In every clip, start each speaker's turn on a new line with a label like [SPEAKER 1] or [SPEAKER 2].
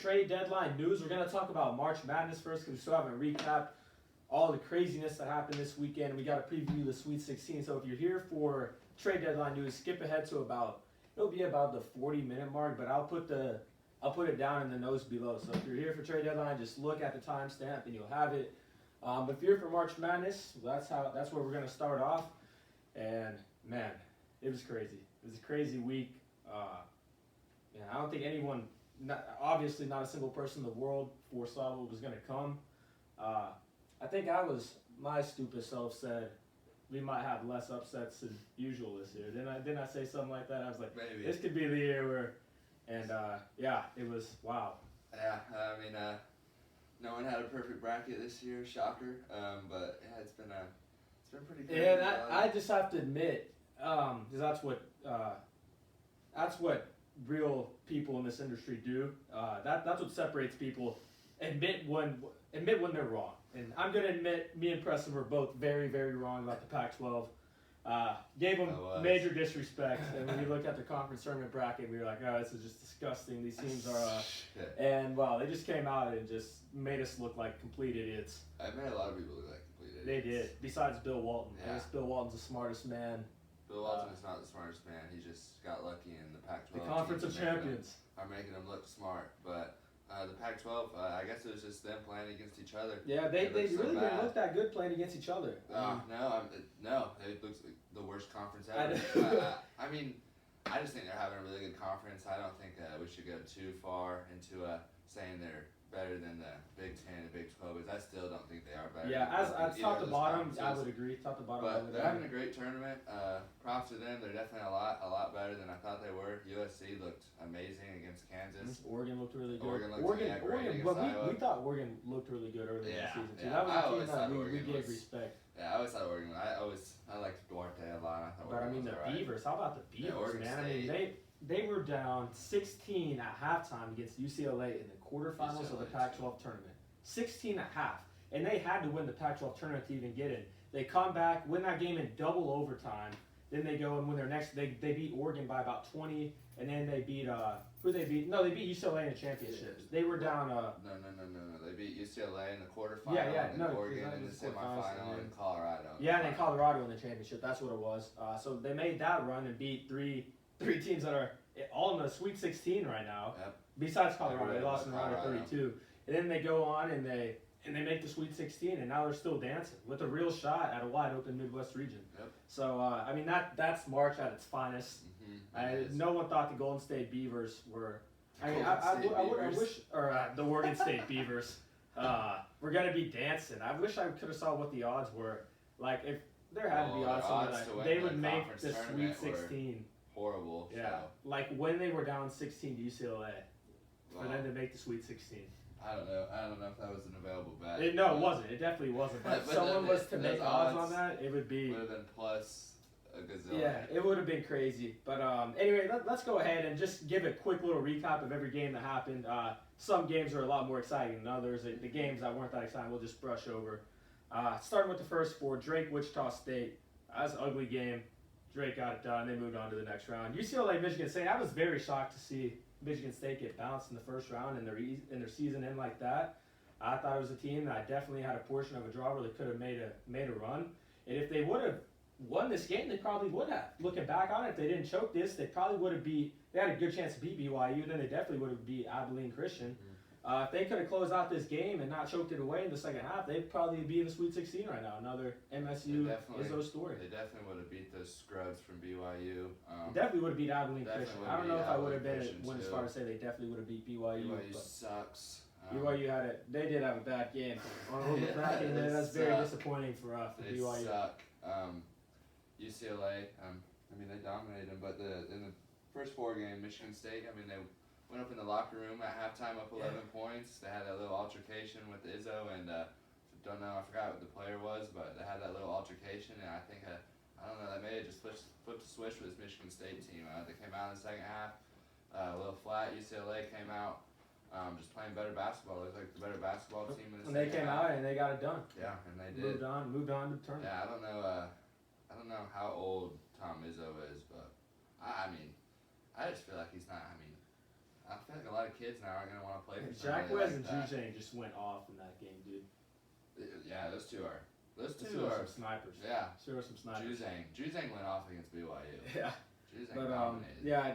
[SPEAKER 1] Trade deadline news. We're going to talk about March Madness first because we still haven't recapped all the craziness that happened this weekend. We got to preview the Sweet 16. So if you're here for trade deadline news, skip ahead to it'll be about the 40-minute mark, but I'll put it down in the notes below. So if you're here for trade deadline, just look at the timestamp and you'll have it. But if you're here for March Madness, that's where we're going to start off. And man, it was crazy. It was a crazy week. I don't think anyone, obviously not a single person in the world foresaw what was going to come. I think my stupid self said we might have less upsets than usual this year. Didn't I say something like that? I was like, maybe this could be the year where, and it was wow.
[SPEAKER 2] Yeah, I mean, no one had a perfect bracket this year, shocker. But yeah, it's been pretty crazy.
[SPEAKER 1] Yeah, and I just have to admit, because that's what real people in this industry do. That's what separates people. Admit when they're wrong. And I'm going to admit, me and Preston were both very, very wrong about the Pac-12. Gave them major disrespect. And when you look at the conference tournament bracket, we were like, oh, this is just disgusting. These teams are... and, wow, they just came out and just made us look like complete idiots.
[SPEAKER 2] I made a lot of people look like complete idiots.
[SPEAKER 1] They did. Besides Bill Walton.
[SPEAKER 2] Yeah.
[SPEAKER 1] I guess Bill Walton's the smartest man.
[SPEAKER 2] Bill Walton is not the smartest man. He just got lucky in the Pac-12.
[SPEAKER 1] The Conference of Champions.
[SPEAKER 2] Are making them look smart. But the Pac-12, I guess it was just them playing against each other.
[SPEAKER 1] Yeah, they really didn't look that good playing against each other.
[SPEAKER 2] No, it looks like the worst conference ever. I mean, I just think they're having a really good conference. I don't think we should go too far into saying they're better than the Big Ten and Big 12, because I still don't think they are better.
[SPEAKER 1] Yeah, as top to bottom, I would agree. Top to bottom,
[SPEAKER 2] but they're having a great tournament. Props to them. They're definitely a lot better than I thought they were. USC looked amazing against Kansas.
[SPEAKER 1] Oregon looked really good.
[SPEAKER 2] Oregon looked great against Iowa.
[SPEAKER 1] We thought Oregon looked really good early in the season too.
[SPEAKER 2] Yeah.
[SPEAKER 1] That was a team that we gave respect.
[SPEAKER 2] Yeah, I always thought Oregon. I liked Duarte a lot.
[SPEAKER 1] But I mean the Beavers. How about the Beavers, man?
[SPEAKER 2] State.
[SPEAKER 1] I mean they were down 16 at halftime against UCLA in the quarterfinals of the Pac-12 tournament. 16 at half. And they had to win the Pac-12 tournament to even get in. They come back, win that game in double overtime. Then they go and win their next. They beat Oregon by about 20, and then they beat who they beat? No, they beat UCLA in the championships. They were down.
[SPEAKER 2] No. They beat UCLA in the quarterfinal. And Oregon in the semifinal, and Colorado.
[SPEAKER 1] Yeah, and then Colorado in the championship. That's what it was. So they made that run and beat three teams that are all in the Sweet 16 right now.
[SPEAKER 2] Yep.
[SPEAKER 1] Besides Colorado, they lost in the round of 32, and then they go on and they make the Sweet 16, and now they're still dancing with a real shot at a wide open Midwest region.
[SPEAKER 2] Yep.
[SPEAKER 1] So I mean that's March at its finest. No one thought the Golden State Beavers were. I wish, or the Oregon State Beavers were gonna be dancing. I wish I could have saw what the odds were. Like if there had to be odds on that, they would make the Sweet 16.
[SPEAKER 2] Horrible.
[SPEAKER 1] Yeah,
[SPEAKER 2] so.
[SPEAKER 1] like when they were down 16 to UCLA, for them to make the Sweet 16.
[SPEAKER 2] I don't know if that was an available bet.
[SPEAKER 1] It wasn't. It definitely wasn't. But if someone was to make odds on that, it would be.
[SPEAKER 2] Would have been plus a gazillion.
[SPEAKER 1] Yeah, it would have been crazy. But anyway, let's go ahead and just give a quick little recap of every game that happened. Some games are a lot more exciting than others. The games that weren't that exciting, we'll just brush over. Starting with the first four, Drake, Wichita State. That was an ugly game. Drake got it done. They moved on to the next round. UCLA, Michigan State. I was very shocked to see Michigan State get bounced in the first round and their season end like that. I thought it was a team that definitely had a portion of a draw where they could have made a run. And if they would have won this game, they probably would have. Looking back on it, if they didn't choke this, they probably would have beat. They had a good chance to beat BYU. Then they definitely would have beat Abilene Christian. If they could have closed out this game and not choked it away in the second half, they'd probably be in the Sweet 16 right now. Another MSU Izzo story.
[SPEAKER 2] They definitely would have beat those scrubs from BYU.
[SPEAKER 1] Definitely would have beat Abilene Christian. I don't know if I would have went as far
[SPEAKER 2] to
[SPEAKER 1] say they definitely would have beat BYU.
[SPEAKER 2] BYU sucks.
[SPEAKER 1] BYU had it. They did have a bad game. That's very disappointing for BYU.
[SPEAKER 2] They suck. UCLA. They dominated them, but in the first four game, Michigan State. They went up in the locker room at halftime, up 11 points. They had that little altercation with Izzo, and I forgot what the player was, but they had that little altercation, and I think that may have just flipped the switch with this Michigan State team. They came out in the second half, a little flat. UCLA came out. Just playing better basketball. It was like the better basketball team in the
[SPEAKER 1] second half. And they came out and they got it done.
[SPEAKER 2] Yeah, and they did.
[SPEAKER 1] Moved on to the tournament.
[SPEAKER 2] Yeah, I don't know how old Tom Izzo is, but I just feel like he's not. I feel like a lot of kids now aren't gonna want to play for
[SPEAKER 1] Jack
[SPEAKER 2] somebody
[SPEAKER 1] Wes
[SPEAKER 2] like
[SPEAKER 1] and
[SPEAKER 2] that.
[SPEAKER 1] Juzang just went off in that game, dude.
[SPEAKER 2] Yeah, those two are
[SPEAKER 1] Some snipers.
[SPEAKER 2] yeah.
[SPEAKER 1] Sure, some snipers.
[SPEAKER 2] Juzang went off against BYU.
[SPEAKER 1] Yeah.
[SPEAKER 2] Juzang
[SPEAKER 1] But
[SPEAKER 2] dominated.
[SPEAKER 1] yeah,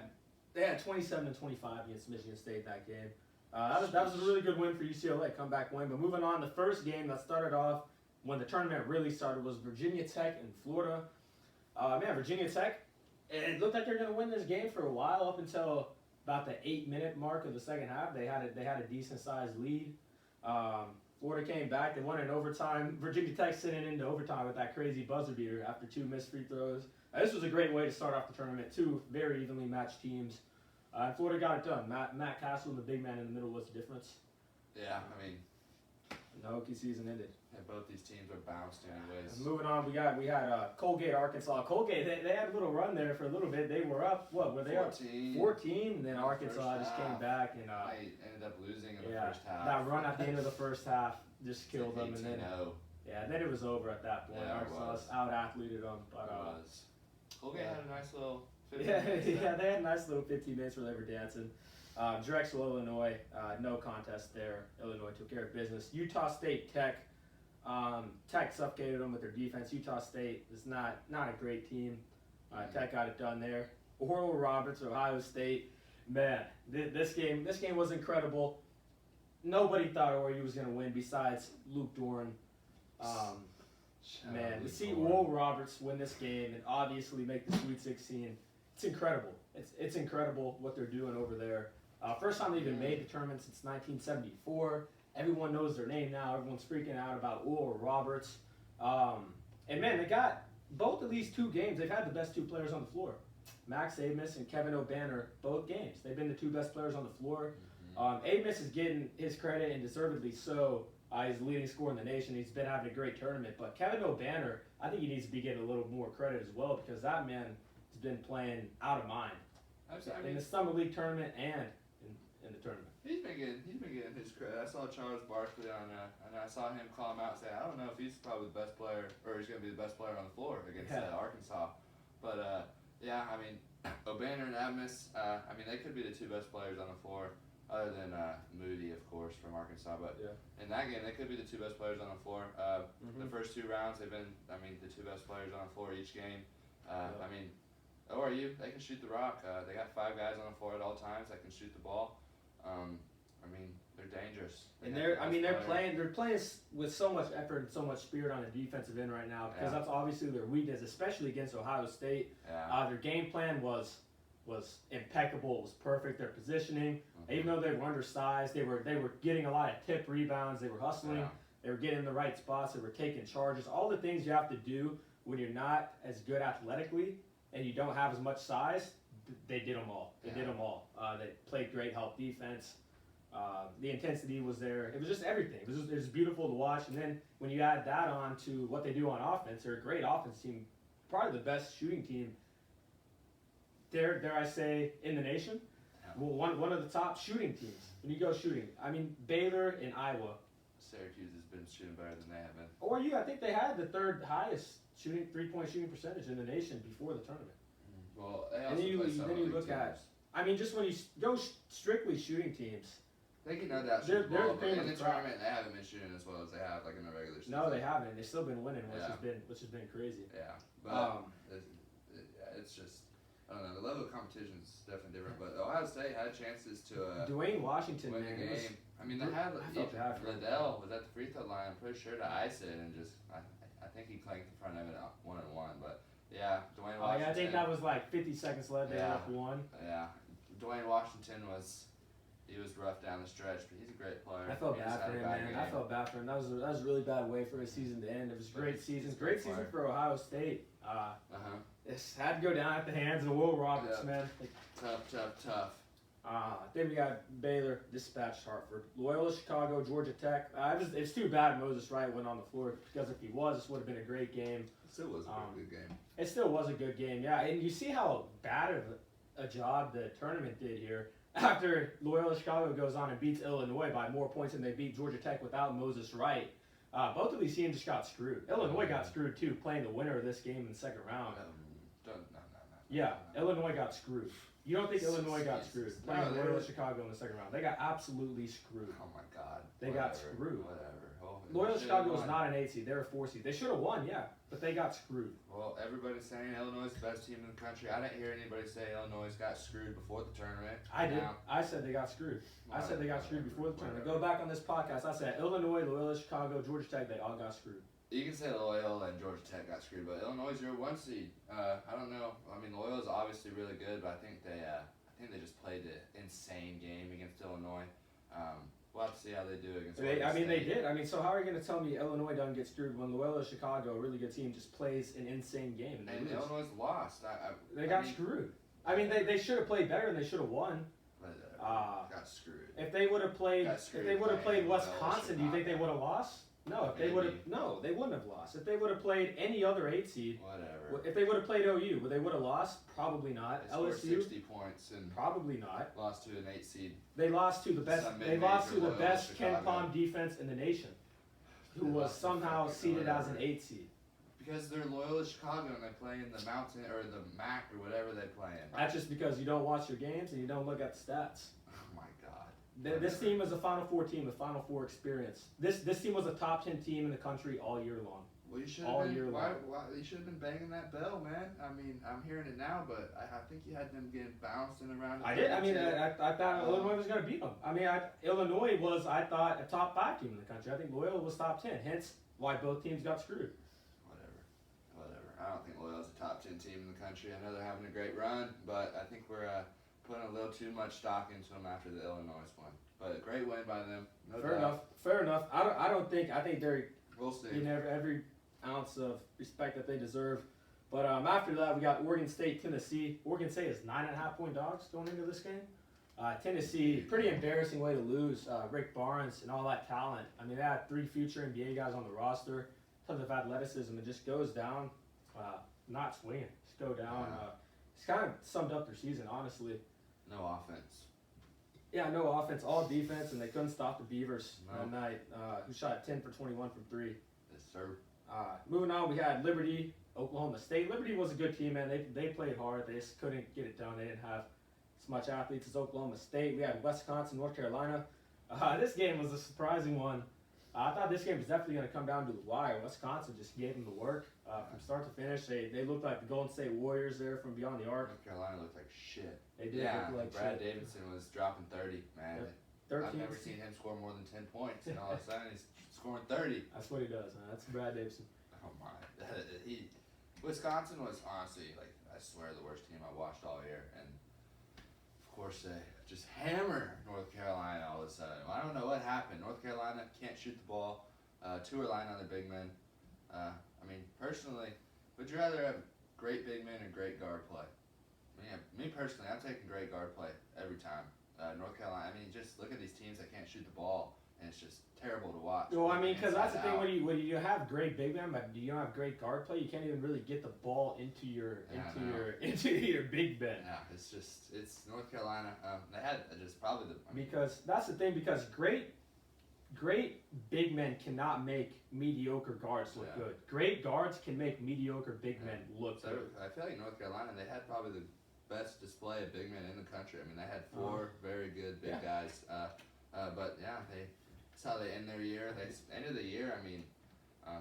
[SPEAKER 1] they had 27-25 against Michigan State that game. That was a really good win for UCLA, comeback win. But moving on, the first game that started off when the tournament really started was Virginia Tech and Florida. Virginia Tech, it looked like they were going to win this game for a while up until about the 8-minute mark of the second half. They had a decent sized lead. Florida came back. They won in overtime. Virginia Tech sent it into overtime with that crazy buzzer beater after 2 missed free throws. This was a great way to start off the tournament. 2 very evenly matched teams. Florida got it done. Matt Castle and the big man in the middle was the difference.
[SPEAKER 2] Yeah, I mean,
[SPEAKER 1] The Hokie season ended.
[SPEAKER 2] both these teams are bounced anyways.
[SPEAKER 1] Moving on, we had Colgate, Arkansas. Colgate, they had a little run there for a little bit. They were up, what were they
[SPEAKER 2] 14,
[SPEAKER 1] up? 14, and then Arkansas just came
[SPEAKER 2] half.
[SPEAKER 1] back and
[SPEAKER 2] I ended up losing in the
[SPEAKER 1] yeah,
[SPEAKER 2] first half.
[SPEAKER 1] that run at the end of the first half just killed them, and then
[SPEAKER 2] 18-0.
[SPEAKER 1] then it was over at that point.
[SPEAKER 2] Yeah, it
[SPEAKER 1] Arkansas
[SPEAKER 2] was.
[SPEAKER 1] out-athleted them, but
[SPEAKER 2] It was. Colgate
[SPEAKER 1] yeah.
[SPEAKER 2] had a nice little 15
[SPEAKER 1] yeah,
[SPEAKER 2] minutes
[SPEAKER 1] yeah,
[SPEAKER 2] there.
[SPEAKER 1] they had a nice little 15 minutes where they were dancing. Drexel, Illinois, no contest there. Illinois took care of business. Utah State Tech. Tech suffocated them with their defense. Utah State is not a great team. Tech got it done there. Oral Roberts, Ohio State. Man, this game was incredible. Nobody thought ORU was going to win besides Luke Doran. Man, to see Oral Roberts win this game and obviously make the Sweet 16, it's incredible. It's incredible what they're doing over there. First time they even made the tournament since 1974. Everyone knows their name now. Everyone's freaking out about Oral Roberts. And man, they got both of these 2 games. They've had the best 2 players on the floor. Max Amos and Kevin O'Banner, both games. They've been the 2 best players on the floor. Amos is getting his credit, and deservedly so. He's the leading scorer in the nation. He's been having a great tournament. But Kevin O'Banner, I think he needs to be getting a little more credit as well, because that man has been playing out of mind in the Summer League tournament and in the tournament.
[SPEAKER 2] He's been getting his credit. I saw Charles Barkley on, and I saw him call him out and say, I don't know if he's probably the best player, or he's going to be the best player on the floor against Arkansas. But, yeah, I mean, O'Banner and Amos, they could be the 2 best players on the floor, other than Moody, of course, from Arkansas. But in that game, they could be the 2 best players on the floor. The first 2 rounds, they've been, the 2 best players on the floor each game. ORU, they can shoot the rock. They got 5 guys on the floor at all times that can shoot the ball. They're dangerous.
[SPEAKER 1] And they're playing with so much effort and so much spirit on the defensive end right now, because that's obviously their weakness, especially against Ohio State. Their game plan was impeccable. It was perfect. Their positioning, even though they were undersized, they were getting a lot of tip rebounds. They were hustling. They were getting in the right spots. They were taking charges. All the things you have to do when you're not as good athletically and you don't have as much size, they did them all. They did them all. They played great help defense. The intensity was there. It was just everything. It was beautiful to watch. And then when you add that on to what they do on offense, they're a great offense team, probably the best shooting team, dare I say, in the nation. Well, one of the top shooting teams. When you go shooting, Baylor and Iowa.
[SPEAKER 2] Syracuse has been shooting better than they have been.
[SPEAKER 1] I think they had the 3rd highest 3-point shooting percentage in the nation before the tournament.
[SPEAKER 2] Well, they also
[SPEAKER 1] And then you look
[SPEAKER 2] teams.
[SPEAKER 1] at, just when you go strictly shooting teams.
[SPEAKER 2] They can no doubt shoot the ball, but in the tournament they haven't been shooting as well as they have in the regular season.
[SPEAKER 1] No, they haven't. They've still been winning, which has been crazy.
[SPEAKER 2] Yeah, but it's just, I don't know. The level of competition is definitely different. But Ohio State had chances to
[SPEAKER 1] Dwayne Washington,
[SPEAKER 2] win the game. They had Liddell was at the free throw line. I'm pretty sure to ice it, and just I think he clanked in front of it 1-on-1. But yeah, Dwayne Washington.
[SPEAKER 1] I think that was like 50 seconds left. They left 1.
[SPEAKER 2] Yeah, Dwayne Washington was rough down the stretch, but he's a great player.
[SPEAKER 1] I felt bad for him, man. I felt bad for him. That was a really bad way for his season to end. It was a great season. Great season for Ohio State. This had to go down at the hands of Will Roberts, man.
[SPEAKER 2] Tough.
[SPEAKER 1] Then we got Baylor dispatched Hartford. Loyola, Chicago, Georgia Tech. It's too bad Moses Wright went on the floor, because if he was, this would have been a great game.
[SPEAKER 2] It still was a good game.
[SPEAKER 1] It still was a good game, yeah. And you see how bad of a job the tournament did here. After Loyola Chicago goes on and beats Illinois by more points than they beat Georgia Tech without Moses Wright, both of these teams just got screwed. Illinois got screwed too, playing the winner of this game in the second round. Illinois got screwed. You don't think Illinois got screwed
[SPEAKER 2] No,
[SPEAKER 1] playing
[SPEAKER 2] they
[SPEAKER 1] Loyola
[SPEAKER 2] were-
[SPEAKER 1] Chicago in the second round? They got absolutely screwed.
[SPEAKER 2] Oh my God.
[SPEAKER 1] They got screwed.
[SPEAKER 2] Whatever. Oh,
[SPEAKER 1] Loyola
[SPEAKER 2] they
[SPEAKER 1] Chicago
[SPEAKER 2] should've
[SPEAKER 1] was
[SPEAKER 2] won.
[SPEAKER 1] not an 8 seed. They were a 4 seed. They should have won, yeah, but they got screwed.
[SPEAKER 2] Well, everybody's saying Illinois is the best team in the country. I didn't hear anybody say Illinois got screwed before the tournament.
[SPEAKER 1] I did.
[SPEAKER 2] Now,
[SPEAKER 1] I said they got screwed. I said they got screwed before the tournament. Go back on this podcast. I said Illinois, Loyola Chicago, Georgia Tech, they all got screwed.
[SPEAKER 2] You can say Loyola and Georgia Tech got screwed, but Illinois is your 1 seed. I don't know. I mean, Loyola's obviously really good, but I think they just played an insane game against Illinois. We'll have to see how they do against.
[SPEAKER 1] They
[SPEAKER 2] Oregon State.
[SPEAKER 1] did. I mean, so how are you going to tell me Illinois doesn't get screwed when Loyola Chicago, a really good team, just plays an insane game?
[SPEAKER 2] And Illinois lost.
[SPEAKER 1] They got screwed. I mean, they should have played better and they should have won.
[SPEAKER 2] But, got screwed.
[SPEAKER 1] If they would have played,
[SPEAKER 2] Got
[SPEAKER 1] if
[SPEAKER 2] screwed
[SPEAKER 1] they would have played
[SPEAKER 2] playing
[SPEAKER 1] Wisconsin, do you think they would have lost? No, if they
[SPEAKER 2] Maybe.
[SPEAKER 1] would have, no, they wouldn't have lost. If they would have played any other 8 seed,
[SPEAKER 2] Whatever.
[SPEAKER 1] if they would have played OU, would they would have lost? Probably not.
[SPEAKER 2] They scored
[SPEAKER 1] LSU,
[SPEAKER 2] 60 points and
[SPEAKER 1] probably not.
[SPEAKER 2] lost to an 8 seed.
[SPEAKER 1] They lost to the best.
[SPEAKER 2] Some
[SPEAKER 1] They lost to the
[SPEAKER 2] mid-major
[SPEAKER 1] best
[SPEAKER 2] Loyola
[SPEAKER 1] Ken
[SPEAKER 2] Chicago.
[SPEAKER 1] Palm defense in the nation, who
[SPEAKER 2] They
[SPEAKER 1] was
[SPEAKER 2] lost to
[SPEAKER 1] somehow
[SPEAKER 2] fucking
[SPEAKER 1] seeded as an
[SPEAKER 2] whatever.
[SPEAKER 1] 8 seed.
[SPEAKER 2] Because they're Loyola Chicago and they play in the Mountain or the MAC or whatever they play in.
[SPEAKER 1] That's just because you don't watch your games and you don't look at the stats.
[SPEAKER 2] Oh my God.
[SPEAKER 1] This team is a Final Four team, a Final Four experience. This team was a top 10 team in the country all year long.
[SPEAKER 2] Well, you should
[SPEAKER 1] all
[SPEAKER 2] have been.
[SPEAKER 1] year
[SPEAKER 2] Why,
[SPEAKER 1] long.
[SPEAKER 2] you should have been banging that bell, man. I mean, I'm hearing it now, but I think you had them getting bounced and around.
[SPEAKER 1] I did. I mean, I thought Illinois was going to beat them. I mean, Illinois was, I thought, a top 5 team in the country. I think Loyola was top 10. Hence, why both teams got screwed.
[SPEAKER 2] Whatever. I don't think Loyola's a top 10 team in the country. I know they're having a great run, but I think we're putting a little too much stock into them after the Illinois one. But a great win by them. No doubt.
[SPEAKER 1] Fair enough. I think they're
[SPEAKER 2] We'll see.
[SPEAKER 1] getting every ounce of respect that they deserve. But after that, we got Oregon State, Tennessee. Oregon State is 9.5 point dogs going into this game. Tennessee, pretty embarrassing way to lose. Rick Barnes and all that talent. I mean, they had 3 future NBA guys on the roster. Tons of athleticism. It just goes down, not swinging. Just go down. It's kind of summed up their season, honestly.
[SPEAKER 2] No offense.
[SPEAKER 1] Yeah, no offense, all defense, and they couldn't stop the Beavers
[SPEAKER 2] No.
[SPEAKER 1] that night, who shot 10 for 21 from 3.
[SPEAKER 2] Yes, sir.
[SPEAKER 1] Moving on, we had Liberty, Oklahoma State. Liberty was a good team, man. They played hard. They just couldn't get it done. They didn't have as much athletes as Oklahoma State. We had Wisconsin, North Carolina. This game was a surprising one. I thought this game was definitely going to come down to the wire. Wisconsin just gave them the work from start to finish. They looked like the Golden State Warriors there from beyond the arc.
[SPEAKER 2] North Carolina looked like shit.
[SPEAKER 1] They did look like
[SPEAKER 2] Brad
[SPEAKER 1] shit.
[SPEAKER 2] Davidson was dropping 30, man.
[SPEAKER 1] Yep.
[SPEAKER 2] I've
[SPEAKER 1] 13.
[SPEAKER 2] never seen him score more than 10 points, and all of a sudden he's scoring 30.
[SPEAKER 1] That's what he does, man. That's Brad Davidson.
[SPEAKER 2] Oh my! Wisconsin was honestly, like, I swear, the worst team I watched all year, and of course they just hammer North Carolina all of a sudden. Well, I don't know what happened. North Carolina can't shoot the ball. 2 are relying on their big men. I mean, personally, would you rather have great big men or great guard play? Me personally, I'm taking great guard play every time. North Carolina, I mean, just look at these teams that can't shoot the ball, and it's just terrible to watch.
[SPEAKER 1] Well, I mean, because that's the
[SPEAKER 2] Inside
[SPEAKER 1] thing
[SPEAKER 2] out.
[SPEAKER 1] when you have great big men, but you don't have great guard play. You can't even really get the ball into your big men.
[SPEAKER 2] Yeah, it's North Carolina. They had just probably
[SPEAKER 1] Because that's the thing. Because great big men cannot make mediocre guards look good. Great guards can make mediocre big men look
[SPEAKER 2] So
[SPEAKER 1] good.
[SPEAKER 2] I feel like North Carolina, they had probably the best display of big men in the country. I mean, they had 4 very good big guys. But yeah, that's how they end their year. They ended the year. I mean,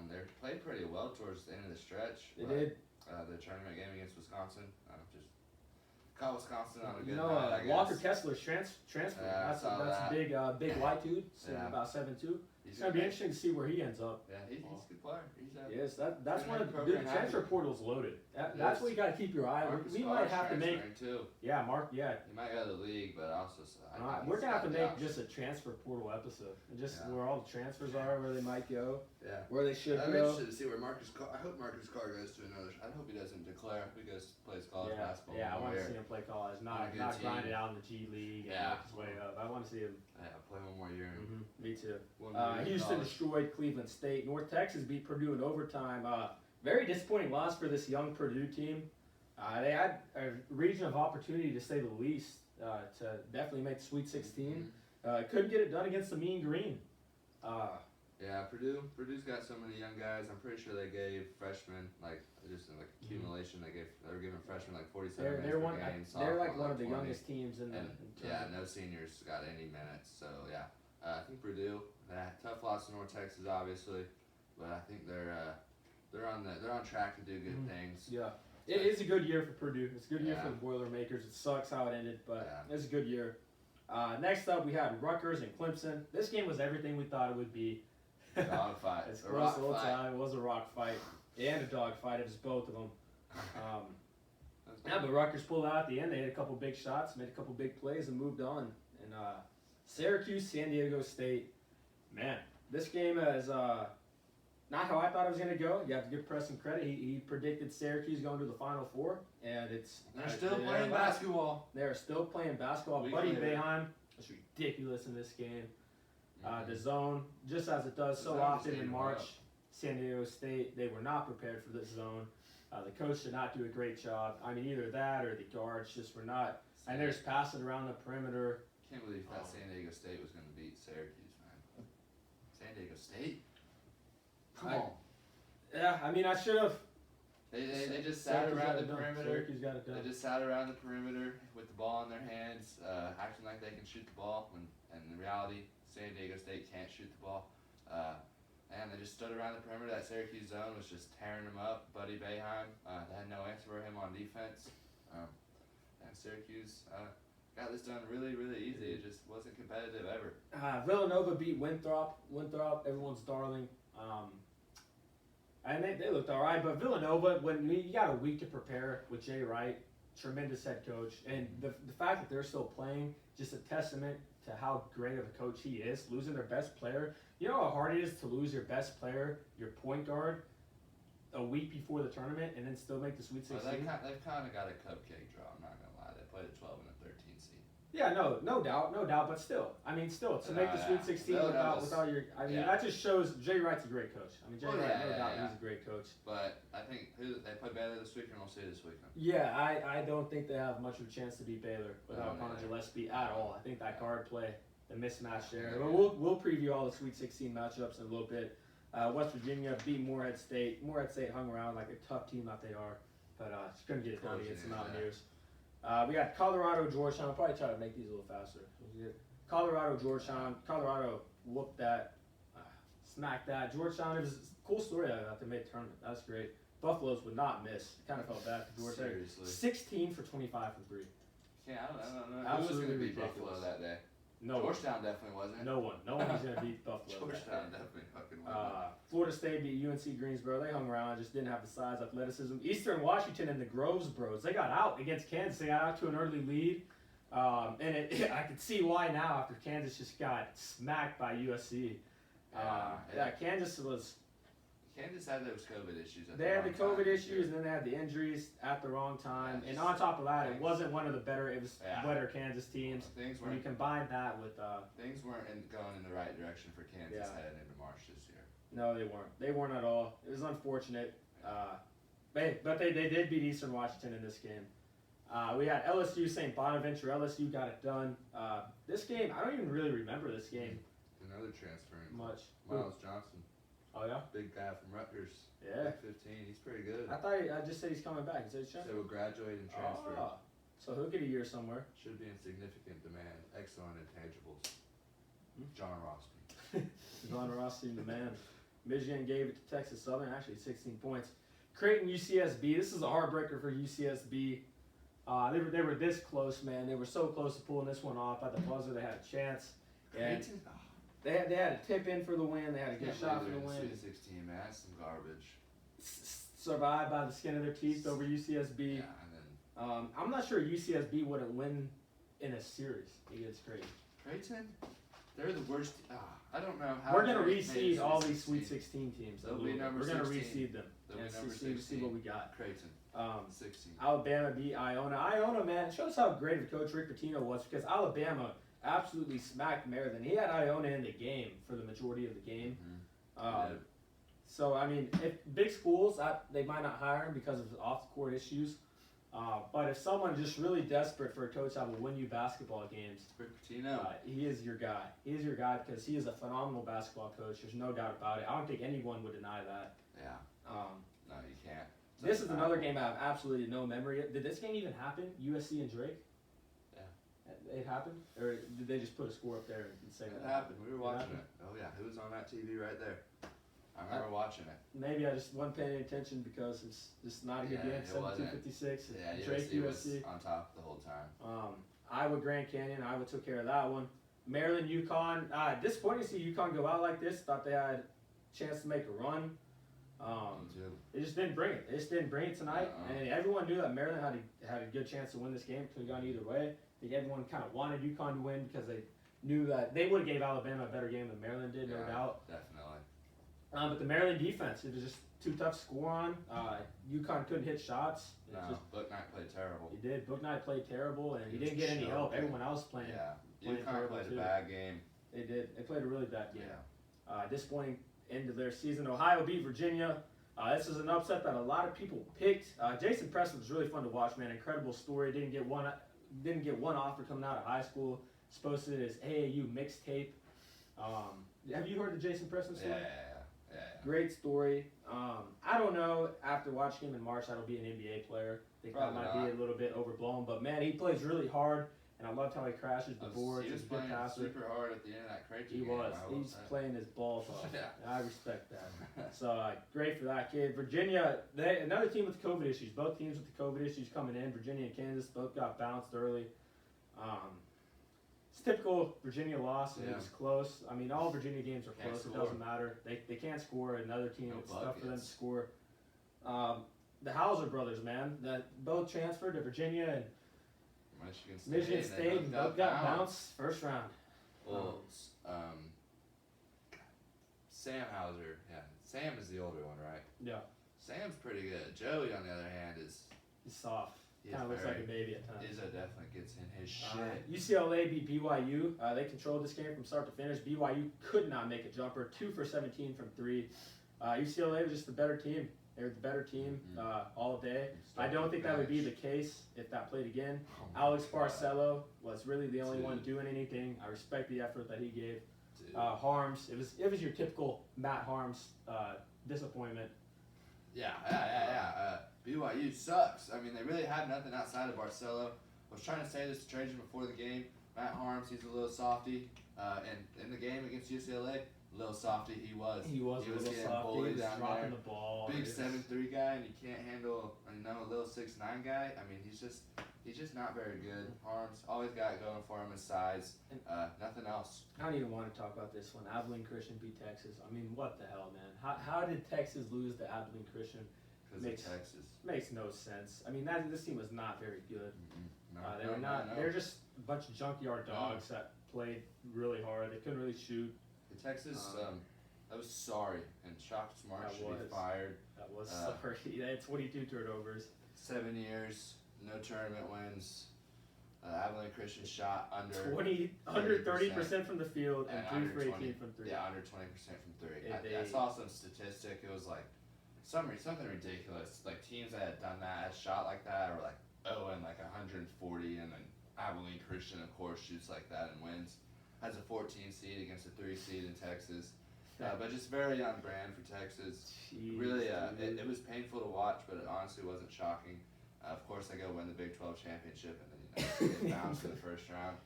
[SPEAKER 2] they played pretty well towards the end of the stretch.
[SPEAKER 1] They did.
[SPEAKER 2] The tournament game against Wisconsin, just caught Wisconsin on a good
[SPEAKER 1] You know,
[SPEAKER 2] night, I guess.
[SPEAKER 1] Walker Kessler's transfer.
[SPEAKER 2] Yeah, I
[SPEAKER 1] That's
[SPEAKER 2] saw that.
[SPEAKER 1] big white dude, sitting
[SPEAKER 2] Yeah.
[SPEAKER 1] about 7'2".
[SPEAKER 2] He's
[SPEAKER 1] It's gonna be interesting to see where he ends up.
[SPEAKER 2] Yeah, he's a good player.
[SPEAKER 1] Yes, that's
[SPEAKER 2] Good
[SPEAKER 1] one of the
[SPEAKER 2] program
[SPEAKER 1] transfer
[SPEAKER 2] happy.
[SPEAKER 1] portal's loaded. That's
[SPEAKER 2] Yes.
[SPEAKER 1] what you got to keep your eye on.
[SPEAKER 2] Marcus
[SPEAKER 1] We
[SPEAKER 2] Carr's
[SPEAKER 1] might have to make
[SPEAKER 2] transferring, too.
[SPEAKER 1] Yeah,
[SPEAKER 2] He might go to the league, but also
[SPEAKER 1] we're gonna have to
[SPEAKER 2] he's
[SPEAKER 1] make
[SPEAKER 2] got
[SPEAKER 1] just a transfer portal episode, and just
[SPEAKER 2] Yeah.
[SPEAKER 1] where all the transfers are, where they might go,
[SPEAKER 2] Yeah.
[SPEAKER 1] where they should
[SPEAKER 2] I'm
[SPEAKER 1] go.
[SPEAKER 2] interested to see where Marcus Carr. I hope Marcus Carr goes to another. I hope he doesn't declare. He plays college basketball.
[SPEAKER 1] Yeah, I want to
[SPEAKER 2] here.
[SPEAKER 1] see him play college,
[SPEAKER 2] On a
[SPEAKER 1] not
[SPEAKER 2] good
[SPEAKER 1] grind
[SPEAKER 2] team.
[SPEAKER 1] it out in the G League and
[SPEAKER 2] Yeah.
[SPEAKER 1] work his way up. I want to see him.
[SPEAKER 2] Yeah, play one more year.
[SPEAKER 1] Me too.
[SPEAKER 2] One more year in
[SPEAKER 1] Houston
[SPEAKER 2] college.
[SPEAKER 1] destroyed Cleveland State. North Texas beat Purdue in overtime. Very disappointing loss for this young Purdue team. They had a region of opportunity, to say the least, to definitely make the Sweet 16. Couldn't get it done against the Mean Green.
[SPEAKER 2] Yeah, Yeah, Purdue's got so many young guys. I'm pretty sure they gave freshmen just in accumulation. They were giving freshmen 47
[SPEAKER 1] They're
[SPEAKER 2] minutes per
[SPEAKER 1] one.
[SPEAKER 2] game.
[SPEAKER 1] They're like
[SPEAKER 2] sophomore,
[SPEAKER 1] one of the
[SPEAKER 2] 20.
[SPEAKER 1] youngest teams in the.
[SPEAKER 2] No seniors got any minutes. So yeah, I think Purdue. Tough loss to North Texas, obviously, but I think they're on track to do good things.
[SPEAKER 1] Yeah. It is a good year for Purdue. It's a good year for the Boilermakers. It sucks how it ended, but it's a good year. Next up, we had Rutgers and Clemson. This game was everything we thought it would be.
[SPEAKER 2] Dog fight.
[SPEAKER 1] It's close the whole time. It was a rock fight and a dog fight. It was both of them. But Rutgers pulled out at the end. They had a couple big shots, made a couple big plays, and moved on. And Syracuse, San Diego State. Man, this game is not how I thought it was going to go. You have to give Preston credit. He predicted Syracuse going to the Final Four, and
[SPEAKER 2] they're still playing basketball.
[SPEAKER 1] They're still playing basketball. Buddy Boeheim was ridiculous in this game. The zone, just as it does so often in March, San Diego State, they were not prepared for this zone. The coach did not do a great job. I mean, either that or the guards just were not. And they're just passing around the perimeter.
[SPEAKER 2] Can't believe that San Diego State was going to beat Syracuse, man. San Diego State? Come on.
[SPEAKER 1] Yeah, I mean, I should have.
[SPEAKER 2] They just sat around the perimeter.
[SPEAKER 1] Syracuse got it done.
[SPEAKER 2] They just sat around the perimeter with the ball in their hands, acting like they can shoot the ball. And in reality, San Diego State can't shoot the ball. And they just stood around the perimeter. That Syracuse zone was just tearing them up. Buddy Boeheim, they had no answer for him on defense. And Syracuse got this done really, really easy. It just wasn't competitive ever.
[SPEAKER 1] Villanova beat Winthrop. Winthrop, everyone's darling. And they looked all right, but Villanova, when you got a week to prepare with Jay Wright, tremendous head coach, and the fact that they're still playing, just a testament to how great of a coach he is. Losing their best player, you know how hard it is to lose your best player, your point guard, a week before the tournament, and then still make the Sweet 16.
[SPEAKER 2] They've kind of got a cupcake draw. I'm not gonna lie, they played a 12 and a 13 seed.
[SPEAKER 1] Yeah, no doubt, but still, to make the Sweet 16 without your, that just shows Jay Wright's a great coach. I mean, Jay Wright, no doubt, he's a great coach.
[SPEAKER 2] But I think they play Baylor this weekend. We'll see this weekend.
[SPEAKER 1] Yeah, I don't think they have much of a chance to beat Baylor without Connor Gillespie at all. I think that guard play, the mismatch there. But we'll preview all the Sweet 16 matchups in a little bit. West Virginia beat Morehead State. Morehead State hung around like a tough team that they are, but just couldn't get it done against the Mountaineers. We got Colorado, Georgetown. I'll probably try to make these a little faster. Colorado, Georgetown. Colorado whooped that, smacked that. Georgetown, it was a cool story that they made the tournament. That's great. Buffaloes would not miss. Kind of felt bad for Georgetown.
[SPEAKER 2] Seriously.
[SPEAKER 1] 16 for 25 from 3.
[SPEAKER 2] Yeah, I don't know.
[SPEAKER 1] Absolutely
[SPEAKER 2] Who was going to beat
[SPEAKER 1] ridiculous.
[SPEAKER 2] Buffalo that day?
[SPEAKER 1] No
[SPEAKER 2] Georgetown definitely wasn't.
[SPEAKER 1] No one was going to beat Buffalo.
[SPEAKER 2] Georgetown definitely fucking won.
[SPEAKER 1] Florida State beat UNC Greensboro. They hung around, just didn't have the size, athleticism. Eastern Washington and the Groves Bros, they got out against Kansas. They got out to an early lead. And I could see why now after Kansas just got smacked by USC. Kansas
[SPEAKER 2] had those COVID issues.
[SPEAKER 1] They had the COVID issues, and then they had the injuries at the wrong time. And on top of that, it wasn't one of the better. It was better Kansas teams. When you combine that with
[SPEAKER 2] things weren't going in the right direction for Kansas heading into March this year.
[SPEAKER 1] No, they weren't. They weren't at all. It was unfortunate. But they did beat Eastern Washington in this game. We had LSU St. Bonaventure. LSU got it done. This game, I don't even really remember this game.
[SPEAKER 2] Another transfer.
[SPEAKER 1] Much.
[SPEAKER 2] Miles Johnson.
[SPEAKER 1] Oh, yeah?
[SPEAKER 2] Big guy from Rutgers.
[SPEAKER 1] Yeah.
[SPEAKER 2] 15. He's pretty good.
[SPEAKER 1] I thought I just said he's coming back. He said he's
[SPEAKER 2] transferring. So he'll graduate and transfer.
[SPEAKER 1] Oh. So he'll get a year somewhere.
[SPEAKER 2] Should be in significant demand. Excellent intangibles. John Rossi.
[SPEAKER 1] John Rossi, the man. Michigan gave it to Texas Southern. Actually, 16 points. Creighton, UCSB. This is a heartbreaker for UCSB. They were this close, man. They were so close to pulling this one off. At the buzzer, they had a chance.
[SPEAKER 2] Creighton?
[SPEAKER 1] They had a tip in for the win. They had a good shot for the win.
[SPEAKER 2] Sweet 16, man. That's some garbage.
[SPEAKER 1] Survived by the skin of their teeth over UCSB.
[SPEAKER 2] Yeah, and then
[SPEAKER 1] I'm not sure UCSB wouldn't win in a series against Creighton.
[SPEAKER 2] Creighton? They're the worst. I don't know how.
[SPEAKER 1] We're going to reseed all these Sweet 16 teams.
[SPEAKER 2] They'll be number 16.
[SPEAKER 1] We're going to reseed them.
[SPEAKER 2] They'll be
[SPEAKER 1] and
[SPEAKER 2] number
[SPEAKER 1] see
[SPEAKER 2] 16.
[SPEAKER 1] what we got.
[SPEAKER 2] Creighton. 16.
[SPEAKER 1] Alabama beat Iona. Iona, man, shows how great of a coach Rick Pitino was because Alabama absolutely smacked Maryland. He had Iona in the game for the majority of the game. So, I mean, if big schools, they might not hire him because of off-the-court issues. But if someone just really desperate for a coach that will win you basketball games,
[SPEAKER 2] Rick Pitino.
[SPEAKER 1] he is your guy. He is your guy because he is a phenomenal basketball coach. There's no doubt about it. I don't think anyone would deny that.
[SPEAKER 2] Yeah. No, you can't.
[SPEAKER 1] This is another game I have absolutely no memory of. Did this game even happen? USC and Drake?
[SPEAKER 2] Yeah.
[SPEAKER 1] It happened? Or did they just put a score up there and say
[SPEAKER 2] It
[SPEAKER 1] that?
[SPEAKER 2] happened. We were watching it. Oh, yeah. Who was on that TV right there? I remember watching it.
[SPEAKER 1] Maybe I just wasn't paying attention because it's just not a good game. 72-56.
[SPEAKER 2] Yeah,
[SPEAKER 1] Drake
[SPEAKER 2] USC was on top the whole time.
[SPEAKER 1] Iowa Grand Canyon. Iowa took care of that one. Maryland UConn. Disappointing to see UConn go out like this. Thought they had a chance to make a run. They just didn't bring it. They just didn't bring it tonight. And everyone knew that Maryland had a good chance to win this game. Could have gone either way. I think everyone kind of wanted UConn to win because they knew that they would have gave Alabama a better game than Maryland did, no doubt.
[SPEAKER 2] Definitely.
[SPEAKER 1] But the Maryland defense, it was just too tough to score on. UConn couldn't hit shots.
[SPEAKER 2] Book Knight played terrible.
[SPEAKER 1] He did. Book Knight played terrible, and he didn't get any help. Everyone else playing.
[SPEAKER 2] Yeah, UConn played a bad game.
[SPEAKER 1] They did. They played a really bad game.
[SPEAKER 2] Yeah.
[SPEAKER 1] Disappointing end of their season. Ohio beat Virginia. This is an upset that a lot of people picked. Jason Preston was really fun to watch, man. Incredible story. Didn't get one offer coming out of high school. Supposed to his AAU mixtape. Have you heard the Jason Preston story?
[SPEAKER 2] Yeah.
[SPEAKER 1] Great story. I don't know. After watching him in March, that'll be an NBA player. I think that might be a little bit overblown. But man, he plays really hard, and I loved how he crashes the boards.
[SPEAKER 2] He was playing super hard at the end of that crate game.
[SPEAKER 1] He was. He's playing his balls off.
[SPEAKER 2] Yeah.
[SPEAKER 1] I respect that. So great for that kid. Virginia, another team with COVID issues. Both teams with the COVID issues coming in. Virginia and Kansas both got bounced early. It's typical Virginia loss, and it was close. I mean, all Virginia games are close. It doesn't matter. They can't score. Another team, it's tough for them to score. The Hauser brothers, man, that both transferred to Virginia and Michigan State, and both got bounced first round.
[SPEAKER 2] Well, Sam Hauser, Sam is the older one, right?
[SPEAKER 1] Yeah.
[SPEAKER 2] Sam's pretty good. Joey, on the other hand,
[SPEAKER 1] he's soft. Kind of looks like a baby at times.
[SPEAKER 2] Izzo definitely gets in his shit.
[SPEAKER 1] UCLA beat BYU. They controlled this game from start to finish. BYU could not make a jumper. 2 for 17 from 3. UCLA was just the better team. They were the better team all day. I don't think that would be the case if that played again. Alex Barcelo was really the only one doing anything. I respect the effort that he gave. Harms, it was your typical Matt Harms disappointment.
[SPEAKER 2] Yeah. BYU sucks. I mean, they really had nothing outside of Barcelo. I was trying to say this to Trajan before the game. Matt Harms, he's a little softy. And in the game against UCLA, a little softy he was.
[SPEAKER 1] He was
[SPEAKER 2] getting
[SPEAKER 1] softy.
[SPEAKER 2] bullied
[SPEAKER 1] He was
[SPEAKER 2] down
[SPEAKER 1] dropping
[SPEAKER 2] there.
[SPEAKER 1] the ball.
[SPEAKER 2] Big 7'3" guy, and he can't handle a little 6'9" guy. I mean, he's just not very good. Harms always got it going for him, his size. Nothing else.
[SPEAKER 1] I don't even want to talk about this one. Abilene Christian beat Texas. I mean, what the hell, man? How did Texas lose to Abilene Christian?
[SPEAKER 2] Because of Texas.
[SPEAKER 1] Makes no sense. I mean, this team was not very good.
[SPEAKER 2] No,
[SPEAKER 1] they were not. They were just a bunch of junkyard dogs that played really hard. They couldn't really shoot.
[SPEAKER 2] Texas, I was sorry, and Shock Smart should be fired.
[SPEAKER 1] That was sorry. They had 22 turnovers.
[SPEAKER 2] 7 years, no tournament wins. Abilene Christian shot under
[SPEAKER 1] 30% from the field and 3 for 18 from 3.
[SPEAKER 2] Yeah, under 20% from 3. I saw some statistic. It was like something ridiculous. Like teams that had done that, had shot like that, or like 140, and then Abilene Christian, of course, shoots like that and wins. Has a 14 seed against a 3 seed in Texas. But just very on brand for Texas.
[SPEAKER 1] Jeez,
[SPEAKER 2] really, it was painful to watch, but it honestly wasn't shocking. Of course, they go win the Big 12 championship, and then get bounced in the first round.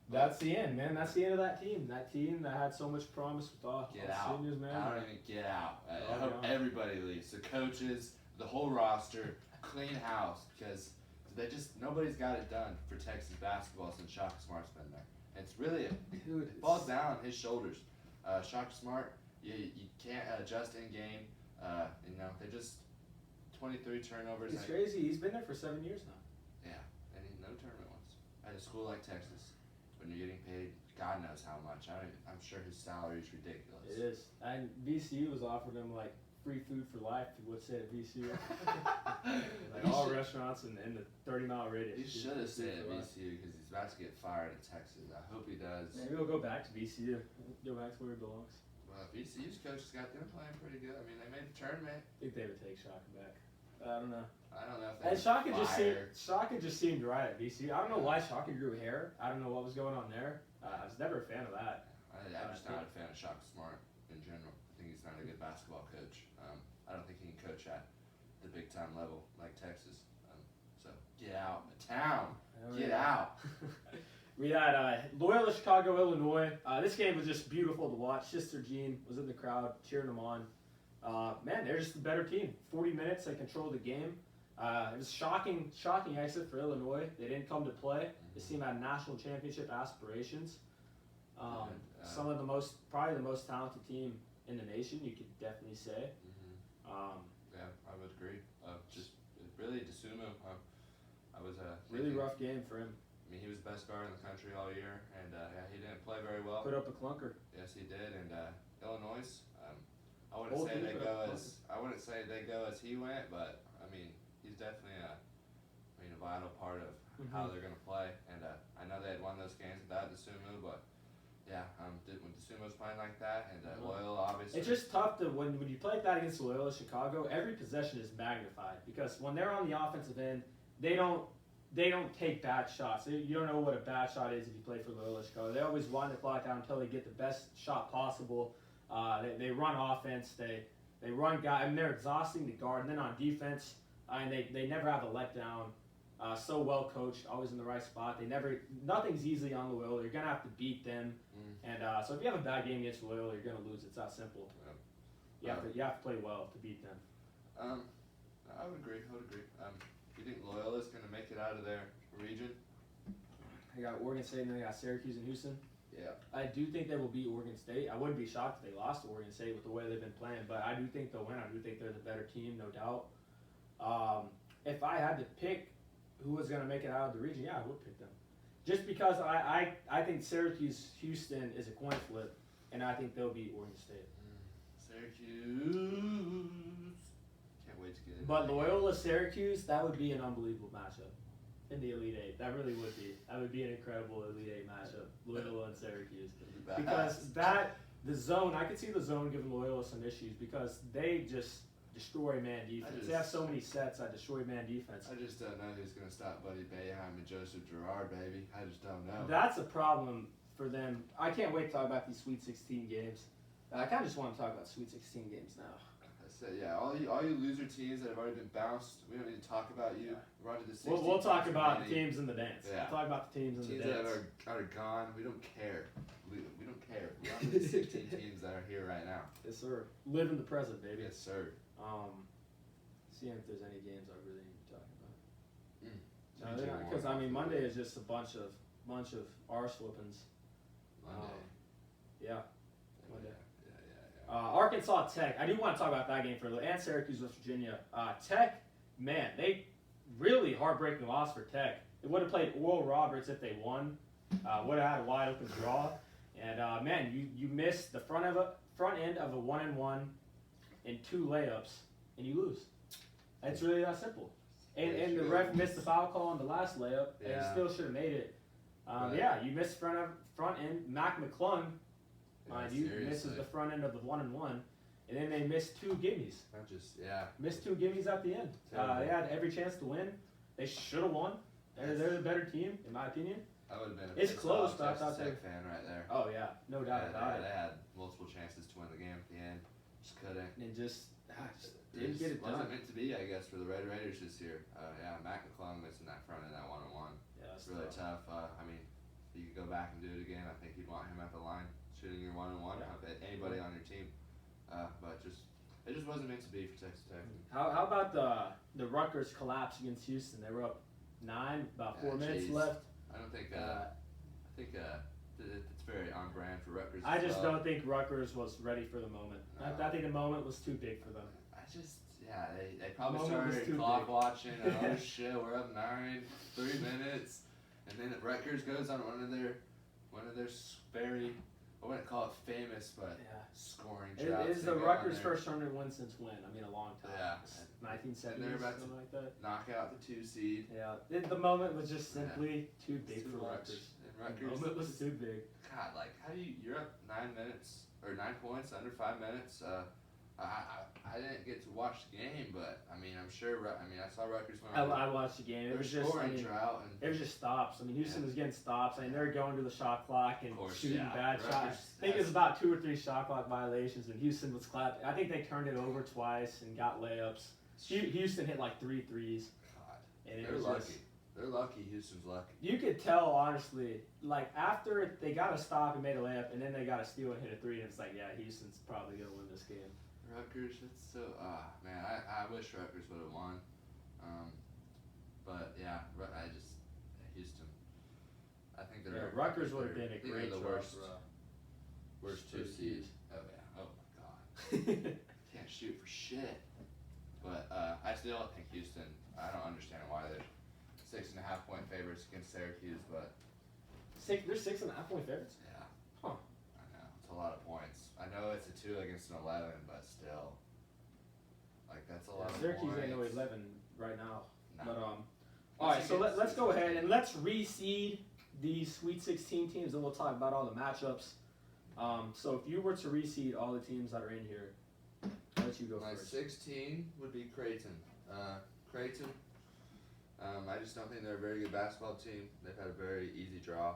[SPEAKER 1] That's the end, man. That's the end of that team. That team that had so much promise with all seniors, man.
[SPEAKER 2] I don't even get out. I hope everybody leaves. The coaches, the whole roster, clean house, because nobody's got it done for Texas basketball since Shaka Smart's been there. It's really it falls down on his shoulders. Shaka Smart, you can't adjust in game. They just 23 turnovers.
[SPEAKER 1] It's crazy. He's been there for 7 years now.
[SPEAKER 2] Yeah, and no tournament ones. At a school like Texas, when you're getting paid, God knows how much. I'm sure his salary is ridiculous.
[SPEAKER 1] It is. And VCU was offering him like free food for life. He would say at VCU. All restaurants in the 30-mile radius.
[SPEAKER 2] He should have stayed at VCU because he's about to get fired in Texas. I hope he does.
[SPEAKER 1] Maybe he'll go back to VCU. Go back to where he belongs.
[SPEAKER 2] Well, VCU's coach has got them playing pretty good. I mean, they made the tournament.
[SPEAKER 1] I think they would take Shaka back. I don't know.
[SPEAKER 2] I don't know if they
[SPEAKER 1] And
[SPEAKER 2] fired.
[SPEAKER 1] Shaka just seemed right at BC. I don't know why Shaka grew hair. I don't know what was going on there. I was never a fan of that.
[SPEAKER 2] I'm just not a fan of Shaka Smart in general. I think he's not a good basketball coach. I don't think he can coach at the big time level like Texas. So get out of town. Get out.
[SPEAKER 1] We had Loyola, Chicago, Illinois. This game was just beautiful to watch. Sister Jean was in the crowd cheering them on. Man, they're just a better team. 40 minutes, they controlled the game. It was shocking exit for Illinois. They didn't come to play. This team had national championship aspirations. Some of probably the most talented team in the nation, you could definitely say.
[SPEAKER 2] Yeah, I would agree. Just really DeSumo. I was
[SPEAKER 1] really rough game for him.
[SPEAKER 2] I mean, he was the best guard in the country all year, and yeah, he didn't play very well.
[SPEAKER 1] Put up a clunker.
[SPEAKER 2] Yes, he did. And Illinois, I wouldn't say they go as he went, but I mean, he's definitely a vital part of how they're gonna play. And I know they had won those games without DeSumo, but yeah, when DeSumo's playing like that, and Loyola obviously.
[SPEAKER 1] It's just tough to when you play like that against Loyola Chicago. Every possession is magnified because when they're on the offensive end, they don't take bad shots. You don't know what a bad shot is if you play for Loyola Chicago. They always wind the clock down until they get the best shot possible. They run offense. They run guys. I mean, they're exhausting the guard. And then on defense, they never have a letdown. So well coached, always in the right spot. Nothing's easy on Loyola. You're gonna have to beat them. And so if you have a bad game against Loyola, you're gonna lose. It's that simple. You have to play well to beat them.
[SPEAKER 2] I would agree. Do you think Loyola's going to make it out of their region?
[SPEAKER 1] I got Oregon State and then I got Syracuse and Houston.
[SPEAKER 2] Yeah.
[SPEAKER 1] I do think they will beat Oregon State. I wouldn't be shocked if they lost to Oregon State with the way they've been playing, but I do think they'll win. I do think they're the better team, no doubt. If I had to pick who was going to make it out of the region, yeah, I would pick them. Just because I think Syracuse-Houston is a coin flip, and I think they'll beat Oregon State.
[SPEAKER 2] Syracuse. Can't wait to get it.
[SPEAKER 1] But Loyola-Syracuse, that would be an unbelievable matchup in the Elite Eight. That really would be. That would be an incredible Elite Eight matchup, Loyola and Syracuse. Because the zone, I could see the zone giving Loyola some issues because they just destroy man defense. They have so many sets that destroy man defense.
[SPEAKER 2] I just don't know who's going to stop Buddy Boeheim and Joseph Girard, baby. I just don't know.
[SPEAKER 1] That's a problem for them. I can't wait to talk about these Sweet 16 games. I kind of just want to talk about Sweet 16 games now.
[SPEAKER 2] I said, yeah, all you loser teams that have already been bounced, we don't need to talk about you. We're on to the 16
[SPEAKER 1] We'll talk about the teams in the dance.
[SPEAKER 2] Yeah.
[SPEAKER 1] We'll talk about the teams in the dance.
[SPEAKER 2] That are gone, we don't care. We don't care. We're on to the 16 teams that are here right now.
[SPEAKER 1] Yes, sir. Live in the present, baby.
[SPEAKER 2] Yes, sir.
[SPEAKER 1] Seeing if there's any games I really need to talk about.
[SPEAKER 2] No,
[SPEAKER 1] because Monday is just a bunch of arse whoopings.
[SPEAKER 2] Monday.
[SPEAKER 1] Yeah. Monday.
[SPEAKER 2] Yeah.
[SPEAKER 1] Arkansas Tech. I do want to talk about that game for a little. And Syracuse, West Virginia. Tech, man, they really heartbreaking loss for Tech. They would have played Oral Roberts if they won. Would have had a wide open draw. And man, you missed the front end of a 1-and-1 in 2 layups, and you lose. It's really that simple. And the ref missed the foul call on the last layup, and he still should have made it. Yeah, you missed front end. Mac McClung, mind you, misses the front end of the 1-and-1, and then they missed 2 gimmies. Missed 2 gimmies at the end. They had every chance to win. They should have won. They're the better team, in my opinion.
[SPEAKER 2] I would have been
[SPEAKER 1] It's close, but I thought
[SPEAKER 2] Tech fan right there.
[SPEAKER 1] Oh yeah, no doubt about it.
[SPEAKER 2] They had multiple chances to win the game at the end, just couldn't.
[SPEAKER 1] And just didn't get it done.
[SPEAKER 2] Wasn't meant to be, I guess, for the Red Raiders this year. Yeah, Mac McClung missing that front end, that 1-on-1.
[SPEAKER 1] Yeah,
[SPEAKER 2] it's really tough. I mean, if you could go back and do it again, I think you'd want him at the line shooting your 1-on-1. Anybody on your team, but it just wasn't meant to be for Texas Tech.
[SPEAKER 1] How about the Rutgers collapse against Houston? They were up 9, about 4 minutes left.
[SPEAKER 2] I don't think. I think it's very on brand for Rutgers.
[SPEAKER 1] I just don't think Rutgers was ready for the moment. No. I think the moment was too big for them.
[SPEAKER 2] They probably started clock watching. Oh shit, we're up 9, 3 minutes, and then Rutgers goes on one of their very, I wouldn't call it famous, but scoring droughts.
[SPEAKER 1] It is the Rutgers first tournament win since when? I mean, a long time.
[SPEAKER 2] Yeah.
[SPEAKER 1] 1970s, something like that.
[SPEAKER 2] Knock out the 2 seed.
[SPEAKER 1] Yeah. The moment was just simply too big for Rutgers.
[SPEAKER 2] Rutgers.
[SPEAKER 1] The moment was too big.
[SPEAKER 2] God, like, how do you're up 9 minutes, or 9 points under 5 minutes. I didn't get to watch the game, but I mean, I'm sure. I mean, I saw Rutgers went.
[SPEAKER 1] I watched the game. It was just
[SPEAKER 2] drought, and
[SPEAKER 1] it was just stops. I mean, Houston was getting stops. I mean, they're going to the shot clock and shooting bad shots. I think it was about 2 or 3 shot clock violations, and Houston was clapping. I think they turned it over twice and got layups. Houston hit like 3 threes.
[SPEAKER 2] God,
[SPEAKER 1] and
[SPEAKER 2] they're lucky. They're lucky. Houston's lucky.
[SPEAKER 1] You could tell, honestly, like after they got a stop and made a layup, and then they got a steal and hit a 3, and it's like, yeah, Houston's probably gonna win this game.
[SPEAKER 2] Rutgers, it's so man, I wish Rutgers would have won, but yeah, Houston. I think they're
[SPEAKER 1] Rutgers would have been a great
[SPEAKER 2] the worst 2 seeds. Oh yeah, oh my God, can't shoot for shit. But I still think Houston. I don't understand why they're 6.5 point favorites against Syracuse, but
[SPEAKER 1] they're 6.5 point favorites.
[SPEAKER 2] Yeah.
[SPEAKER 1] Huh.
[SPEAKER 2] I know it's a lot of points. I know it's a 2 against an 11, but still, like that's a lot of
[SPEAKER 1] Syracuse
[SPEAKER 2] points.
[SPEAKER 1] ain't no 11 right now.
[SPEAKER 2] No.
[SPEAKER 1] But all right, so let's go ahead and let's reseed these Sweet 16 teams, and we'll talk about all the matchups. So if you were to reseed all the teams that are in here, I'll let you go first.
[SPEAKER 2] 16 would be Creighton. Creighton. I just don't think they're a very good basketball team. They've had a very easy draw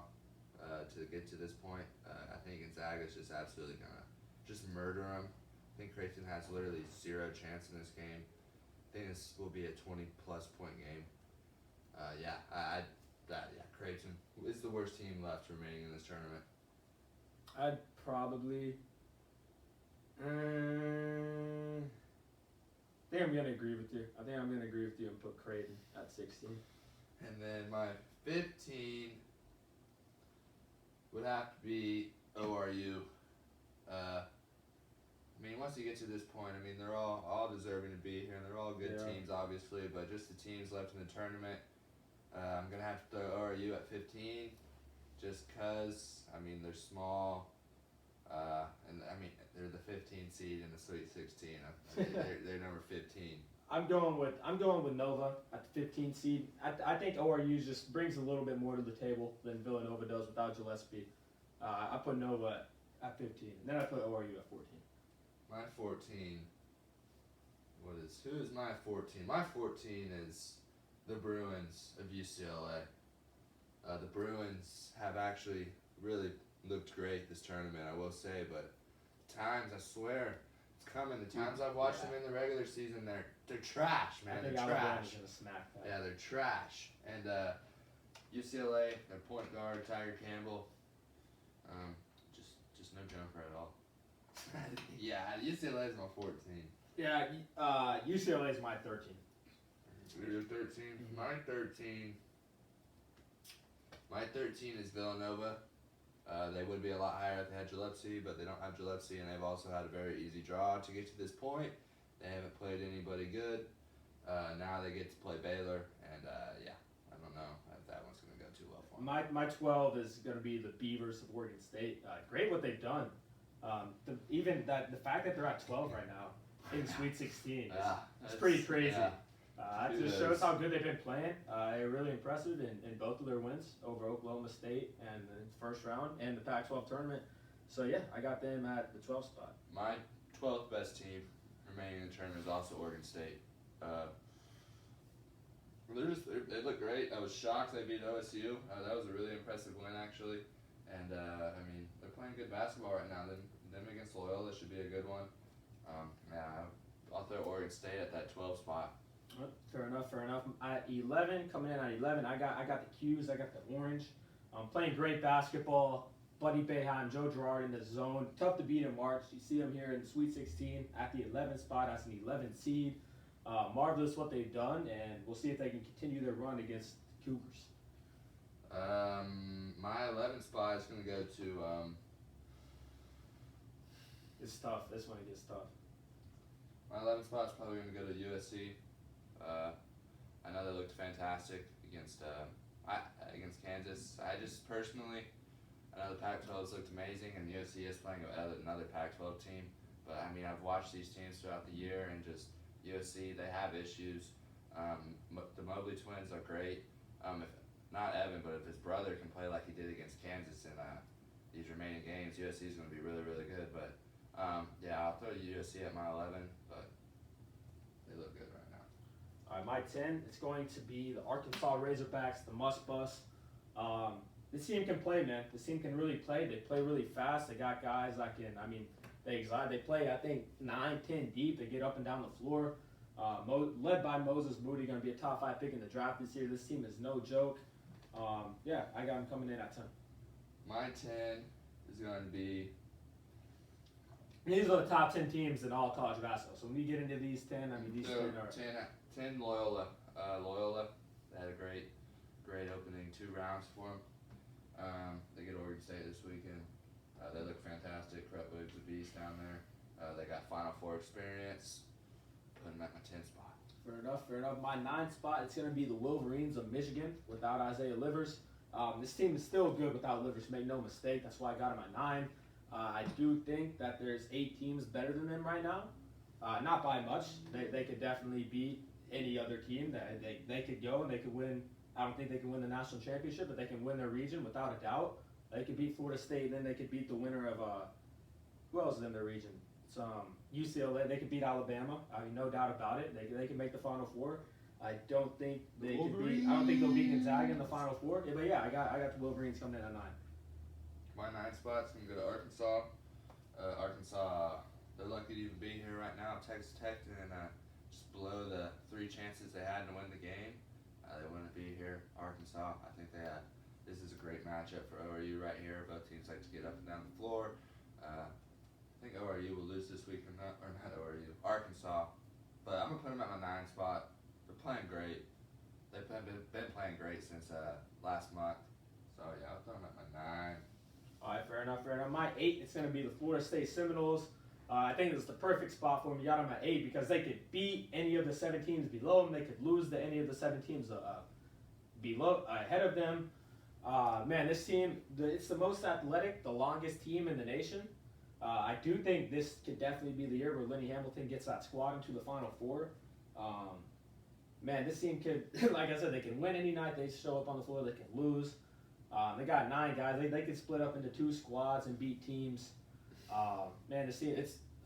[SPEAKER 2] to get to this point. I think Gonzaga's just absolutely gonna just murder them. I think Creighton has literally 0 chance in this game. I think this will be a 20-plus point game. Creighton is the worst team left remaining in this tournament.
[SPEAKER 1] I'd probably. I think I'm gonna agree with you. I think I'm gonna agree with you and put Creighton at 16.
[SPEAKER 2] And then my 15 would have to be ORU. I mean, once you get to this point, I mean, they're all deserving to be here, and they're all good teams, obviously, but just the teams left in the tournament, I'm going to have to throw ORU at 15, just because, I mean, they're small, and, I mean, they're the 15 seed in the Sweet 16. They're number 15.
[SPEAKER 1] I'm going with Nova at the 15 seed. I think ORU just brings a little bit more to the table than Villanova does without Gillespie. I put Nova at 15, and then I put ORU at 14.
[SPEAKER 2] My 14. Who is my 14? My 14 is the Bruins of UCLA. The Bruins have actually really looked great this tournament, I will say, but times, I swear, it's coming. The times I've watched them in the regular season, they're trash, man. They're trash. Yeah, they're trash. And UCLA, their point guard, Tiger Campbell, just no jumper at all. Yeah, UCLA is my 14.
[SPEAKER 1] Yeah, UCLA is my 13.
[SPEAKER 2] Your 13. My 13. My 13 is Villanova. They would be a lot higher if they had Gillespie, but they don't have Gillespie, and they've also had a very easy draw to get to this point. They haven't played anybody good. Now they get to play Baylor, and I don't know if that one's going to go too well for them.
[SPEAKER 1] My 12 is going to be the Beavers of Oregon State. Great what they've done. The fact that they're at 12 right now in Sweet 16 is pretty crazy.
[SPEAKER 2] Yeah.
[SPEAKER 1] That just shows how good they've been playing. They're really impressive in both of their wins over Oklahoma State and the first round and the Pac-12 tournament. So yeah, I got them at the 12th spot.
[SPEAKER 2] My 12th best team remaining in the tournament is also Oregon State. They look great. I was shocked they beat OSU. That was a really impressive win, actually. And I mean, they're playing good basketball right now. Them against Loyola should be a good one. I'll throw Oregon State at that 12 spot.
[SPEAKER 1] Fair enough. At 11, coming in at 11, I got the Qs. I got the orange. Playing great basketball. Buddy Boeheim, Joe Girard in the zone. Tough to beat in March. You see them here in the Sweet 16 at the 11th spot as an 11th seed. Marvelous what they've done, and we'll see if they can continue their run against the Cougars.
[SPEAKER 2] My 11th spot is going to go to.
[SPEAKER 1] It's tough. This one gets tough.
[SPEAKER 2] My 11th spot is probably going to go to USC. I know they looked fantastic against Kansas. I just personally, I know the Pac-12's looked amazing, and USC is playing another Pac-12 team. But I mean, I've watched these teams throughout the year, and just USC, they have issues. The Mobley twins are great. If not Evan, but if his brother can play like he did against Kansas in these remaining games, USC is going to be really, really good. But I'll throw put USC at my 11, but they look good right now.
[SPEAKER 1] All right, my 10, it's going to be the Arkansas Razorbacks, the must bus. This team can play, man. This team can really play. They play really fast. They got guys that can, they play, I think, 9, 10 deep. They get up and down the floor. Led by Moses Moody, going to be a top 5 pick in the draft this year. This team is no joke. I got him coming in at 10.
[SPEAKER 2] My 10 is going to be...
[SPEAKER 1] These are the top 10 teams in all college basketball. So when we get into these 10, these 10 are...
[SPEAKER 2] 10 Loyola. Loyola, they had a great opening 2 rounds for them. They get Oregon State this weekend. They look fantastic. Crutwig's a beast down there. They got Final Four experience. Put them at my 10 spot.
[SPEAKER 1] Fair enough. My 9 spot, it's going to be the Wolverines of Michigan without Isaiah Livers. This team is still good without Livers, make no mistake. That's why I got him at 9. I do think that there's 8 teams better than them right now. Not by much. They could definitely beat any other team. They could go and they could win. I don't think they can win the national championship, but they can win their region without a doubt. They could beat Florida State, and then they could beat the winner of who else is in their region? It's UCLA. They could beat Alabama. No doubt about it. They can make the Final Four. I don't think they could beat. I don't think they'll beat Gonzaga in the Final Four. Yeah, but yeah, I got the Wolverines coming in at 9.
[SPEAKER 2] My 9 spot's gonna go to Arkansas. Arkansas, they're lucky to even be here right now. Texas Tech and just blow the 3 chances they had to win the game. They wouldn't be here. Arkansas, I think this is a great matchup for ORU right here. Both teams like to get up and down the floor. I think ORU will lose this week or not ORU, Arkansas. But I'm gonna put them at my 9 spot. They're playing great. They've been playing great since last month. So yeah, I'll throw them at my 9.
[SPEAKER 1] All right, fair enough. My 8, it's going to be the Florida State Seminoles. I think it's the perfect spot for them. You got them at 8 because they could beat any of the 7 teams below them. They could lose to any of the 7 teams ahead of them. Man, this team, it's the most athletic, the longest team in the nation. I do think this could definitely be the year where Lenny Hamilton gets that squad into the Final Four. Man, this team could, like I said, they can win any night they show up on the floor. They can lose. They got 9 guys. They could split up into 2 squads and beat teams. Man, this team,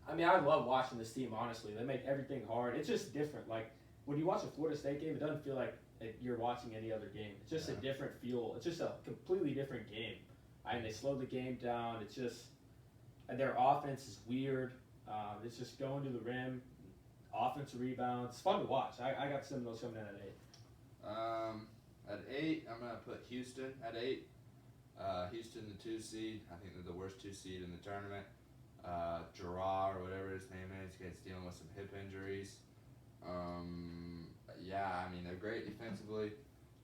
[SPEAKER 1] I love watching this team, honestly. They make everything hard. It's just different. Like, when you watch a Florida State game, it doesn't feel like you're watching any other game. It's just a different feel. It's just a completely different game. They slow the game down. It's just, their offense is weird. It's just going to the rim, offensive rebounds. It's fun to watch. I got Seminoles coming in at 8.
[SPEAKER 2] At 8, I'm going to put Houston at 8. Houston, the 2 seed. I think they're the worst 2 seed in the tournament. Gerard, or whatever his name is, he's dealing with some hip injuries. They're great defensively.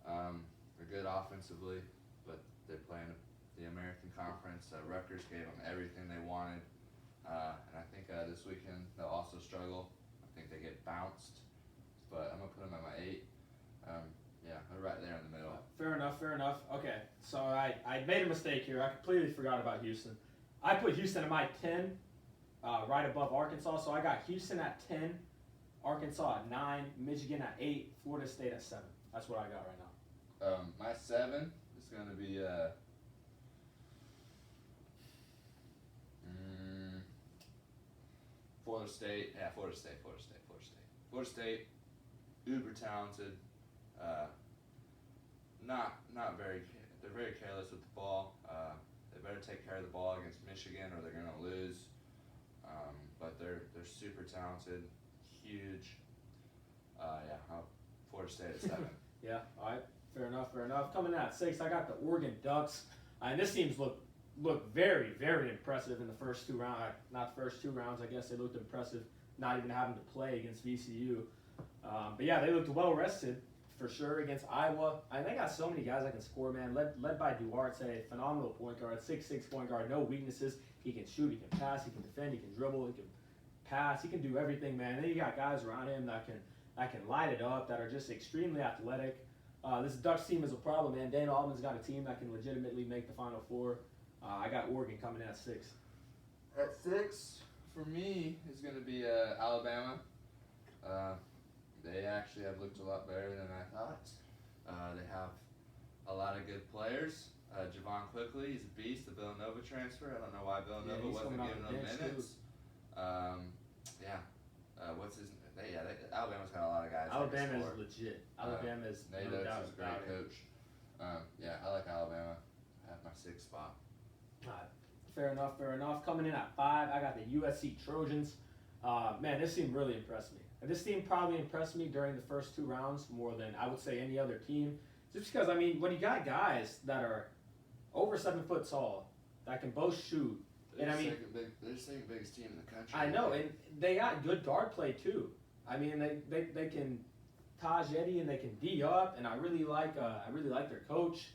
[SPEAKER 2] They're good offensively, but they're playing the American Conference. Rutgers gave them everything they wanted. And I think this weekend they'll also struggle. I think they get bounced. But I'm going to put them at my 8. They're right there in the middle.
[SPEAKER 1] Fair enough. Okay, so I made a mistake here. I completely forgot about Houston. I put Houston at my 10, right above Arkansas. So I got Houston at 10, Arkansas at 9, Michigan at 8, Florida State at 7. That's what I got right now.
[SPEAKER 2] My 7 is going to be Florida State. Yeah, Florida State. Uber talented. They're very careless with the ball. They better take care of the ball against Michigan or they're gonna lose. But they're super talented, huge. Florida State at 7.
[SPEAKER 1] Yeah, all right, fair enough. Coming in at 6, I got the Oregon Ducks. And this team's look very, very impressive in the first 2 rounds. Not the first 2 rounds, I guess they looked impressive, not even having to play against VCU. But yeah, they looked well rested for sure against Iowa. They got so many guys that can score, man. Led by Duarte, phenomenal point guard, 6'6" point guard, no weaknesses. He can shoot, he can pass, he can defend, he can dribble, he can pass, he can do everything, man. And then you got guys around him that can light it up, that are just extremely athletic. This Ducks team is a problem, man. Dana Altman's got a team that can legitimately make the Final Four. I got Oregon coming in at 6.
[SPEAKER 2] At 6, for me, is going to be Alabama. They actually have looked a lot better than I thought. They have a lot of good players. Javon Quickly, he's a beast, the Villanova transfer. I don't know why Villanova wasn't giving him minutes.
[SPEAKER 1] Alabama is
[SPEAKER 2] score.
[SPEAKER 1] legit. Alabama is
[SPEAKER 2] Nate
[SPEAKER 1] no
[SPEAKER 2] Oates
[SPEAKER 1] doubt
[SPEAKER 2] is a
[SPEAKER 1] about
[SPEAKER 2] great
[SPEAKER 1] it.
[SPEAKER 2] coach. Yeah, I like Alabama. I have my 6th spot.
[SPEAKER 1] Fair enough, fair enough. Coming in at 5, I got the USC Trojans. Man, this team really impressed me. And this team probably impressed me during the first 2 rounds more than I would say any other team. Just because, I mean, when you got guys that are over 7 foot tall, that can both shoot,
[SPEAKER 2] They're
[SPEAKER 1] and I mean,
[SPEAKER 2] the second biggest team in the country.
[SPEAKER 1] I know, and they got good guard play too. I mean, they can Taj Eddie and they can D up, and I really like their coach.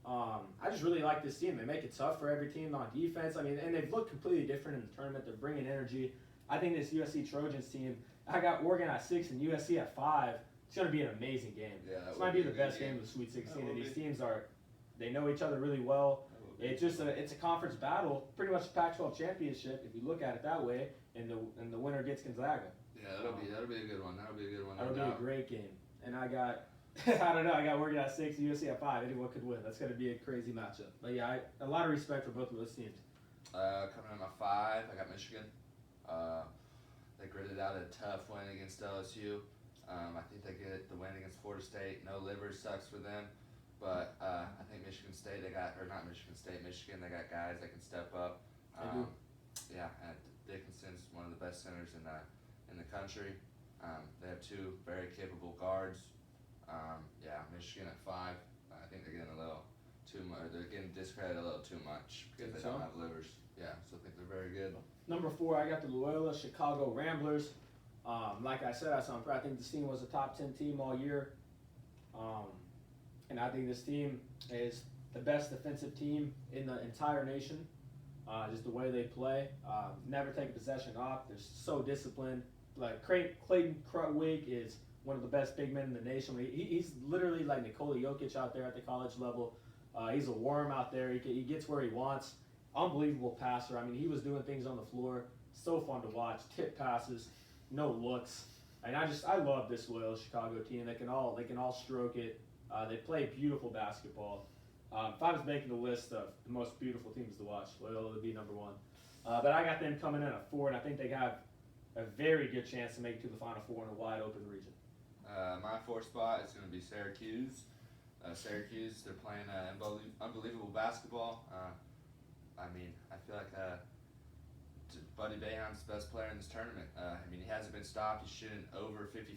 [SPEAKER 1] I just really like this team. They make it tough for every team on defense. I mean, and they've looked completely different in the tournament. They're bringing energy. I think this USC Trojans team, I got Oregon at 6 and USC at 5. It's going to be an amazing game.
[SPEAKER 2] Yeah,
[SPEAKER 1] This might be the best game of the Sweet 16. And these teams they know each other really well. It's just it's a conference battle, pretty much a Pac-12 championship if you look at it that way, and the winner gets Gonzaga.
[SPEAKER 2] Yeah, that'll be a good one. That'll be a good one.
[SPEAKER 1] That'll be a great game. And I got I don't know, I got Oregon at 6, USC at 5. Anyone could win. That's going to be a crazy matchup. But yeah, a lot of respect for both of those teams.
[SPEAKER 2] Coming in my 5, I got Michigan. They gritted out a tough win against LSU. I think they get the win against Florida State. No liver sucks for them. But I think Michigan, they got guys that can step up. Yeah, and Dickinson's one of the best centers in the country. They have 2 very capable guards. Yeah, Michigan at 5. I think they're getting a little too much. They're getting discredited a little too much because they don't have livers. Yeah, so I think they're very good.
[SPEAKER 1] Number 4, I got the Loyola Chicago Ramblers. Like I said, I think this team was a top 10 team all year. And I think this team is the best defensive team in the entire nation. Just the way they play. Never take a possession off. They're so disciplined. Like Clayton Crutwig is one of the best big men in the nation. He's literally like Nikola Jokic out there at the college level. He's a worm out there. He gets where he wants. Unbelievable passer. I mean, he was doing things on the floor. So fun to watch. Tip passes, no looks. And I love this Loyola Chicago team. They can all stroke it. They play beautiful basketball. If I was making the list of the most beautiful teams to watch, Loyola would be number 1. But I got them coming in at 4, and I think they have a very good chance to make it to the Final Four in a wide open region.
[SPEAKER 2] My 4th spot is going to be Syracuse. Syracuse, they're playing unbelievable basketball. I mean, I feel like Buddy Boeheim's the best player in this tournament. I mean, he hasn't been stopped. He's shooting over 55%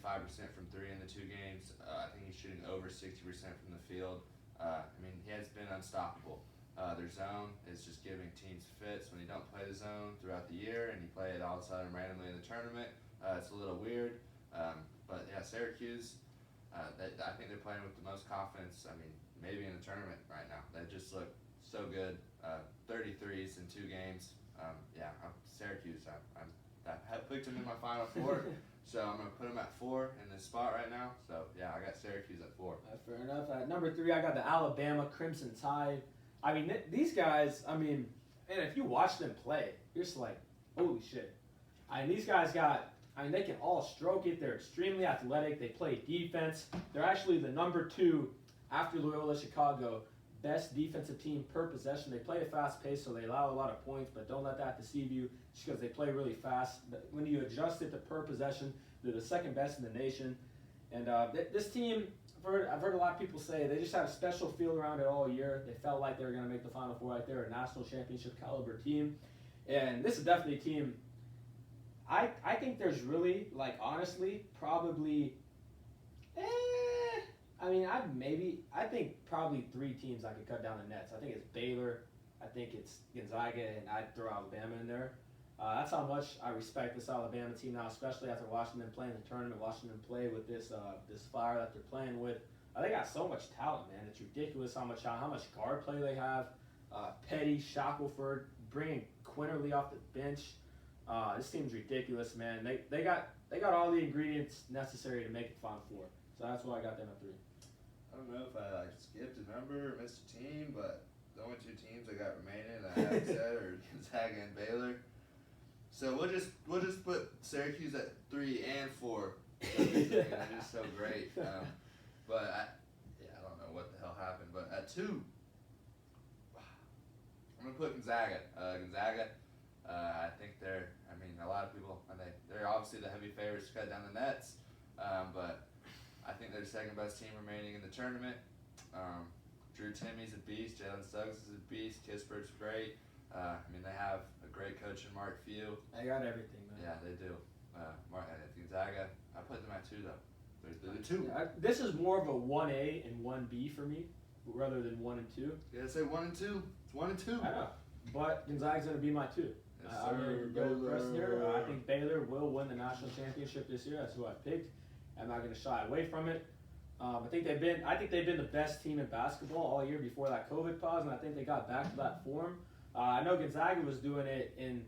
[SPEAKER 2] from 3 in the 2 games. I think he's shooting over 60% from the field. I mean, he has been unstoppable. Their zone is just giving teams fits when you don't play the zone throughout the year and you play it all of a sudden randomly in the tournament. It's a little weird. But yeah, Syracuse, I think they're playing with the most confidence, I mean, maybe in the tournament right now. They just look so good. 33s in 2 games. Yeah, Syracuse, I picked them in my Final Four, so I'm going to put them at 4 in this spot right now. So yeah, I got Syracuse at 4.
[SPEAKER 1] Fair enough. At number 3, I got the Alabama Crimson Tide. I mean, these guys, I mean, and if you watch them play, you're just like, holy shit. I mean, these guys they can all stroke it. They're extremely athletic. They play defense. They're actually the number 2 after Loyola Chicago best defensive team per possession. They play a fast pace, so they allow a lot of points, but don't let that deceive you just because they play really fast. But when you adjust it to per possession, they're the 2nd best in the nation. And this team, I've heard a lot of people say they just had a special feel around it all year. They felt like they were going to make the Final Four. Like they're a national championship caliber team. And this is definitely a team, I think there's really, like, honestly, probably, I think probably 3 teams I could cut down the nets. I think it's Baylor, I think it's Gonzaga, and I'd throw Alabama in there. That's how much I respect this Alabama team now, especially after watching them play in the tournament, watching them play with this fire that they're playing with. They got so much talent, man. It's ridiculous how much guard play they have. Petty, Shackelford, bringing Quinterly off the bench. This team's ridiculous, man. They got all the ingredients necessary to make it Final Four. So that's why I got them at 3.
[SPEAKER 2] I don't know if I skipped a number or missed a team, but the only 2 teams I got remaining I haven't said are Gonzaga and Baylor. So we'll just put Syracuse at 3 and 4. They're just so great. But I don't know what the hell happened. But at 2, I'm gonna put Gonzaga. I think a lot of people, they're obviously the heavy favorites to cut down the nets. But think they're the second best team remaining in the tournament. Drew Timmy's a beast. Jalen Suggs is a beast. Kispert's great. They have a great coach in Mark Few.
[SPEAKER 1] They got everything, man.
[SPEAKER 2] Yeah, they do. Gonzaga, I put them at 2 though. They're the 2.
[SPEAKER 1] This is more of a 1A and 1B for me, rather than 1 and 2.
[SPEAKER 2] Yeah, say 1 and 2. It's 1 and 2.
[SPEAKER 1] I know, but Gonzaga's going to be my 2.
[SPEAKER 2] Yes,
[SPEAKER 1] I'm going to go with Preston here.
[SPEAKER 2] Baylor.
[SPEAKER 1] I think Baylor will win the national championship this year. That's who I picked. I'm not going to shy away from it. I think they've been the best team in basketball all year before that COVID pause, and I think they got back to that form. I know Gonzaga was doing it in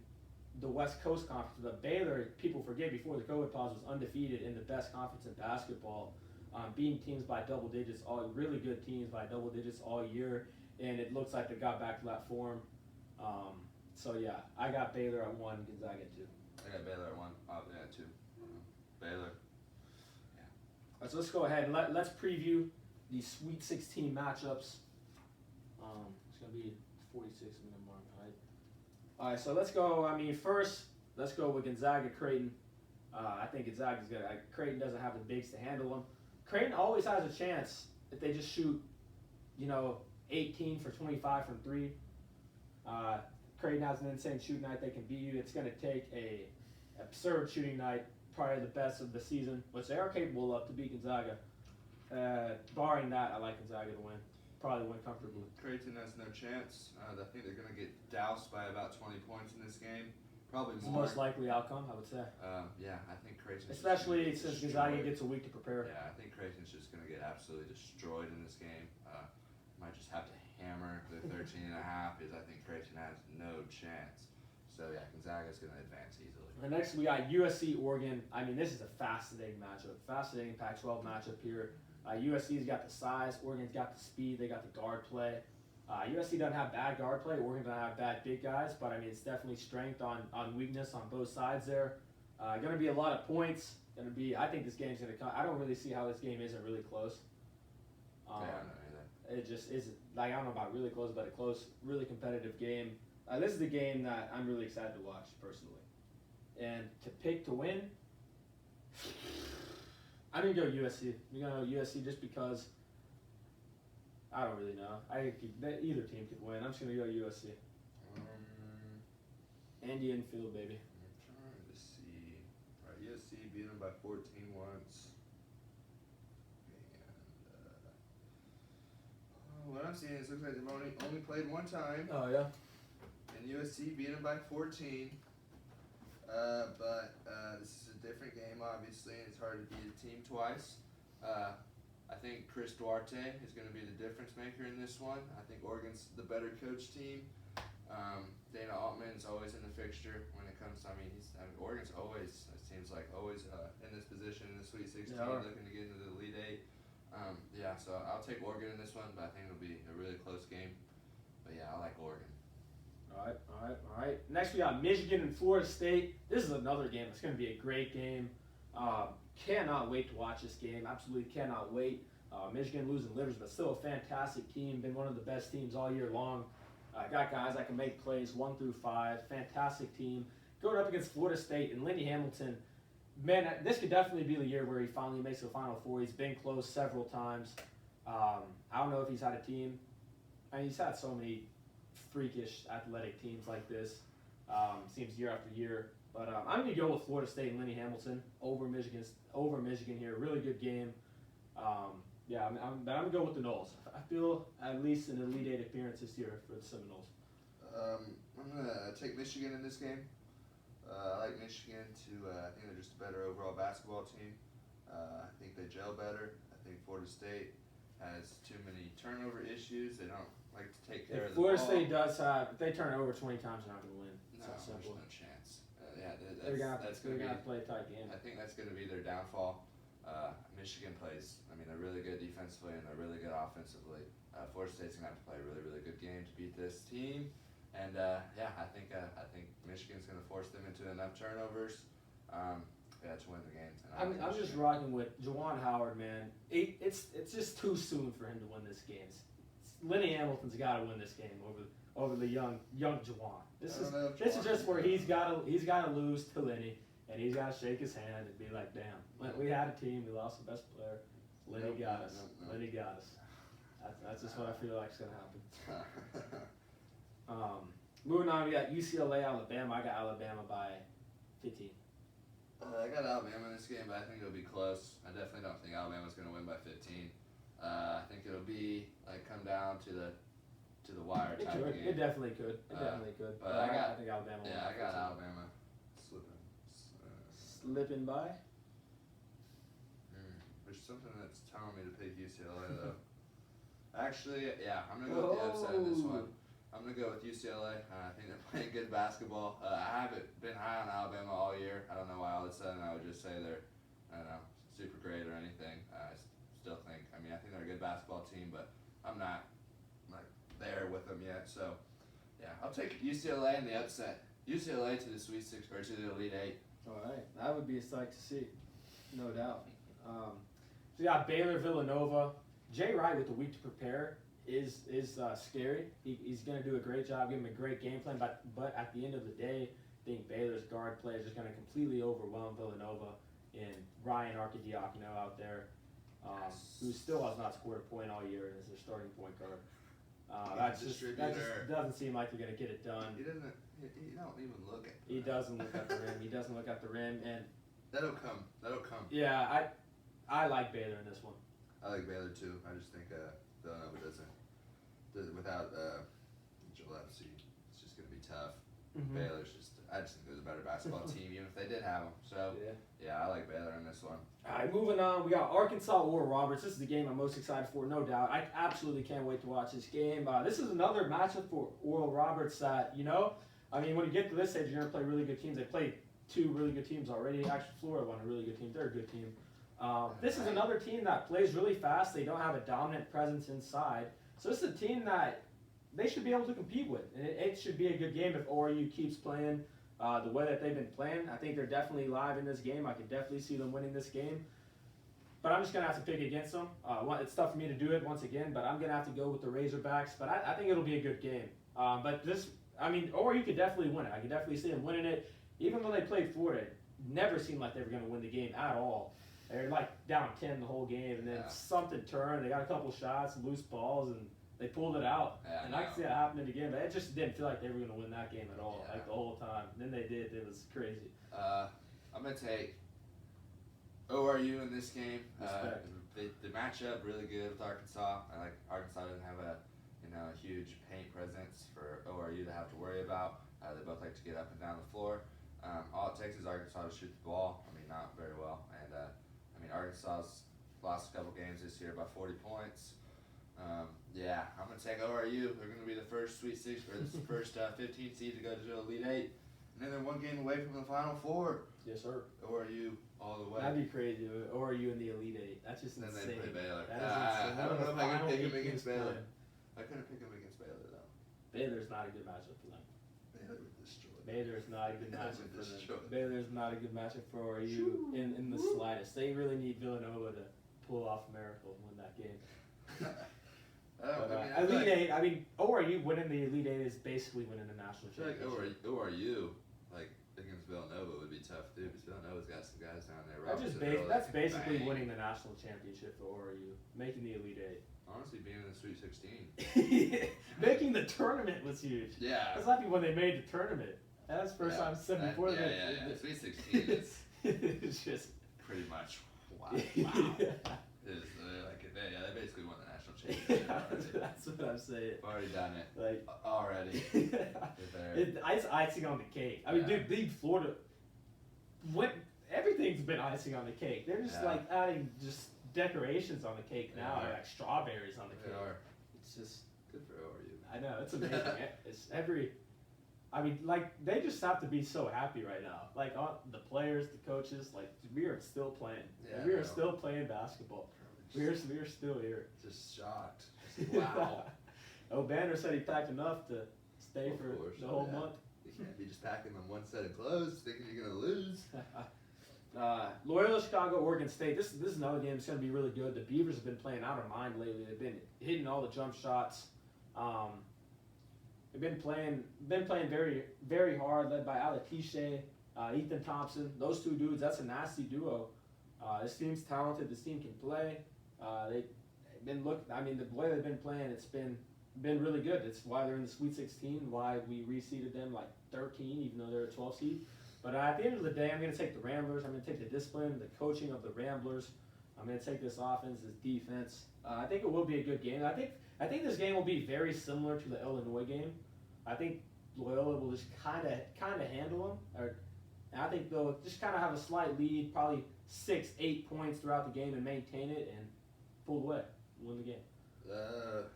[SPEAKER 1] the West Coast Conference, but Baylor, people forget, before the COVID pause, was undefeated in the best conference in basketball, beating teams by double digits, all really good teams by double digits all year, and it looks like they got back to that form. So yeah, I got Baylor at 1, Gonzaga at 2.
[SPEAKER 2] I got Baylor at 1. Yeah, at 2. Baylor.
[SPEAKER 1] So let's go ahead and let's preview the Sweet 16 matchups. It's going to be 46-minute mark, right? All right, so let's go. First, let's go with Gonzaga Creighton. I think Gonzaga's good. Creighton doesn't have the bigs to handle them. Creighton always has a chance if they just shoot, 18 for 25 from 3. Creighton has an insane shooting night. They can beat you. It's going to take a absurd shooting night, probably the best of the season, which they are capable of, to beat Gonzaga. Barring that, I like Gonzaga to win. Probably win comfortably.
[SPEAKER 2] Creighton has no chance. I think they're going to get doused by about 20 points in this game. Probably
[SPEAKER 1] It's
[SPEAKER 2] more.
[SPEAKER 1] the most likely outcome, I would say.
[SPEAKER 2] Yeah, I think Creighton's
[SPEAKER 1] Especially
[SPEAKER 2] just
[SPEAKER 1] since
[SPEAKER 2] destroyed.
[SPEAKER 1] Gonzaga gets a week to prepare.
[SPEAKER 2] Yeah, I think Creighton's just going to get absolutely destroyed in this game. Might just have to hammer the 13 and a half, because I think Creighton has no chance. So yeah, Gonzaga's going to advance easily.
[SPEAKER 1] And next we got USC Organ. This is a fascinating matchup. Fascinating Pac-12 matchup here. USC's got the size. Oregon's got the speed. They got the guard play. USC doesn't have bad guard play. Oregon doesn't have bad big guys. But it's definitely strength on weakness on both sides there. Going to be a lot of points. I think this game's going to come. I don't really see how this game isn't really close.
[SPEAKER 2] Yeah, I don't know either.
[SPEAKER 1] It just isn't. I don't know about really close, but a close, really competitive game. This is the game that I'm really excited to watch personally. And to pick to win, I'm going to go USC. I'm going to go USC just because I don't really know. Either team could win. I'm just going to go USC. Andy and Phil, baby.
[SPEAKER 2] I'm trying to see. All right, USC beat them by 14 once. And what I'm seeing is it looks like they've only played one time.
[SPEAKER 1] Oh, yeah?
[SPEAKER 2] And USC beat them by 14. But this is a different game, obviously, and it's hard to beat a team twice. I think Chris Duarte is going to be the difference maker in this one. I think Oregon's the better coach team. Dana Altman's always in the fixture when it comes to, Oregon's always, it seems like, always in this position in the Sweet 16, looking to get into the Elite 8. So I'll take Oregon in this one, but I think it'll be a really close game. But yeah, I like Oregon.
[SPEAKER 1] All right. Next, we got Michigan and Florida State. This is another game. It's going to be a great game. Cannot wait to watch this game. Absolutely cannot wait. Michigan losing livers, but still a fantastic team. Been one of the best teams all year long. Got guys that can make plays 1 through 5. Fantastic team. Going up against Florida State and Lindy Hamilton. Man, this could definitely be the year where he finally makes the Final Four. He's been close several times. I don't know if he's had a team. He's had so many freakish athletic teams like this. Seems year after year. But I'm going to go with Florida State and Lindy Hamilton over Michigan here. Really good game. But I'm going to go with the Noles. I feel at least an Elite 8 appearance this year for the Seminoles.
[SPEAKER 2] I'm going to take Michigan in this game. I like Michigan I think they're just a better overall basketball team. I think they gel better. I think Florida State has too many turnover issues. They don't like to take care of the ball.
[SPEAKER 1] Florida State does have, if they turn it over 20 times, they're not going to win. It's
[SPEAKER 2] No,
[SPEAKER 1] that simple.
[SPEAKER 2] there's no chance.
[SPEAKER 1] They're going to have to play a tight game.
[SPEAKER 2] I think that's going to be their downfall. Michigan plays, they're really good defensively and they're really good offensively. Florida State's going to have to play a really, really good game to beat this team. And I think Michigan's going to force them into enough turnovers to win the game.
[SPEAKER 1] I'm just rocking with Juwan Howard, man. It's just too soon for him to win this game. Lindy Hamilton's got to win this game over the young Juwan. This is just where he's got to lose to Lindy, and he's got to shake his hand and be like, damn, we had a team, we lost the best player. Lenny
[SPEAKER 2] Nope,
[SPEAKER 1] got us.
[SPEAKER 2] nope.
[SPEAKER 1] Lenny got us. That's just what I feel like is going to happen. Moving on, we got UCLA, Alabama. I got Alabama by 15.
[SPEAKER 2] I got Alabama in this game, but I think it'll be close. I definitely don't think Alabama's going to win by 15. I think it'll be come down to the wire
[SPEAKER 1] It
[SPEAKER 2] type
[SPEAKER 1] could.
[SPEAKER 2] game.
[SPEAKER 1] It definitely could. It definitely could.
[SPEAKER 2] But
[SPEAKER 1] I think Alabama.
[SPEAKER 2] Yeah, I got Alabama slipping.
[SPEAKER 1] Slipping by.
[SPEAKER 2] There's something that's telling me to pick UCLA though. Actually, yeah, I'm gonna go with the upset in this one. I'm gonna go with UCLA. I think they're playing good basketball. I haven't been high on Alabama all year. I don't know why all of a sudden I would just say they're, I don't know, super great or anything. I still think. I mean, I think they're a good basketball team, but I'm not there with them yet. So, yeah, I'll take UCLA in the upset. UCLA to the Sweet Six or to the Elite Eight.
[SPEAKER 1] All right, that would be a sight to see, no doubt. So yeah, Baylor, Villanova. Jay Wright with a week to prepare is scary. He's going to do a great job, give him a great game plan, but at the end of the day, I think Baylor's guard play is just going to completely overwhelm Villanova and Ryan Arcidiacono out there, who still has not scored a point all year and is their starting point guard. That just doesn't seem like they're going to get it done.
[SPEAKER 2] He doesn't. He don't even look at.
[SPEAKER 1] He doesn't look at the rim. He doesn't look at the rim, and
[SPEAKER 2] that'll come. That'll come.
[SPEAKER 1] Yeah, I like Baylor in this one.
[SPEAKER 2] I like Baylor too. I just think Villanova doesn't without Gillespie. It's just gonna be tough.
[SPEAKER 1] Mm-hmm.
[SPEAKER 2] Baylor's I just think they're the better basketball team, even if they did have them. So yeah, I like Baylor in this one.
[SPEAKER 1] All right, moving on. We got Arkansas, Oral Roberts. This is the game I'm most excited for, no doubt. I absolutely can't wait to watch this game. This is another matchup for Oral Roberts that, I mean, when you get to this stage, you're going to play really good teams. They played two really good teams already. Actually, Florida won a really good team. They're a good team. This is another team that plays really fast. They don't have a dominant presence inside. So this is a team that they should be able to compete with. And it should be a good game if ORU keeps playing the way that they've been playing. I think they're definitely live in this game. I could definitely see them winning this game. But I'm just going to have to pick against them. It's tough for me to do it once again, but I'm going to have to go with the Razorbacks. But I think it'll be a good game. ORU could definitely win it. I could definitely see them winning it. Even when they played Florida, it never seemed like they were going to win the game at all. They're down 10 the whole game, and then something turned. They got a couple shots, loose balls, and they pulled it out.
[SPEAKER 2] Yeah,
[SPEAKER 1] and I can see that happening again, but it just didn't feel like they were going to win that game at all, the whole time. And then they did. It was crazy.
[SPEAKER 2] I'm going to take ORU in this game. The matchup really good with Arkansas. Arkansas doesn't have a huge paint presence for ORU to have to worry about. They both like to get up and down the floor. All it takes is Arkansas to shoot the ball. I mean, not very well. And Arkansas's lost a couple games this year by 40 points. I'm going to take ORU. They're going to be the first Sweet Six or the first 15 seed to go to the Elite Eight. And then they're one game away from the Final Four.
[SPEAKER 1] Yes, sir.
[SPEAKER 2] ORU all the way.
[SPEAKER 1] That'd be crazy. ORU in the Elite Eight. That's just insane.
[SPEAKER 2] Then they play Baylor.
[SPEAKER 1] That is insane.
[SPEAKER 2] I don't know if I can pick them against
[SPEAKER 1] Baylor.
[SPEAKER 2] Baylor. I couldn't pick them against Baylor, though.
[SPEAKER 1] Baylor's not a good matchup for them.
[SPEAKER 2] Baylor would destroy them.
[SPEAKER 1] Baylor's not a good matchup for them. Baylor's not a good matchup for ORU in the slightest. They really need Villanova to pull off a miracle and win that game. Elite Eight, ORU winning the Elite Eight is basically winning the national championship.
[SPEAKER 2] I feel like ORU, against Villanova would be tough, too, because Villanova's got some guys down there.
[SPEAKER 1] That's basically winning the national championship for ORU, making the Elite Eight.
[SPEAKER 2] Honestly, being in the Sweet 16.
[SPEAKER 1] Making the tournament was huge.
[SPEAKER 2] Yeah.
[SPEAKER 1] That's like when they made the tournament. That's the first time since before that.
[SPEAKER 2] Yeah. Sweet 16 is
[SPEAKER 1] it's just
[SPEAKER 2] pretty much wow. They basically won the national championship.
[SPEAKER 1] That's what I'm saying.
[SPEAKER 2] Already done it. Already.
[SPEAKER 1] It's icing on the cake. Dude, Florida. Everything's been icing on the cake. They're just adding just decorations on the cake now, like strawberries on the cake.
[SPEAKER 2] They are.
[SPEAKER 1] It's just
[SPEAKER 2] good for ORU.
[SPEAKER 1] I know, it's amazing. They just have to be so happy right now. The players, the coaches, we are still playing.
[SPEAKER 2] Yeah,
[SPEAKER 1] we are still playing basketball. We are still here.
[SPEAKER 2] Just shocked. Wow.
[SPEAKER 1] Banner said he packed enough to stay for the whole month.
[SPEAKER 2] You can't be just packing them one set of clothes thinking you're going to lose.
[SPEAKER 1] Loyola, Chicago, Oregon State. This is another game that's going to be really good. The Beavers have been playing out of mind lately. They've been hitting all the jump shots. They've been playing very, very hard, led by Alatishe, Ethan Thompson. Those two dudes, that's a nasty duo. This team's talented. This team can play. They've been the way they've been playing, it's been really good. It's why they're in the Sweet 16, why we reseeded them like 13, even though they're a 12 seed. But at the end of the day, I'm going to take the Ramblers. I'm going to take the discipline, the coaching of the Ramblers. I'm going to take this offense, this defense. I think it will be a good game. I think this game will be very similar to the Illinois game. I think Loyola will just kind of handle them. And I think they'll just kind of have a slight lead, probably 6-8 points throughout the game, and maintain it and pull away, win the game.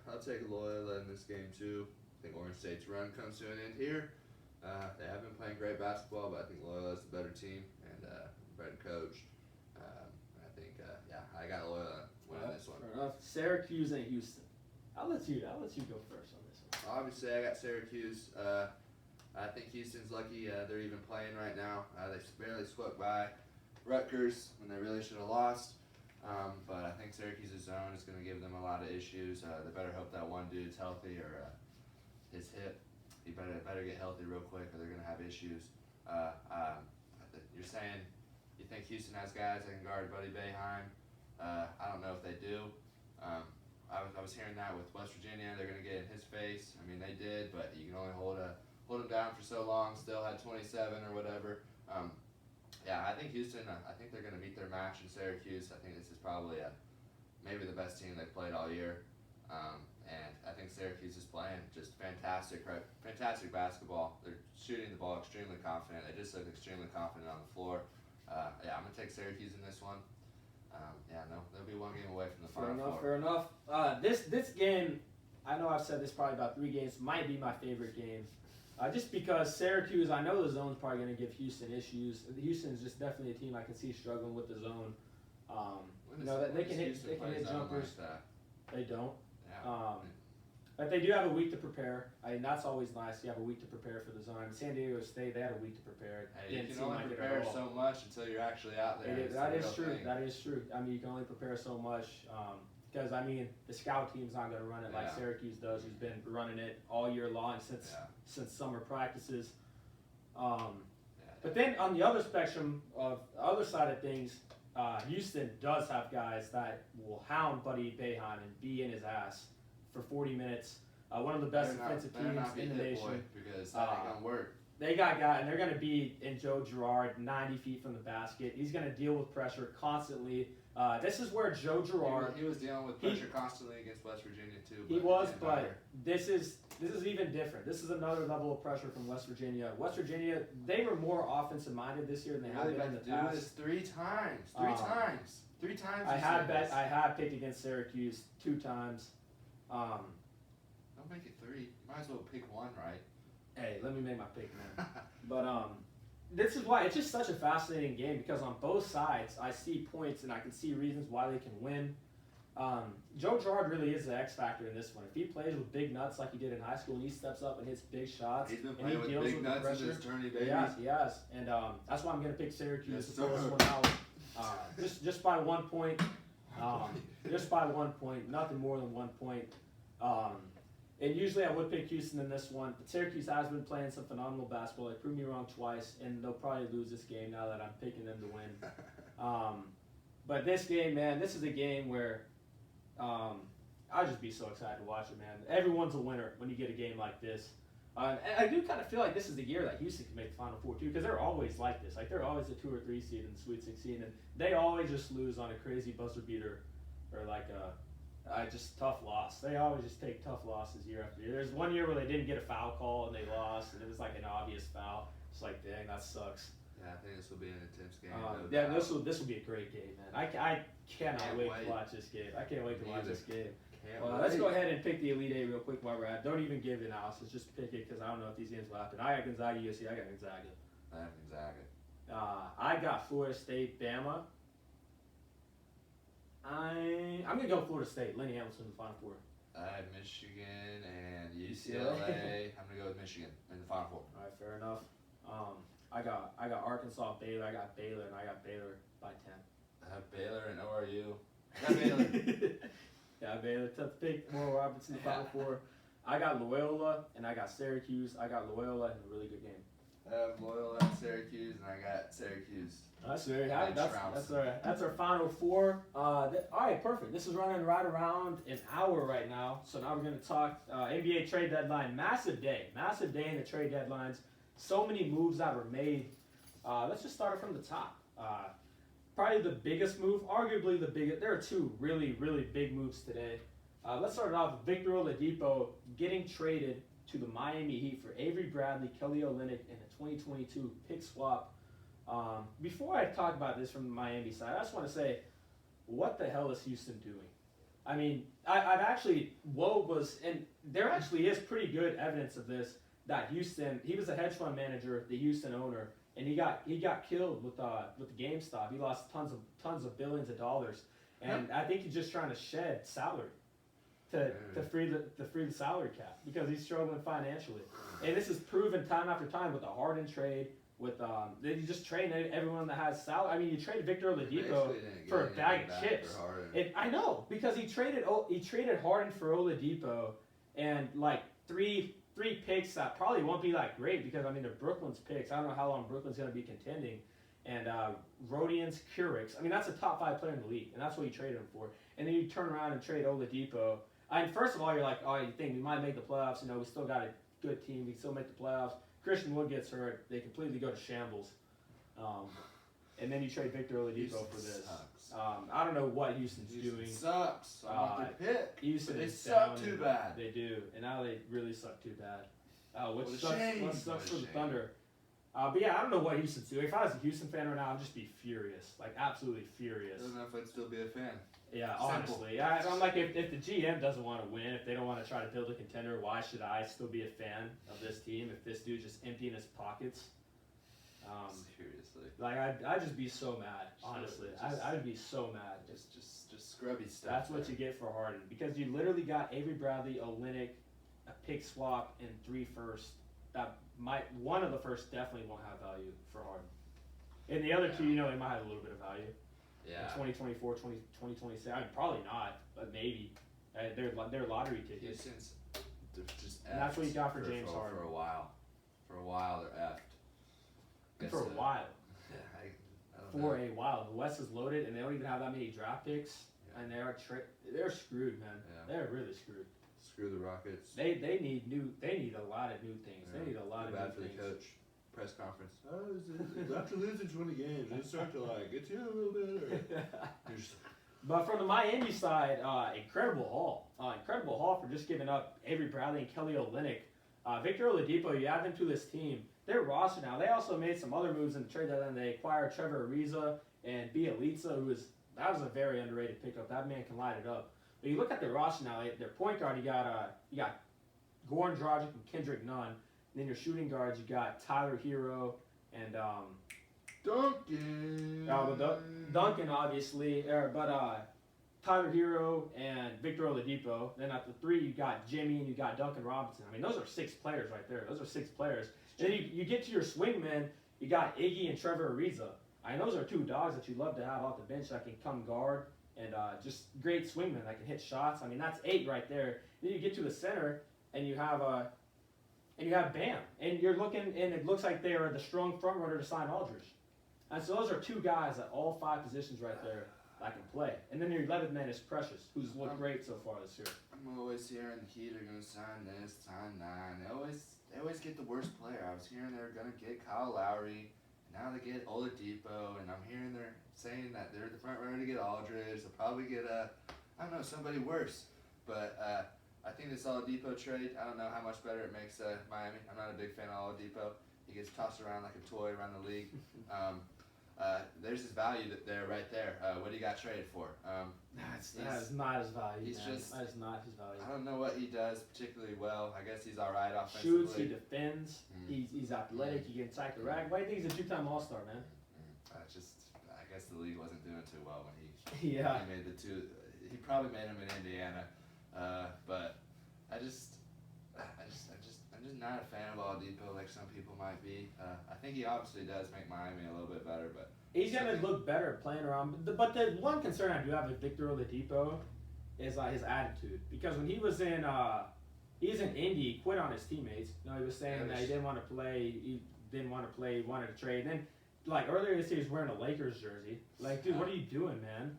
[SPEAKER 2] I'll take Loyola in this game too. I think Orange State's run comes to an end here. They have been playing great basketball, but I think Loyola's the better team and better coached. I think, I got Loyola winning this one.
[SPEAKER 1] Fair enough. Syracuse and Houston. I'll let you go first on this one.
[SPEAKER 2] Obviously, I got Syracuse. I think Houston's lucky they're even playing right now. They barely squeaked by Rutgers when they really should have lost. But I think Syracuse's zone is going to give them a lot of issues. They better hope that one dude's healthy or his hip. He better get healthy real quick or they're going to have issues. You're saying you think Houston has guys that can guard Buddy Boeheim. I don't know if they do. I was hearing that with West Virginia. They're going to get in his face. I mean, they did, but you can only hold him down for so long. Still had 27 or whatever. I think Houston, I think they're going to meet their match in Syracuse. I think this is probably maybe the best team they've played all year. And I think Syracuse is playing just fantastic basketball. They're shooting the ball extremely confident. They just look extremely confident on the floor. I'm going to take Syracuse in this one. They'll be one game away from the Final Four.
[SPEAKER 1] Fair enough. This game, I know I've said this probably about 3 games, might be my favorite game. Just because Syracuse, I know the zone's probably going to give Houston issues. Houston's just definitely a team I can see struggling with the zone. They can hit jumpers.
[SPEAKER 2] Like
[SPEAKER 1] they don't.
[SPEAKER 2] Yeah.
[SPEAKER 1] But they do have a week to prepare. I mean, that's always nice. You have a week to prepare for the zone. San Diego State, they had a week to prepare.
[SPEAKER 2] Hey, you can only prepare so much until you're actually out there.
[SPEAKER 1] That is true. That is true. I mean, you can only prepare so much. Because, I mean, the scout team's not going to run it like Syracuse does, who's been running it all year long since summer practices. But then on the other spectrum, of the other side of things, Houston does have guys that will hound Buddy Boeheim and be in his ass for 40 minutes. One of the best defensive teams in the nation.
[SPEAKER 2] Because that ain't going to work.
[SPEAKER 1] They got guys, and they're going to be in Joe Girard 90 feet from the basket. He's going to deal with pressure constantly. This is where Joe Girard.
[SPEAKER 2] He was dealing with pressure constantly against West Virginia too.
[SPEAKER 1] He was, but this is even different. This is another level of pressure from West Virginia. West Virginia, they were more offensive minded this year than they have been in the past.
[SPEAKER 2] Do this 3 times. 3 times.
[SPEAKER 1] I have picked against Syracuse 2 times.
[SPEAKER 2] Don't make it 3. You might as well pick 1, right?
[SPEAKER 1] Hey, let me make my pick, man. But this is why it's just such a fascinating game, because on both sides I see points and I can see reasons why they can win. Joe Girard really is the X factor in this one. If he plays with big nuts like he did in high school and he steps up and hits big shots,
[SPEAKER 2] he's been playing with big nuts in this tourney, baby.
[SPEAKER 1] He has. And that's why I'm going to pick Syracuse to pull this one out. Just by 1 point. Just by 1 point, nothing more than 1 point. And usually I would pick Houston in this one, but Syracuse has been playing some phenomenal basketball. They proved me wrong twice, and they'll probably lose this game now that I'm picking them to win. But this game, man, this is a game where I'll just be so excited to watch it, man. Everyone's a winner when you get a game like this. And I do kind of feel like this is the year that Houston can make the Final Four, too, because they're always like this. Like, they're always a 2 or 3 seed in the Sweet 16, and they always just lose on a crazy buzzer beater or like a just tough loss. They always just take tough losses year after year. There's one year where they didn't get a foul call and they lost, and it was like an obvious foul. It's like, dang, that sucks.
[SPEAKER 2] Yeah, I think this will be an intense game.
[SPEAKER 1] This will be a great game, man. I cannot wait to watch this game. I can't wait to watch this game. Let's go ahead and pick the Elite Eight real quick while we're at it. Don't even give it analysis. Just pick it because I don't know if these games will happen. I got Gonzaga, USC. I got Gonzaga.
[SPEAKER 2] I have Gonzaga.
[SPEAKER 1] I got Florida State, Bama. I'm going to go Florida State. Lenny Hamilton in the Final Four.
[SPEAKER 2] I have Michigan and UCLA. I'm going to go with Michigan in the Final Four.
[SPEAKER 1] All right, fair enough. I got Arkansas, Baylor. I got Baylor, and I got Baylor by 10.
[SPEAKER 2] I have Baylor and ORU. I got Baylor.
[SPEAKER 1] Yeah, Baylor. Tough pick. Moral Roberts in the Final Four. I got Loyola, and I got Syracuse. I got Loyola in a really good game.
[SPEAKER 2] I have Loyola and Syracuse, and I got Syracuse
[SPEAKER 1] That's very happy. That's our final four. All right, perfect. This is running right around an hour right now. So now we're going to talk NBA trade deadline. Massive day in the trade deadlines. So many moves that were made. Let's just start it from the top. Probably the biggest move, arguably the biggest. There are two really, really big moves today. Let's start it off with Victor Oladipo getting traded to the Miami Heat for Avery Bradley, Kelly Olynyk, and a 2022 pick swap. Before I talk about this from the Miami side, I just want to say, what the hell is Houston doing? I mean, I've actually, and there actually is pretty good evidence of this, that Houston, he was a hedge fund manager, the Houston owner, and he got killed with the GameStop. He lost tons of billions of dollars, and I think he's just trying to shed salary to free the salary cap because he's struggling financially. And this is proven time after time with the Harden trade. With you just trade everyone that has salary. I mean, you traded Victor Oladipo for a bag of chips. I know because he traded Harden for Oladipo and like three picks that probably won't be that great because I mean they're Brooklyn's picks. I don't know how long Brooklyn's going to be contending. And Rodions, Curicks. I mean that's a top 5 player in the league, and that's what you traded him for. And then you turn around and trade Oladipo. And first of all, you're like, oh, you think we might make the playoffs? You know, we still got a good team. We can still make the playoffs. Christian Wood gets hurt. They completely go to shambles. And then you trade Victor Oladipo for this. I don't know what Houston's doing.
[SPEAKER 2] Sucks. I want to pick.
[SPEAKER 1] Houston
[SPEAKER 2] they
[SPEAKER 1] is
[SPEAKER 2] suck
[SPEAKER 1] down
[SPEAKER 2] too bad.
[SPEAKER 1] They do. And now they really suck too bad. What sucks for the
[SPEAKER 2] shame.
[SPEAKER 1] Thunder. But yeah, I don't know what Houston's doing. If I was a Houston fan right now, I'd just be furious. Like, absolutely furious.
[SPEAKER 2] I don't know if I'd still be a fan.
[SPEAKER 1] Yeah,
[SPEAKER 2] Simple.
[SPEAKER 1] honestly. I'm like, if the GM doesn't want to win, if they don't want to try to build a contender, why should I still be a fan of this team if this dude's just emptying his pockets?
[SPEAKER 2] Seriously.
[SPEAKER 1] Like, I'd just be so mad, honestly. I'd be so mad.
[SPEAKER 2] Just scrubby stuff.
[SPEAKER 1] That's what you get for Harden. Because you literally got Avery Bradley, Olynyk, a pick swap, and 3 firsts. One of the firsts definitely won't have value for Harden. And the other two, you know, they might have a little bit of value.
[SPEAKER 2] Yeah.
[SPEAKER 1] 2024, 2026. I mean, probably not, but maybe. They're lottery tickets.
[SPEAKER 2] Houston's just
[SPEAKER 1] And that's what you got for James Harden.
[SPEAKER 2] For a while. For a while, they're effed.
[SPEAKER 1] For a while.
[SPEAKER 2] Yeah, I don't know.
[SPEAKER 1] A while. The West is loaded, and they don't even have that many draft picks. Yeah. And they're screwed, man. Yeah. They're really screwed.
[SPEAKER 2] Screw the Rockets.
[SPEAKER 1] They need a lot of new things. Yeah. They need a lot of new
[SPEAKER 2] bad
[SPEAKER 1] things.
[SPEAKER 2] for the coach. Press conference. After losing 20 games, they start to get you a little bit.
[SPEAKER 1] But from the Miami side, incredible haul for just giving up Avery Bradley and Kelly Olynyk. Victor Oladipo, you add them to this team. Their roster now. They also made some other moves in the trade deadline. They acquired Trevor Ariza and Bielitsa, that was a very underrated pickup. That man can light it up. But you look at their roster now. Their point guard, you got Goran Dragic and Kendrick Nunn. And then your shooting guards, you got Tyler Hero and
[SPEAKER 2] Duncan.
[SPEAKER 1] Duncan, obviously, but Tyler Hero and Victor Oladipo. Then at the 3, you got Jimmy and you got Duncan Robinson. I mean, those are 6 players right there. Those are 6 players. And then you get to your swingmen, you got Iggy and Trevor Ariza. I mean, those are 2 dogs that you love to have off the bench that can come guard and just great swingmen that can hit shots. I mean, that's 8 right there. Then you get to the center and you have Bam, and you're looking, and it looks like they are the strong front runner to sign Aldridge. And so those are 2 guys at all 5 positions right there that can play. And then your 11th man is Precious, who's looked great so far this year.
[SPEAKER 2] I'm always hearing the Heat are going to sign this, sign that. They always get the worst player. I was hearing they're going to get Kyle Lowry. Now they get Oladipo, and I'm hearing they're saying that they're the front runner to get Aldridge. They'll probably get somebody worse. But I think this Oladipo trade, I don't know how much better it makes Miami. I'm not a big fan of Oladipo. He gets tossed around like a toy around the league. There's his value right there. What he got traded for?
[SPEAKER 1] That is not his value. That is not his value.
[SPEAKER 2] I don't know what he does particularly well. I guess he's all right offensively.
[SPEAKER 1] Shoots, he defends. He's athletic. He can attack the rack. Why do you think he's a 2-time All-Star, man?
[SPEAKER 2] I guess the league wasn't doing too well when he made the 2. He probably made him in Indiana. But I'm just not a fan of Oladipo like some people might be. I think he obviously does make Miami a little bit better, but
[SPEAKER 1] he's gonna look better playing around. But the one concern I do have with Victor Oladipo is his attitude, because when he was in Indy, he quit on his teammates. You know, he was saying that he didn't want to play. He didn't want to play. He wanted to trade. And then like earlier this year, he's wearing a Lakers jersey. Like, dude, what are you doing, man?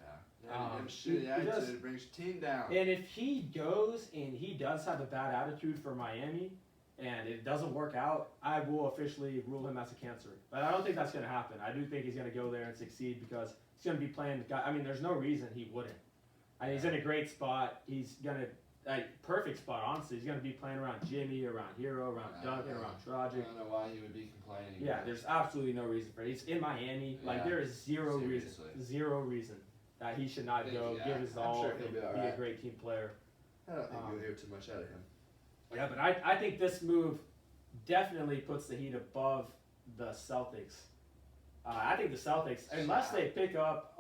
[SPEAKER 2] Shitty attitude. It brings your team down.
[SPEAKER 1] And if he goes and he does have a bad attitude for Miami, and it doesn't work out, I will officially rule him as a cancer. But I don't think that's going to happen. I do think he's going to go there and succeed because he's going to be playing. I mean, there's no reason he wouldn't. I mean, he's in a great spot. He's going to. Perfect spot, honestly. He's going to be playing around Jimmy, around Hero, around Duncan, around Trogic.
[SPEAKER 2] I don't know why he would be complaining.
[SPEAKER 1] Yeah, there's absolutely no reason for it. He's in Miami. Like, there is zero reason that he should not go, give his all,
[SPEAKER 2] sure
[SPEAKER 1] and
[SPEAKER 2] be
[SPEAKER 1] a great team player.
[SPEAKER 2] I don't think you'll hear too much out of him.
[SPEAKER 1] Yeah, but I think this move definitely puts the Heat above the Celtics. I think the Celtics, unless they pick up,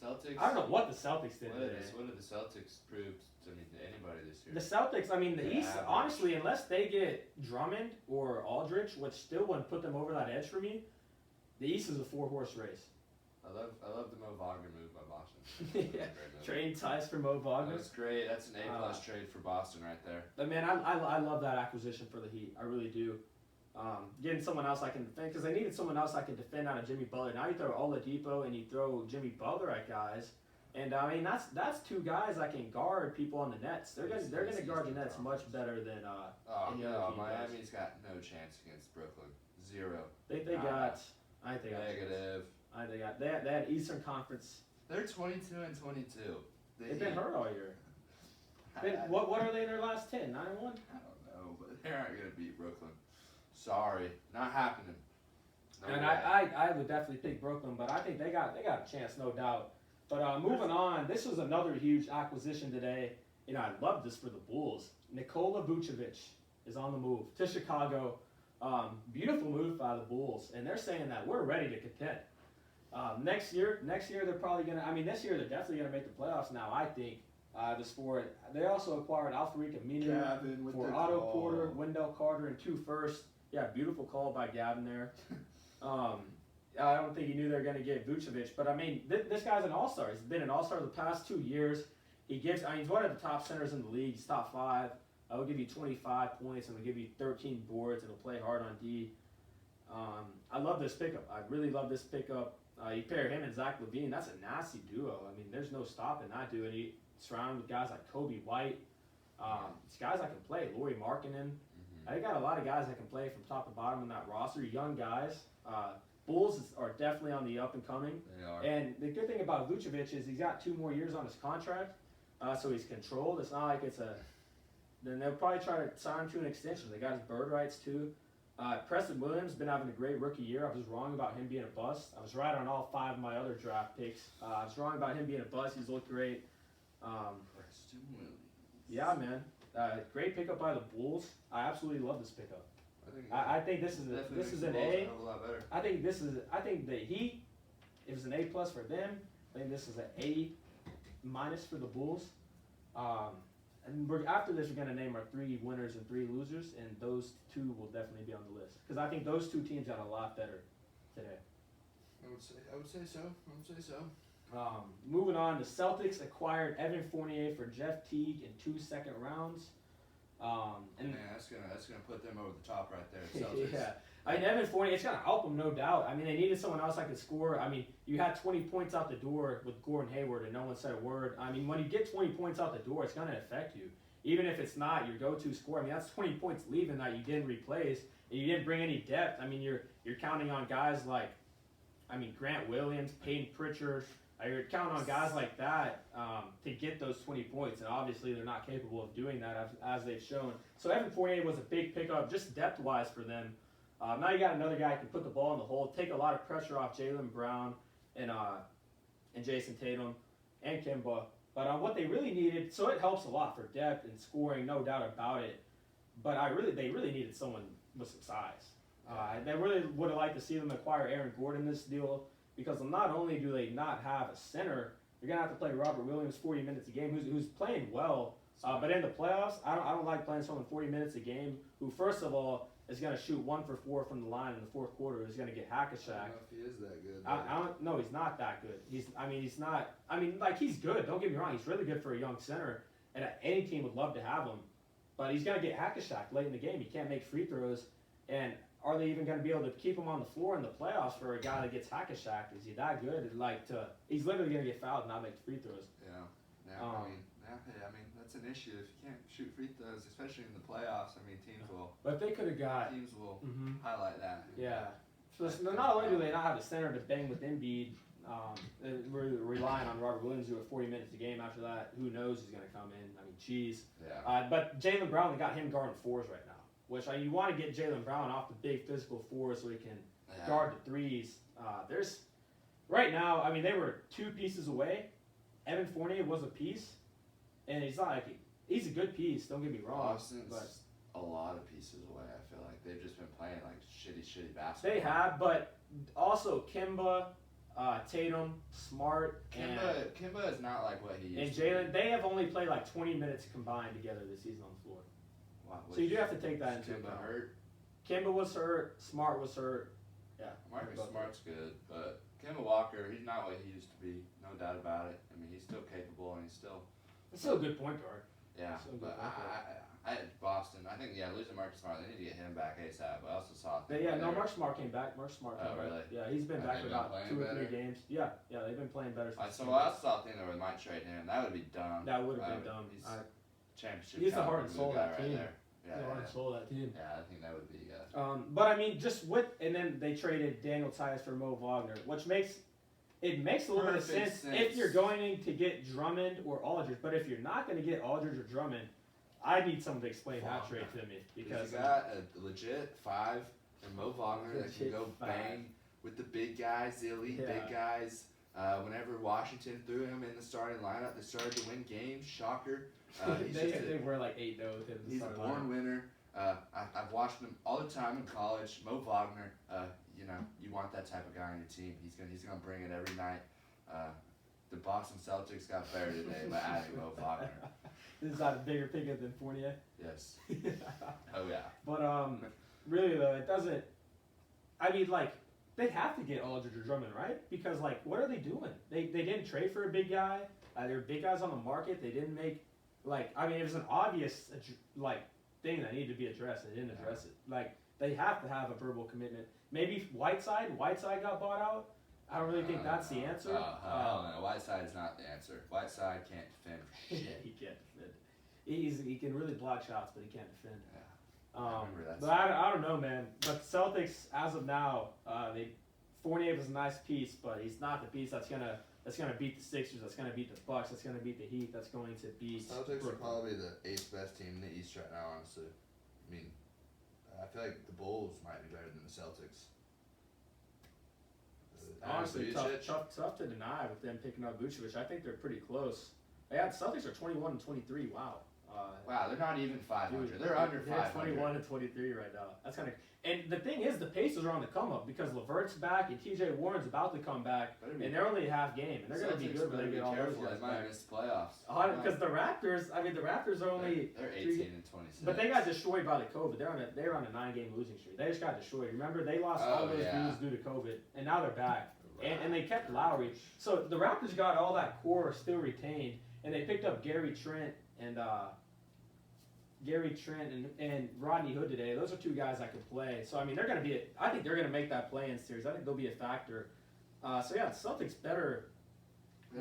[SPEAKER 2] Celtics.
[SPEAKER 1] I don't know what the Celtics did today.
[SPEAKER 2] What did the Celtics prove to anybody this year?
[SPEAKER 1] The Celtics, I mean, the East,
[SPEAKER 2] average.
[SPEAKER 1] honestly, unless they get Drummond or Aldridge, which still wouldn't put them over that edge for me, the East is a 4-horse race.
[SPEAKER 2] I love the Mo Wagner move by Boston.
[SPEAKER 1] Yeah, trading ties for Mo Wagner.
[SPEAKER 2] That's great. That's an A+ trade for Boston right there.
[SPEAKER 1] But man, I love that acquisition for the Heat. I really do. Getting someone else I can defend, because they needed someone else I can defend out of Jimmy Butler. Now you throw Oladipo and you throw Jimmy Butler at guys, and I mean that's two guys that can guard people on the Nets. They're gonna guard the Nets much better than any other team
[SPEAKER 2] Miami's got no chance against Brooklyn. Zero.
[SPEAKER 1] They got
[SPEAKER 2] negative.
[SPEAKER 1] They had Eastern Conference.
[SPEAKER 2] They're 22-22.
[SPEAKER 1] They've been hurt all year. What are they in their last 10? 9-1?
[SPEAKER 2] I don't know, but they aren't gonna beat Brooklyn. Sorry, not happening. No
[SPEAKER 1] and
[SPEAKER 2] way.
[SPEAKER 1] I would definitely pick Brooklyn, but I think they got a chance, no doubt. But moving on, this was another huge acquisition today. You know, I love this for the Bulls. Nikola Vucevic is on the move to Chicago. Beautiful move by the Bulls, and they're saying that we're ready to contend. Next year they're probably gonna. I mean, this year they're definitely gonna make the playoffs. Now I think. They also acquired Alfred Aminu for Otto Porter, Wendell Carter, and 2 firsts. Yeah, beautiful call by Gavin there. I don't think he knew they were going to get Vucevic, but I mean, this guy's an all-star. He's been an all-star the past 2 years. He's one of the top centers in the league. He's top 5. He'll give you 25 points and he'll give you 13 boards and he'll play hard on D. I love this pickup. I really love this pickup. You pair him and Zach LaVine. That's a nasty duo. I mean, there's no stopping that duo. And he surrounded with guys like Kobe White. These guys that can play. Lauri Markkanen. They got a lot of guys that can play from top to bottom in that roster. Young guys. Bulls are definitely on the up and coming.
[SPEAKER 2] They are.
[SPEAKER 1] And the good thing about Vucevic is he's got 2 more years on his contract, so he's controlled. It's not like it's a. Then they'll probably try to sign him to an extension. They got his bird rights too. Preston Williams been having a great rookie year. I was wrong about him being a bust. I was right on all 5 of my other draft picks. I was wrong about him being a bust. He's looked great.
[SPEAKER 2] Preston Williams.
[SPEAKER 1] Yeah, man. Great pickup by the Bulls. I absolutely love this pickup. I think this is an A. I think the Heat, it was an A+ for them. I think this is an A- for the Bulls. And after this, we're going to name our 3 winners and 3 losers, and those 2 will definitely be on the list. Because I think those 2 teams got a lot better today.
[SPEAKER 2] I would say so.
[SPEAKER 1] Moving on, the Celtics acquired Evan Fournier for Jeff Teague in 2 second rounds.
[SPEAKER 2] And man, that's gonna put them over the top right there. Celtics.
[SPEAKER 1] Yeah, I mean Evan Fournier, it's gonna help them, no doubt. I mean, they needed someone else that could score. I mean, you had 20 points out the door with Gordon Hayward, and no one said a word. I mean, when you get 20 points out the door, it's gonna affect you, even if it's not your go-to score. I mean, that's 20 points leaving that you didn't replace, and you didn't bring any depth. I mean, you're counting on guys like, Grant Williams, Peyton Pritchard. You're counting on guys like that to get those 20 points, and obviously they're not capable of doing that as they've shown. So Evan Fournier was a big pickup, just depth-wise for them. Now you got another guy who can put the ball in the hole, take a lot of pressure off Jaylen Brown and Jason Tatum and Kemba. But what they really needed, so it helps a lot for depth and scoring, no doubt about it. But they really needed someone with some size. They really would have liked to see them acquire Aaron Gordon in this deal. Because not only do they not have a center, you're gonna have to play Robert Williams 40 minutes a game, who's playing well. But in the playoffs, I don't like playing someone 40 minutes a game who, first of all, is gonna shoot 1 for 4 from the line in the 4th quarter. Is gonna get hack-a-shack.
[SPEAKER 2] I don't know if he is that good.
[SPEAKER 1] I don't. No, he's not that good. He's not. He's good. Don't get me wrong. He's really good for a young center, and any team would love to have him. But he's gonna get hack-a-shack late in the game. He can't make free throws, and are they even going to be able to keep him on the floor in the playoffs for a guy that gets hack-a-shacked? Is he that good? He's literally going to get fouled and not make free throws.
[SPEAKER 2] Yeah. I mean, that's an issue. If you can't shoot free throws, especially in the playoffs, I mean, teams will
[SPEAKER 1] But if they could have got
[SPEAKER 2] highlight that.
[SPEAKER 1] Yeah. So not only do they not have the center to bang with Embiid, we're relying on Robert Williams who at 40 minutes a game. After that, who knows who's going to come in? I mean, geez.
[SPEAKER 2] Yeah.
[SPEAKER 1] But Jaylen Brown, they got him guarding fours right now, which you want to get Jaylen Brown off the big physical fours so he can guard the threes. Right now, I mean, they were 2 pieces away. Evan Fournier was a piece, and he's a good piece. Don't get me wrong.
[SPEAKER 2] Boston's a lot of pieces away. I feel like they've just been playing like shitty basketball.
[SPEAKER 1] They have, but also Kimba, Tatum, Smart,
[SPEAKER 2] Kimba is not like what he used
[SPEAKER 1] and Jalen. They have only played like 20 minutes combined together this season on the floor.
[SPEAKER 2] Wow,
[SPEAKER 1] so you do have to take that into
[SPEAKER 2] account. Kimba hurt.
[SPEAKER 1] Kimba was hurt. Smart was hurt. Yeah.
[SPEAKER 2] Marcus Smart's good, but Kemba Walker, he's not what he used to be. No doubt about it. I mean, he's still capable and he's still
[SPEAKER 1] a good point guard.
[SPEAKER 2] Yeah, but I Boston. I think losing Marcus Smart, they need to get him back ASAP. But I also saw.
[SPEAKER 1] Marcus Smart came back. Marcus Smart came
[SPEAKER 2] really?
[SPEAKER 1] back. Yeah, he's been back for about 2 or 3 games. Yeah, they've been playing better.
[SPEAKER 2] I also saw a thing that we might trade him. That would be dumb.
[SPEAKER 1] That would have been dumb.
[SPEAKER 2] He's championship.
[SPEAKER 1] He's the heart and soul of that team.
[SPEAKER 2] Right there.
[SPEAKER 1] The heart and soul of that team.
[SPEAKER 2] Yeah, I think that would be.
[SPEAKER 1] But I mean, and then they traded Daniel Tice for Mo Wagner, which makes a little bit of sense if you're going to get Drummond or Aldridge. But if you're not going to get Aldridge or Drummond, I need someone to explain that trade to me because
[SPEAKER 2] you got a legit 5 and Mo Wagner that can go bang with the big guys, the elite big guys. Whenever Washington threw him in the starting lineup, they started to win games. Shocker.
[SPEAKER 1] They were like 8-0 with him.
[SPEAKER 2] He's a born winner. I've watched him all the time in college. Mo Wagner, you want that type of guy on your team. He's gonna bring it every night. The Boston Celtics got better today by adding Mo Wagner.
[SPEAKER 1] Is that a bigger pickup than Fournier?
[SPEAKER 2] Yes. Oh yeah.
[SPEAKER 1] But really though, it doesn't. I mean, like they have to get Aldridge or Drummond, right? Because like, what are they doing? They didn't trade for a big guy. There are big guys on the market. They didn't make it was an obvious thing that needed to be addressed. They didn't address it. Like they have to have a verbal commitment. Maybe Whiteside got bought out. I don't really think that's the answer.
[SPEAKER 2] No, Whiteside is not the answer. Whiteside can't defend shit.
[SPEAKER 1] He can't defend. He can really block shots, but he can't defend.
[SPEAKER 2] Yeah. I remember that.
[SPEAKER 1] But I don't know, man. But Celtics, as of now, Fournier was a nice piece, but he's not the piece that's gonna beat the Sixers. That's gonna beat the Bucks. That's gonna beat the Heat. That's going to beat.
[SPEAKER 2] Celtics are probably the 8th best team in the East right now, honestly. I mean, I feel like the Bulls might be better than the Celtics.
[SPEAKER 1] Honestly, tough to deny with them picking up Vucevic. I think they're pretty close. The Celtics are 21-23. Wow.
[SPEAKER 2] Wow, they're not even 500. They're under 500.
[SPEAKER 1] 21-23 right now. That's kind of. And the thing is, the Pacers are on the come up because LeVert's back and T.J. Warren's about to come back, and they're only a half game, and they're going to be good when they get all those guys
[SPEAKER 2] back. They might miss the playoffs.
[SPEAKER 1] Because the Raptors are only.
[SPEAKER 2] They're 18-26.
[SPEAKER 1] But they got destroyed by the COVID. They're on a 9-game losing streak. They just got destroyed. Remember, they lost all those dudes due to COVID, and now they're back. Right. And they kept Lowry. So the Raptors got all that core still retained, and they picked up Gary Trent and Rodney Hood today. Those are 2 guys that could play. So I mean, they're going to be. I think they're going to make that play-in series. I think they'll be a factor. The Celtics better.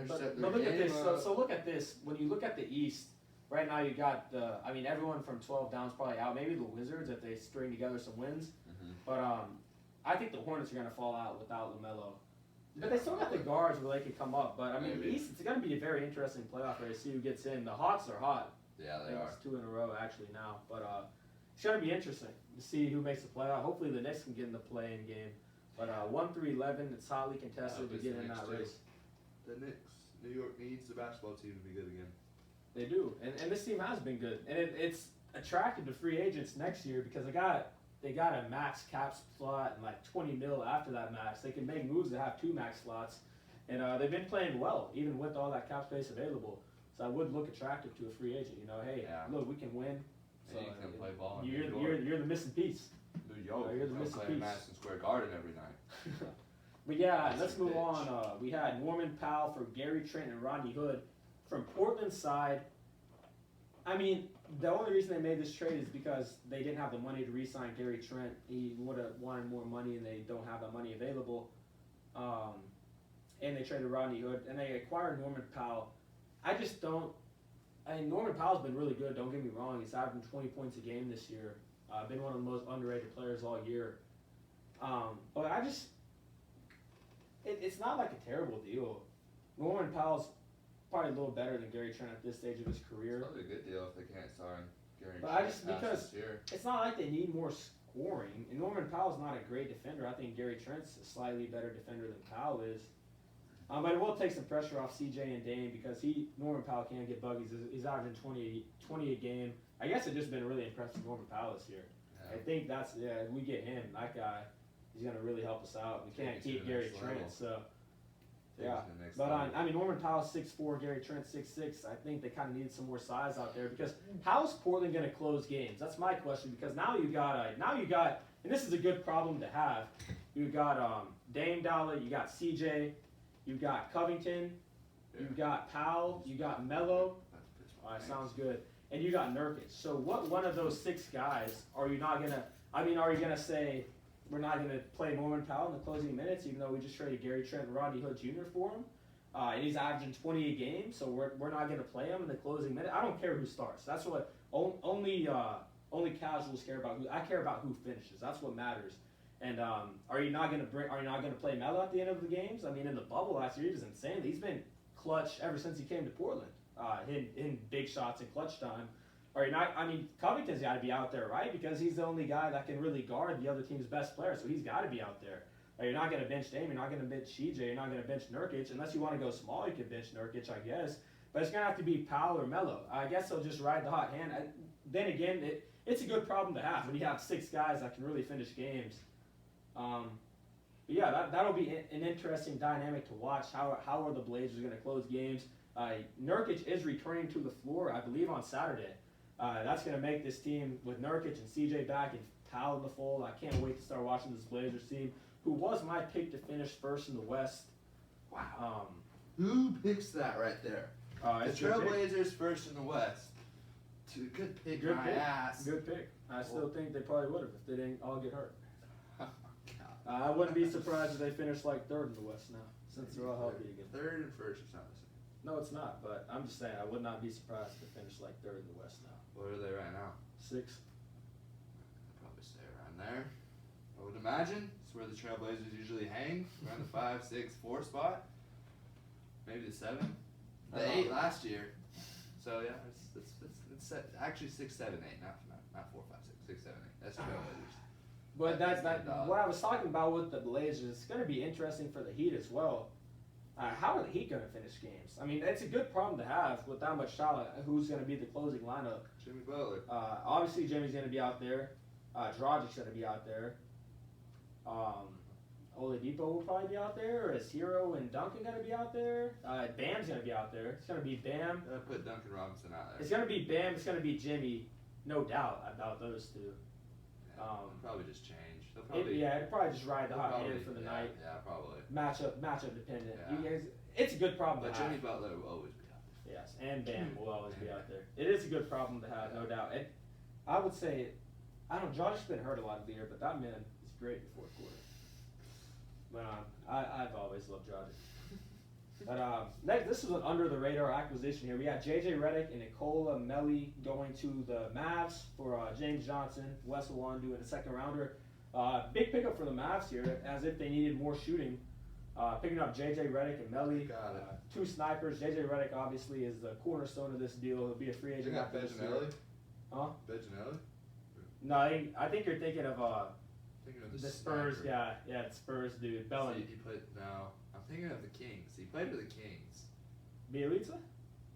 [SPEAKER 1] But look at this. So look at this. When you look at the East, right now you got everyone from 12 down is probably out. Maybe the Wizards if they string together some wins. Mm-hmm. But I think the Hornets are going to fall out without LaMelo. But they still got the guards where they can come up. But I mean, the East, it's going to be a very interesting playoff race. See who gets in. The Hawks are hot.
[SPEAKER 2] Yeah, they are.
[SPEAKER 1] It's 2 in a row actually now. But it's going to be interesting to see who makes the playoff. Hopefully the Knicks can get in the play-in game. But 1-3-11, it's hotly contested to get in that race.
[SPEAKER 2] The Knicks. New York needs the basketball team to be good again.
[SPEAKER 1] They do, and this team has been good, and it's attractive to free agents next year because they got a max cap slot and like $20 million after that max. They can make moves that have 2 max slots, and they've been playing well even with all that cap space available. So I would look attractive to a free agent. Look, we can win. So
[SPEAKER 2] you can play ball.
[SPEAKER 1] You're the missing piece.
[SPEAKER 2] You're the missing piece. Madison Square Garden every night.
[SPEAKER 1] But let's move on. We had Norman Powell for Gary Trent and Rodney Hood. From Portland's side, I mean, the only reason they made this trade is because they didn't have the money to re-sign Gary Trent. He would have wanted more money, and they don't have that money available. And they traded Rodney Hood, and they acquired Norman Powell. I just don't. I mean, Norman Powell's been really good. Don't get me wrong. He's averaging 20 points a game this year. Been one of the most underrated players all year. But I just, it's not like a terrible deal. Norman Powell's probably a little better than Gary Trent at this stage of his career.
[SPEAKER 2] It's probably a good deal if they can't sign Gary
[SPEAKER 1] But
[SPEAKER 2] Trent
[SPEAKER 1] I just,
[SPEAKER 2] past
[SPEAKER 1] because
[SPEAKER 2] this year.
[SPEAKER 1] it's not like they need more scoring. And Norman Powell's not a great defender. I think Gary Trent's a slightly better defender than Powell is. But it will take some pressure off CJ and Dame because Norman Powell can't get buggies. He's averaging 20 a game. I guess it's just been really impressive Norman Powell this year.
[SPEAKER 2] Yeah.
[SPEAKER 1] I think if we get him, that guy, he's going to really help us out. We can't keep Gary Trent, so. Yeah, but I mean, Norman Powell's 6'4", Gary Trent 6'6". I think they kind of need some more size out there because how's Portland going to close games? That's my question because now you got, and this is a good problem to have. You got Dame Dollar, you got CJ, you got Covington, you got Powell, you got Melo. All right, sounds good. And you got Nurkic. So what one of those 6 guys are you not gonna? I mean, are you gonna say? We're not going to play Norman Powell in the closing minutes, even though we just traded Gary Trent and Rodney Hood Jr. for him. And he's averaging 20 a game, so we're not going to play him in the closing minute. I don't care who starts. That's what only casuals care about. I care about who finishes. That's what matters. And are you not going to play Melo at the end of the games? I mean, in the bubble last year, he was insane. He's been clutch ever since he came to Portland. In big shots in clutch time. Or not, I mean, Covington's got to be out there, right? Because he's the only guy that can really guard the other team's best player, so he's got to be out there. Or you're not going to bench Dame, you're not going to bench CJ, you're not going to bench Nurkic. Unless you want to go small, you can bench Nurkic, I guess. But it's going to have to be Powell or Melo. I guess they'll just ride the hot hand. Then again, it's a good problem to have when you have 6 guys that can really finish games. But yeah, that'll be an interesting dynamic to watch. How are the Blazers going to close games? Nurkic is returning to the floor, I believe, on Saturday. That's going to make this team with Nurkic and CJ back and Powell in the fold. I can't wait to start watching this Blazers team, who was my pick to finish first in the West.
[SPEAKER 2] Wow. Who picks that right there? The Trailblazers first in the West. Good pick,
[SPEAKER 1] Good pick.
[SPEAKER 2] ass.
[SPEAKER 1] Good pick. I still think they probably would have if they didn't all get hurt.
[SPEAKER 2] Oh, God.
[SPEAKER 1] I wouldn't be surprised if they finished like 3rd in the West now, since they're all healthy again.
[SPEAKER 2] 3rd and 1st or something.
[SPEAKER 1] No, it's not, but I'm just saying I would not be surprised if they finished like 3rd in the West now.
[SPEAKER 2] What are they right now?
[SPEAKER 1] 6.
[SPEAKER 2] I'd probably stay around there. I would imagine it's where the Trailblazers usually hang, around the 5, 6, 4 spot. Maybe the 7. The 8 last year. So yeah, it's actually 6, 7, 8, not 4, 5, 6, 7, 8. That's Trailblazers.
[SPEAKER 1] But that's what I was talking about with the Blazers. It's going to be interesting for the Heat as well. How are the Heat going to finish games? I mean, it's a good problem to have with that much talent. Who's going to be the closing lineup?
[SPEAKER 2] Jimmy Butler.
[SPEAKER 1] Obviously, Jimmy's going to be out there. Dragic's going to be out there. Oladipo will probably be out there. Is Hero and Duncan going to be out there? Bam's going to be out there. It's going to be Bam.
[SPEAKER 2] I put Duncan Robinson out there.
[SPEAKER 1] It's going to be Bam. It's going to be Jimmy. No doubt about those two.
[SPEAKER 2] Yeah, probably just change.
[SPEAKER 1] It'd probably just ride the hot hand for the night.
[SPEAKER 2] Yeah, probably.
[SPEAKER 1] Matchup dependent.
[SPEAKER 2] Yeah.
[SPEAKER 1] You guys, it's a good problem
[SPEAKER 2] But
[SPEAKER 1] to have.
[SPEAKER 2] Jimmy Butler will always be out there.
[SPEAKER 1] Yes, and Bam will always be out there. It is a good problem to have, no doubt. And I would say, Dragic's been hurt a lot of the year, but that man is great in the 4th quarter. But I've always loved Dragic. But next, this is an under-the-radar acquisition here. We got J.J. Redick and Nicola Melli going to the Mavs for James Johnson, Wes Iwundu, and a 2nd rounder. Big pickup for the Mavs here, as if they needed more shooting. Picking up J.J. Redick and Melli. 2 snipers. J.J. Redick obviously is the cornerstone of this deal. He'll be a free agent after this year. Huh?
[SPEAKER 2] Beginelli?
[SPEAKER 1] No, I think you're thinking of the Spurs
[SPEAKER 2] sniper.
[SPEAKER 1] guy. Yeah, the Spurs dude. Bellingham.
[SPEAKER 2] I'm thinking of the Kings. He played for the Kings.
[SPEAKER 1] Bielitsa?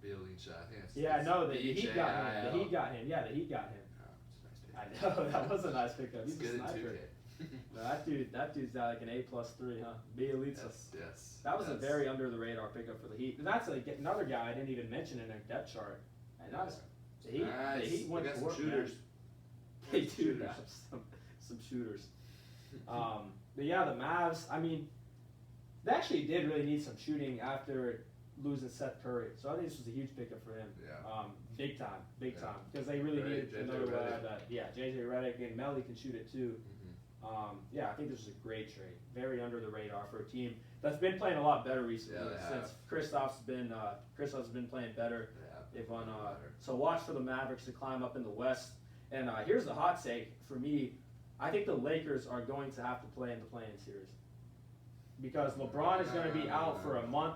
[SPEAKER 2] Bielitsa, I think
[SPEAKER 1] the Heat got him. The Heat got him. Yeah, the Heat got him.
[SPEAKER 2] Oh, it's a nice pick.
[SPEAKER 1] I know, that was a nice pickup. He's
[SPEAKER 2] It's
[SPEAKER 1] a
[SPEAKER 2] good in
[SPEAKER 1] sniper.
[SPEAKER 2] 2K.
[SPEAKER 1] No, that dude's got like an A+3, huh? Bielitsa.
[SPEAKER 2] Yes.
[SPEAKER 1] That was a very under the radar pickup for the Heat. And that's another guy I didn't even mention in their depth chart. And that was the Heat.
[SPEAKER 2] Nice.
[SPEAKER 1] The Heat went
[SPEAKER 2] We got
[SPEAKER 1] for
[SPEAKER 2] some
[SPEAKER 1] it,
[SPEAKER 2] shooters.
[SPEAKER 1] man. They do have some shooters. But yeah, the Mavs. I mean, they actually did really need some shooting after losing Seth Curry. So I think this was a huge pickup for him.
[SPEAKER 2] Yeah.
[SPEAKER 1] Big time,
[SPEAKER 2] Yeah.
[SPEAKER 1] because they really needed
[SPEAKER 2] JJ
[SPEAKER 1] another
[SPEAKER 2] Redick.
[SPEAKER 1] that. Yeah, JJ Redick and Melly can shoot it too. Yeah, I think this was a great trade. Very under the radar for a team that's been playing a lot better recently since Kristaps has been playing better.
[SPEAKER 2] Yeah.
[SPEAKER 1] So watch for the Mavericks to climb up in the West. And here's the hot take for me. I think the Lakers are going to have to play in the play-in series because LeBron is going to be out for a month.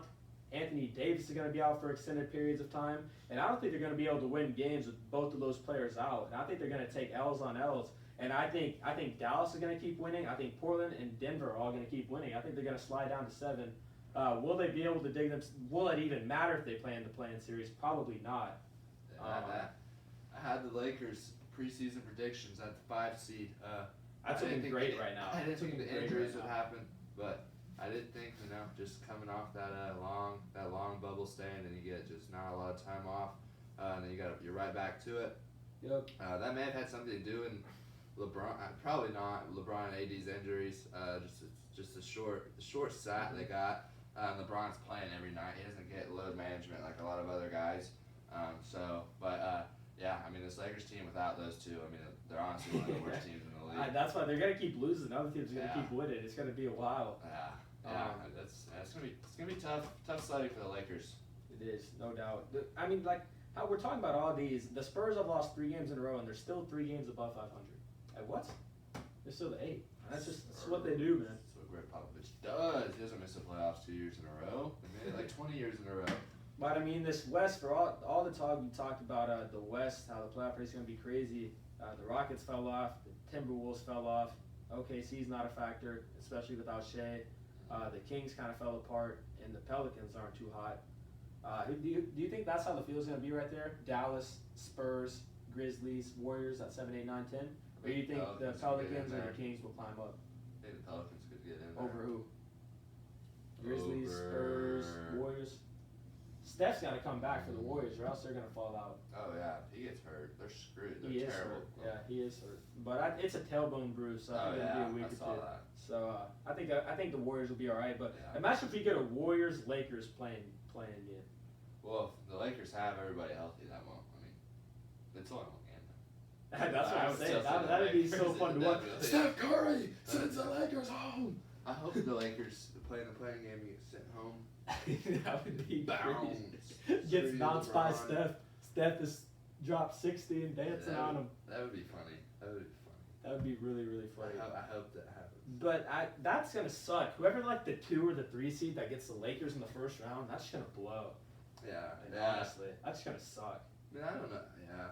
[SPEAKER 1] Anthony Davis is going to be out for extended periods of time, and I don't think they're going to be able to win games with both of those players out. And I think they're going to take L's on L's. And I think Dallas is going to keep winning. I think Portland and Denver are all going to keep winning. I think they're going to slide down to 7. Will they be able to dig them? Will it even matter if they play in the play-in series? Probably not.
[SPEAKER 2] I had the Lakers preseason predictions at the 5 seed.
[SPEAKER 1] That's looking great right now.
[SPEAKER 2] I didn't think the injuries would happen, but I did think, just coming off that long bubble stay, and then you get just not a lot of time off, and then you're right back to it.
[SPEAKER 1] Yep.
[SPEAKER 2] That may have had something to do in LeBron. Probably not LeBron and AD's injuries. Just the short sat they got. LeBron's playing every night. He doesn't get load management like a lot of other guys. Yeah, I mean, this Lakers team without those two, I mean, they're honestly one of the worst teams in the league.
[SPEAKER 1] That's why they're going to keep losing. Other teams are going to keep winning. It's going to be a while.
[SPEAKER 2] It's gonna be tough study for the Lakers.
[SPEAKER 1] It is, no doubt. I mean, like how we're talking about all these. The Spurs have lost 3 games in a row, and they're still 3 games above 500. Like what? They're still the 8. That's what they do, man.
[SPEAKER 2] That's what Greg Popovich does. He doesn't miss the playoffs 2 years in a row. They made it like 20 years in a row.
[SPEAKER 1] But I mean, this West, for all the talk you talked about the West, how the playoff race is going to be crazy. The Rockets fell off. The Timberwolves fell off. OKC's not a factor, especially without Shea. The Kings kind of fell apart, and the Pelicans aren't too hot. Do you think that's how the field's going to be right there? Dallas, Spurs, Grizzlies, Warriors at 7, 8, 9, 10? Or do you think the Pelicans or the Kings will climb up?
[SPEAKER 2] I think the Pelicans could get in there.
[SPEAKER 1] Over who? Grizzlies, Spurs, Warriors? Steph's got to come back for the Warriors, or else they're going to fall out.
[SPEAKER 2] Oh, yeah. If he gets hurt, they're screwed. They're
[SPEAKER 1] He is
[SPEAKER 2] terrible.
[SPEAKER 1] hurt. Yeah, he is hurt. But it's a tailbone bruise, so I think it'll be a week or two.
[SPEAKER 2] That.
[SPEAKER 1] So I think the Warriors will be all right. But imagine if we get a Warriors-Lakers playing game.
[SPEAKER 2] Well, if the Lakers have everybody healthy, that won't. I mean, it's only one game.
[SPEAKER 1] That's what I'm saying. That would be so fun to watch. Steph Curry sends the Lakers home.
[SPEAKER 2] I hope the Lakers play in the playing game and get sent home.
[SPEAKER 1] That would be
[SPEAKER 2] Bounce.
[SPEAKER 1] Gets bounced by Steph. Steph is dropped 60 and dancing on him.
[SPEAKER 2] That would be funny.
[SPEAKER 1] That would be really, really funny.
[SPEAKER 2] I hope that happens.
[SPEAKER 1] But that's gonna suck. Whoever like the 2 or the 3 seed that gets the Lakers in the first round, that's just gonna blow. Honestly, that's gonna suck.
[SPEAKER 2] I mean, I don't know. Yeah,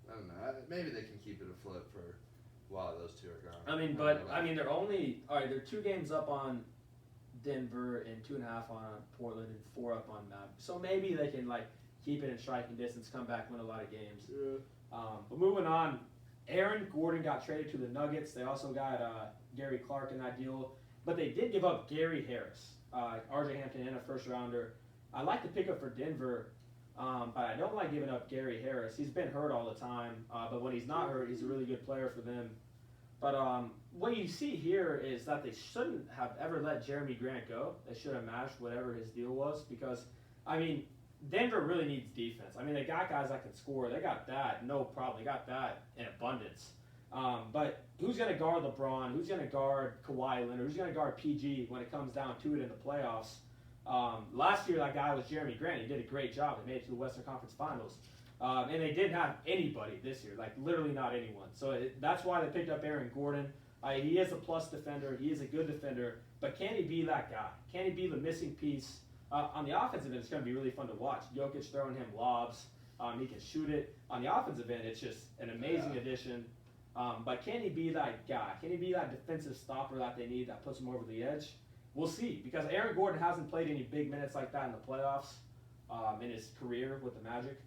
[SPEAKER 2] I don't know. Maybe they can keep it afloat for a while those 2 are gone.
[SPEAKER 1] I mean, they're only they're 2 games up on Denver and 2.5 on Portland and 4 up on Mavericks. So maybe they can keep it in striking distance, come back, win a lot of games. Yeah. But moving on, Aaron Gordon got traded to the Nuggets. They also got Gary Clark in that deal, but they did give up Gary Harris, RJ Hampton, and a first rounder. I like the pickup for Denver, but I don't like giving up Gary Harris. He's been hurt all the time, but when he's not hurt, he's a really good player for them. But what you see here is that they shouldn't have ever let Jeremy Grant go. They should have matched whatever his deal was because, I mean, Denver really needs defense. I mean, they got guys that can score. They got that, no problem. They got that in abundance. But who's going to guard LeBron? Who's going to guard Kawhi Leonard? Who's going to guard PG when it comes down to it in the playoffs? Last year, that guy was Jeremy Grant. He did a great job. They made it to the Western Conference Finals. And they didn't have anybody this year, literally not anyone. So that's why they picked up Aaron Gordon. He is a plus defender. He is a good defender. But can he be that guy? Can he be the missing piece? On the offensive end, it's going to be really fun to watch. Jokic throwing him lobs. He can shoot it. On the offensive end, it's just an amazing addition. But can he be that guy? Can he be that defensive stopper that they need that puts him over the edge? We'll see. Because Aaron Gordon hasn't played any big minutes like that in the playoffs in his career with the Magic.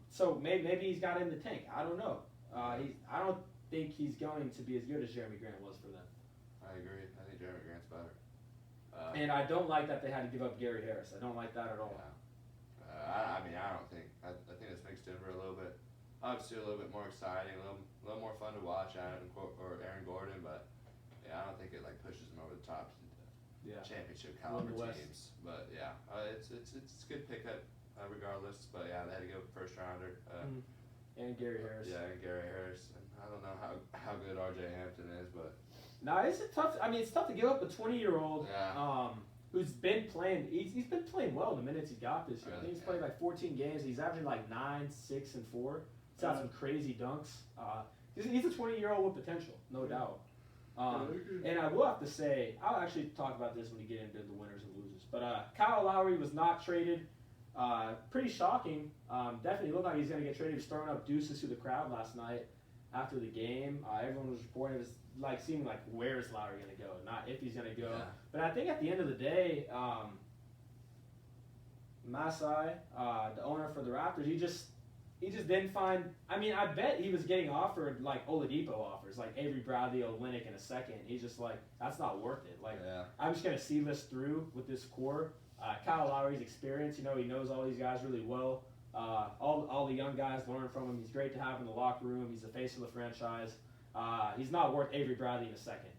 [SPEAKER 1] So maybe he's got it in the tank. I don't know. I don't think he's going to be as good as Jeremy Grant was for them.
[SPEAKER 2] I agree. I think Jeremy Grant's better.
[SPEAKER 1] And I don't like that they had to give up Gary Harris. I don't like that at all.
[SPEAKER 2] Yeah. I don't think. I think this makes Denver a little bit, obviously a little bit more exciting, a little more fun to watch. Aaron Gordon, but yeah, I don't think it pushes him over the top. championship
[SPEAKER 1] Win
[SPEAKER 2] caliber
[SPEAKER 1] the West.
[SPEAKER 2] teams. But yeah, it's a good pickup regardless. But yeah, they had to go first rounder.
[SPEAKER 1] And Gary Harris.
[SPEAKER 2] Yeah, and Gary Harris. And I don't know how good R.J. Hampton is, but
[SPEAKER 1] No, it's tough. I mean, it's tough to give up a 20-year-old.
[SPEAKER 2] Yeah.
[SPEAKER 1] Who's been playing. He's been playing well the minutes he got this year. I think he's played
[SPEAKER 2] Yeah.
[SPEAKER 1] like 14 games. He's averaging like 9, 6, and 4. He's had some crazy dunks. He's a 20-year-old with potential, no doubt. And I will have to say, I'll actually talk about this when we get into the winners and losers. But Kyle Lowry was not traded. Pretty shocking. Definitely looked like he's going to get traded. He was throwing up deuces to the crowd last night after the game. Everyone was reporting it was like seeming like where's Lowry going to go, not if he's going to go.
[SPEAKER 2] Yeah.
[SPEAKER 1] But I think at the end of the day, Masai, the owner for the Raptors, he just didn't find. I mean, I bet he was getting offered like Oladipo offers, like Avery Bradley, Olynyk in a second. He's just like, that's not worth it. Like, I'm just going to see this through with this core. Kyle Lowry's experience, he knows all these guys really well. All the young guys learn from him. He's great to have in the locker room. He's the face of the franchise. He's not worth Avery Bradley in a second.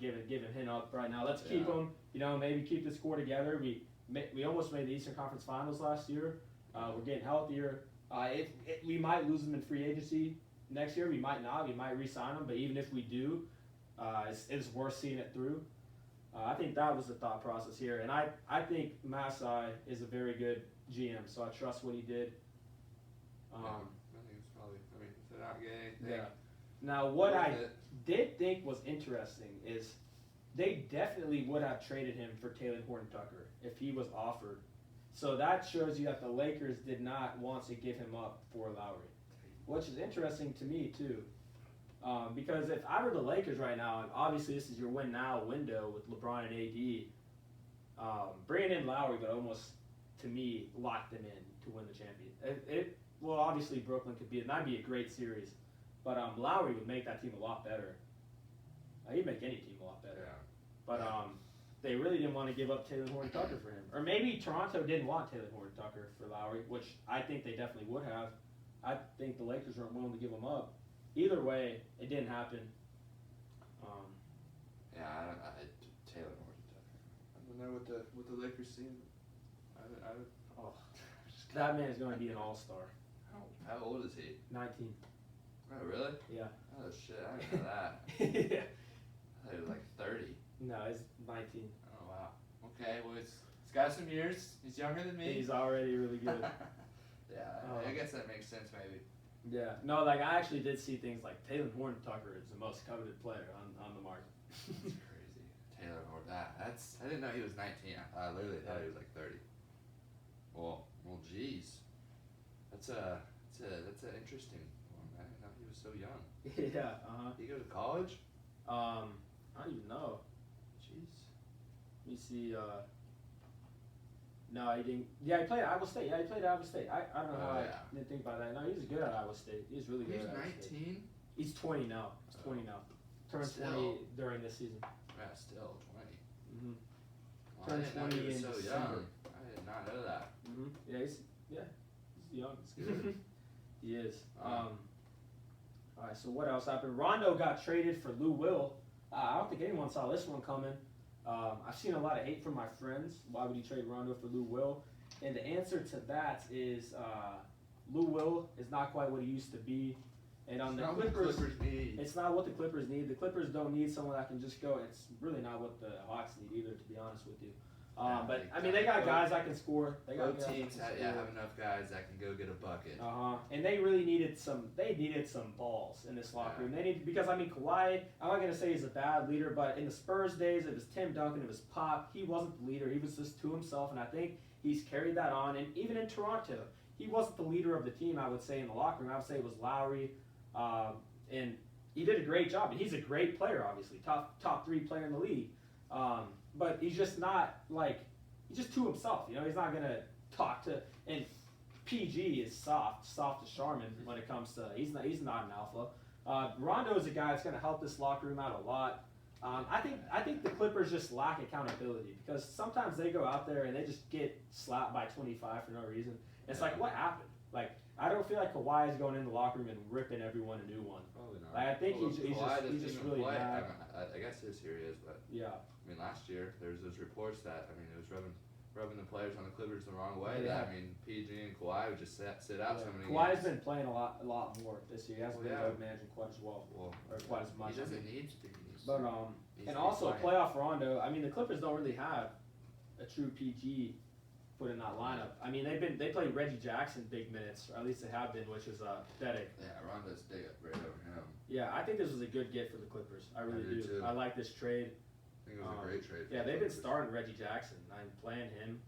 [SPEAKER 1] Giving him up right now. Let's keep him. Maybe keep this core together. We almost made the Eastern Conference Finals last year. We're getting healthier. We might lose him in free agency next year. We might not. We might re-sign him. But even if we do, it's worth seeing it through. I think that was the thought process here. And I think Masai is a very good GM, so I trust what he did.
[SPEAKER 2] I think it's probably, if they're not getting anything.
[SPEAKER 1] Yeah. Now, what I did think was interesting is they definitely would have traded him for Taylor Horton-Tucker if he was offered. So that shows you that the Lakers did not want to give him up for Lowry, which is interesting to me too. Because if I were the Lakers right now, and obviously this is your win now window with LeBron and AD, bringing in Lowry would almost, to me, lock them in to win the championship. Well, obviously Brooklyn could be, and that'd be a great series, but Lowry would make that team a lot better. He'd make any team a lot better.
[SPEAKER 2] Yeah.
[SPEAKER 1] But they really didn't want to give up Taylor Horton-Tucker for him. Or maybe Toronto didn't want Taylor Horton-Tucker for Lowry, which I think they definitely would have. I think the Lakers weren't willing to give him up. Either way, it didn't happen.
[SPEAKER 2] Taylor Horton-Tucker. I don't know what the Lakers see.
[SPEAKER 1] That man is going to be an all-star.
[SPEAKER 2] How old is he?
[SPEAKER 1] 19.
[SPEAKER 2] Oh, really?
[SPEAKER 1] Yeah.
[SPEAKER 2] Oh, shit, I didn't know that.
[SPEAKER 1] Yeah.
[SPEAKER 2] I thought he was like 30.
[SPEAKER 1] No, he's 19.
[SPEAKER 2] Oh, wow. Okay, well, he's got some years. He's younger than me.
[SPEAKER 1] He's already really good.
[SPEAKER 2] Yeah, I guess that makes sense, maybe.
[SPEAKER 1] Yeah. No, like, I actually did see things like Taylor Horton-Tucker is the most coveted player on the market.
[SPEAKER 2] That's crazy. Taylor Horton. I didn't know he was 19. I literally thought he was like 30. Well, geez. That's an interesting one. I didn't know he was so young.
[SPEAKER 1] Yeah.
[SPEAKER 2] Did he go to college?
[SPEAKER 1] I don't even know.
[SPEAKER 2] Jeez.
[SPEAKER 1] Let me see. No, he didn't. Yeah, he played at Iowa State. I don't know how I didn't think about that. No, he was good at Iowa State. He was really good
[SPEAKER 2] He's
[SPEAKER 1] at Iowa State.
[SPEAKER 2] 19?
[SPEAKER 1] He's 20 now. He's 20 now. Turned 20 during this season.
[SPEAKER 2] Yeah, still 20.
[SPEAKER 1] Mm-hmm.
[SPEAKER 2] Well,
[SPEAKER 1] Turned
[SPEAKER 2] I didn't know
[SPEAKER 1] 20
[SPEAKER 2] he was
[SPEAKER 1] in
[SPEAKER 2] so
[SPEAKER 1] December.
[SPEAKER 2] young. I did not know that.
[SPEAKER 1] Mm-hmm. Yeah, he's young.
[SPEAKER 2] That's good.
[SPEAKER 1] He is. All right, so what else happened? Rondo got traded for Lou Will. I don't think anyone saw this one coming. I've seen a lot of hate from my friends. Why would he trade Rondo for Lou Will? And the answer to that is Lou Will is not quite what he used to be. And on the Clippers
[SPEAKER 2] need.
[SPEAKER 1] It's not what the Clippers need. The Clippers don't need someone that can just go. It's really not what the Hawks need either, to be honest with you. But I mean, they got guys that can score. They got
[SPEAKER 2] Both teams have enough guys that can go get a bucket.
[SPEAKER 1] And they really needed some. They needed some balls in this locker room. They need because I mean Kawhi. I'm not gonna say he's a bad leader, but in the Spurs days, it was Tim Duncan, it was Pop. He wasn't the leader. He was just to himself, and I think he's carried that on. And even in Toronto, he wasn't the leader of the team. I would say in the locker room, I would say it was Lowry, and he did a great job. And he's a great player, obviously, top 3 player in the league. But he's just not like, he's just to himself, he's not going to talk to, and PG is soft as Charmin when it comes to, he's not an alpha. Rondo is a guy that's going to help this locker room out a lot. I think the Clippers just lack accountability because sometimes they go out there and they just get slapped by 25 for no reason. It's like, what happened? Like, I don't feel like Kawhi is going in the locker room and ripping everyone a new one.
[SPEAKER 2] Probably not.
[SPEAKER 1] Like, I think he's just really
[SPEAKER 2] play.
[SPEAKER 1] mad.
[SPEAKER 2] I guess this year he is, but
[SPEAKER 1] Yeah.
[SPEAKER 2] I mean, last year there was those reports that it was rubbing the players on the Clippers the wrong way.
[SPEAKER 1] Yeah.
[SPEAKER 2] That PG and Kawhi would just sit out so many
[SPEAKER 1] Kawhi's
[SPEAKER 2] games.
[SPEAKER 1] been playing a lot more this year. He hasn't been load managing quite as well, or quite as much.
[SPEAKER 2] He doesn't need to.
[SPEAKER 1] But and also playoff Rondo. I mean, the Clippers don't really have a true PG put in that lineup. I mean, they play Reggie Jackson big minutes, or at least they have been, which is pathetic.
[SPEAKER 2] Yeah, Rondo's big right over him.
[SPEAKER 1] Yeah, I think this was a good get for the Clippers. I really do.
[SPEAKER 2] Too.
[SPEAKER 1] I like this trade.
[SPEAKER 2] I think it was a great trade.
[SPEAKER 1] Yeah, they've been starting Reggie Jackson. I'm playing him.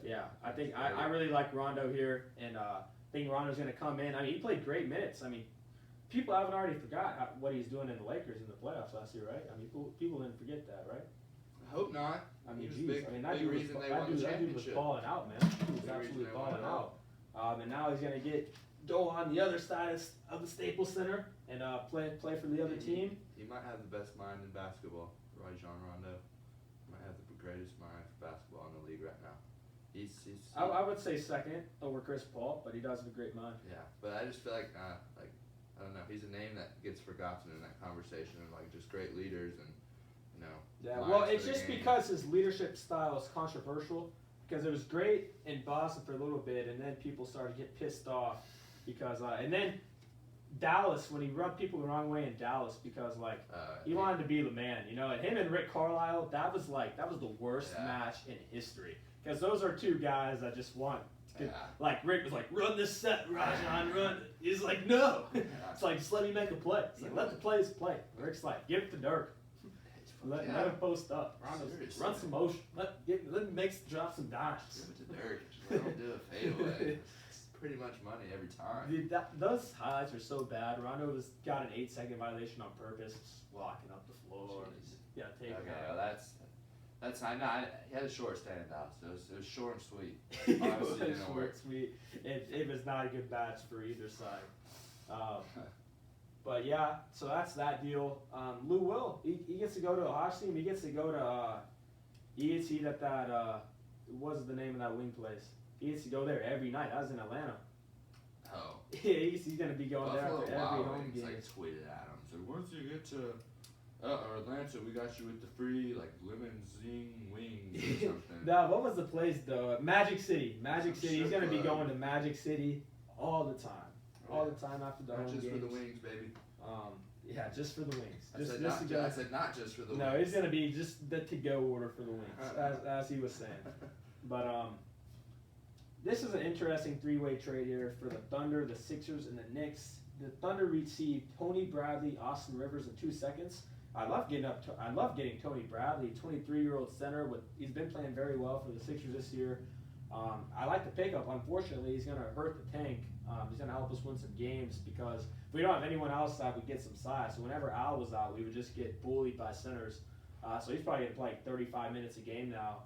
[SPEAKER 1] Yeah, I think I really like Rondo here, and I think Rondo's going to come in. I mean, he played great minutes. I mean, people haven't already forgot what he's doing in the Lakers in the playoffs last year, right? I mean, people didn't forget that, right?
[SPEAKER 2] I hope not.
[SPEAKER 1] I mean,
[SPEAKER 2] big
[SPEAKER 1] that dude was balling out, man. He was absolutely balling out. And now he's going to go on the other side of the Staples Center and play for the other team.
[SPEAKER 2] He might have the best mind in basketball, Rajon Rondo. He might have the greatest mind for basketball in the league right now.
[SPEAKER 1] I would say second over Chris Paul, but he does have a great mind.
[SPEAKER 2] Yeah, but I just feel like I don't know. He's a name that gets forgotten in that conversation of just great leaders and
[SPEAKER 1] Yeah, well, it's just because his leadership style is controversial. Because it was great in Boston for a little bit, and then people started to get pissed off because and then Dallas, when he rubbed people the wrong way in Dallas, because he wanted to be the man, and him and Rick Carlisle, that was the worst match in history. Because those are two guys that just want. Rick was like, run this set, Rajon, run. He's like, no. It's like, just let me make a play. It's like, let the plays play. Rick's like, give it to Dirk. Let him post up. Run some motion. Let him drop some dimes.
[SPEAKER 2] Give it to Dirk. Let him do a fadeaway. It's pretty much money every time.
[SPEAKER 1] Dude, those highlights are so bad. Rondo got an 8-second violation on purpose, just locking up the floor. Yeah, take it out.
[SPEAKER 2] Well, that's I know. He had a short standout, so it was short and sweet. Obviously,
[SPEAKER 1] it was short, sweet. It was not a good match for either side. But yeah, so that's that deal. Lou Will, he gets to go to a Hotch team. He gets to go to what was the name of that wing place? He gets to go there every night. That was in Atlanta.
[SPEAKER 2] Oh.
[SPEAKER 1] Yeah, he's gonna be going there after every home game.
[SPEAKER 2] Tweeted at him. So once you get to Atlanta, we got you with the free limousine wings or something.
[SPEAKER 1] No, what was the place though? Magic City. Magic City. He's gonna be going to Magic City all the time. All the time after the home games.
[SPEAKER 2] Not just for the wings, baby.
[SPEAKER 1] Yeah, just for the wings.
[SPEAKER 2] I said not just for the wings.
[SPEAKER 1] No, it's gonna be just the to-go order for the wings, as he was saying. But this is an interesting three-way trade here for the Thunder, the Sixers, and the Knicks. The Thunder received Tony Bradley, Austin Rivers in 2 seconds. I love getting Tony Bradley, 23-year-old center. He's been playing very well for the Sixers this year. I like the pickup. Unfortunately, he's going to hurt the tank. He's going to help us win some games because if we don't have anyone else that would get some size. So whenever Al was out, we would just get bullied by centers. So he's probably going to play 35 minutes a game now,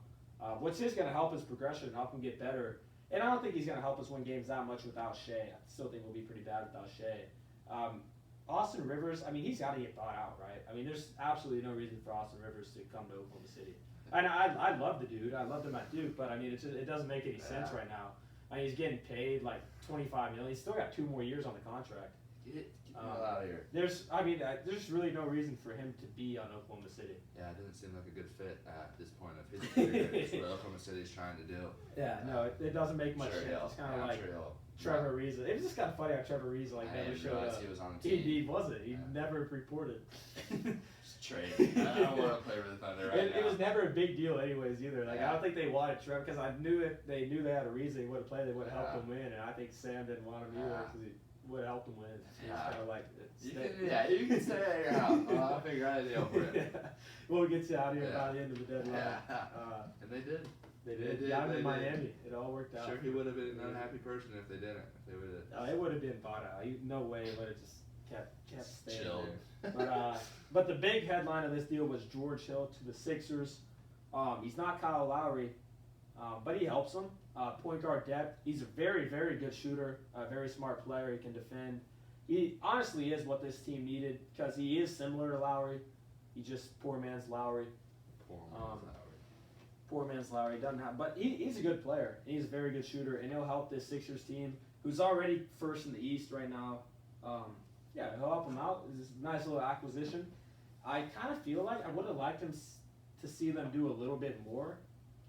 [SPEAKER 1] which is going to help his progression and help him get better. And I don't think he's going to help us win games that much without Shea. I still think we'll be pretty bad without Shea. Austin Rivers, I mean, he's got to get thought out, right? I mean, there's absolutely no reason for Austin Rivers to come to Oklahoma City. And I love the dude. I loved him at Duke, but I mean, it doesn't make any sense right now. I mean, he's getting paid like $25 million. He's still got 2 more years on the contract.
[SPEAKER 2] Get out of here.
[SPEAKER 1] There's really no reason for him to be on Oklahoma City.
[SPEAKER 2] Yeah, it doesn't seem like a good fit at this point of his career. It's what Oklahoma City's trying to do.
[SPEAKER 1] Yeah, no, it doesn't make much sense. It's kind of like Trevor Ariza. It was just kind of funny how Trevor Ariza never showed up.
[SPEAKER 2] He was on the team.
[SPEAKER 1] He wasn't. He never reported.
[SPEAKER 2] Just trade. I don't want to play for the Thunder right now.
[SPEAKER 1] It was never a big deal anyways either. I don't think they wanted Trevor because I knew if they knew they had Ariza, he would have played. They would have helped him win, and I think Sam didn't want him either because he would have helped him win. He was kind of like,
[SPEAKER 2] you can stay at your house. I'll figure out a deal for it.
[SPEAKER 1] We'll get you out here by the end of the deadline.
[SPEAKER 2] And they did.
[SPEAKER 1] They did. Down in Miami. It all worked out.
[SPEAKER 2] Sure, he would have been an unhappy person if they didn't. If they would have.
[SPEAKER 1] It would have been bought out. No way. It would have just kept staying
[SPEAKER 2] chilled
[SPEAKER 1] there. But the big headline of this deal was George Hill to the Sixers. He's not Kyle Lowry, but he helps them. Point guard depth. He's a very, very good shooter. A very smart player. He can defend. He honestly is what this team needed because he is similar to Lowry. He's just poor man's Lowry. Poor man's Lowry doesn't have, but he's a good player. He's a very good shooter, and he'll help this Sixers team, who's already first in the East right now. He'll help them out. It's a nice little acquisition. I kind of feel like I would have liked to see them do a little bit more,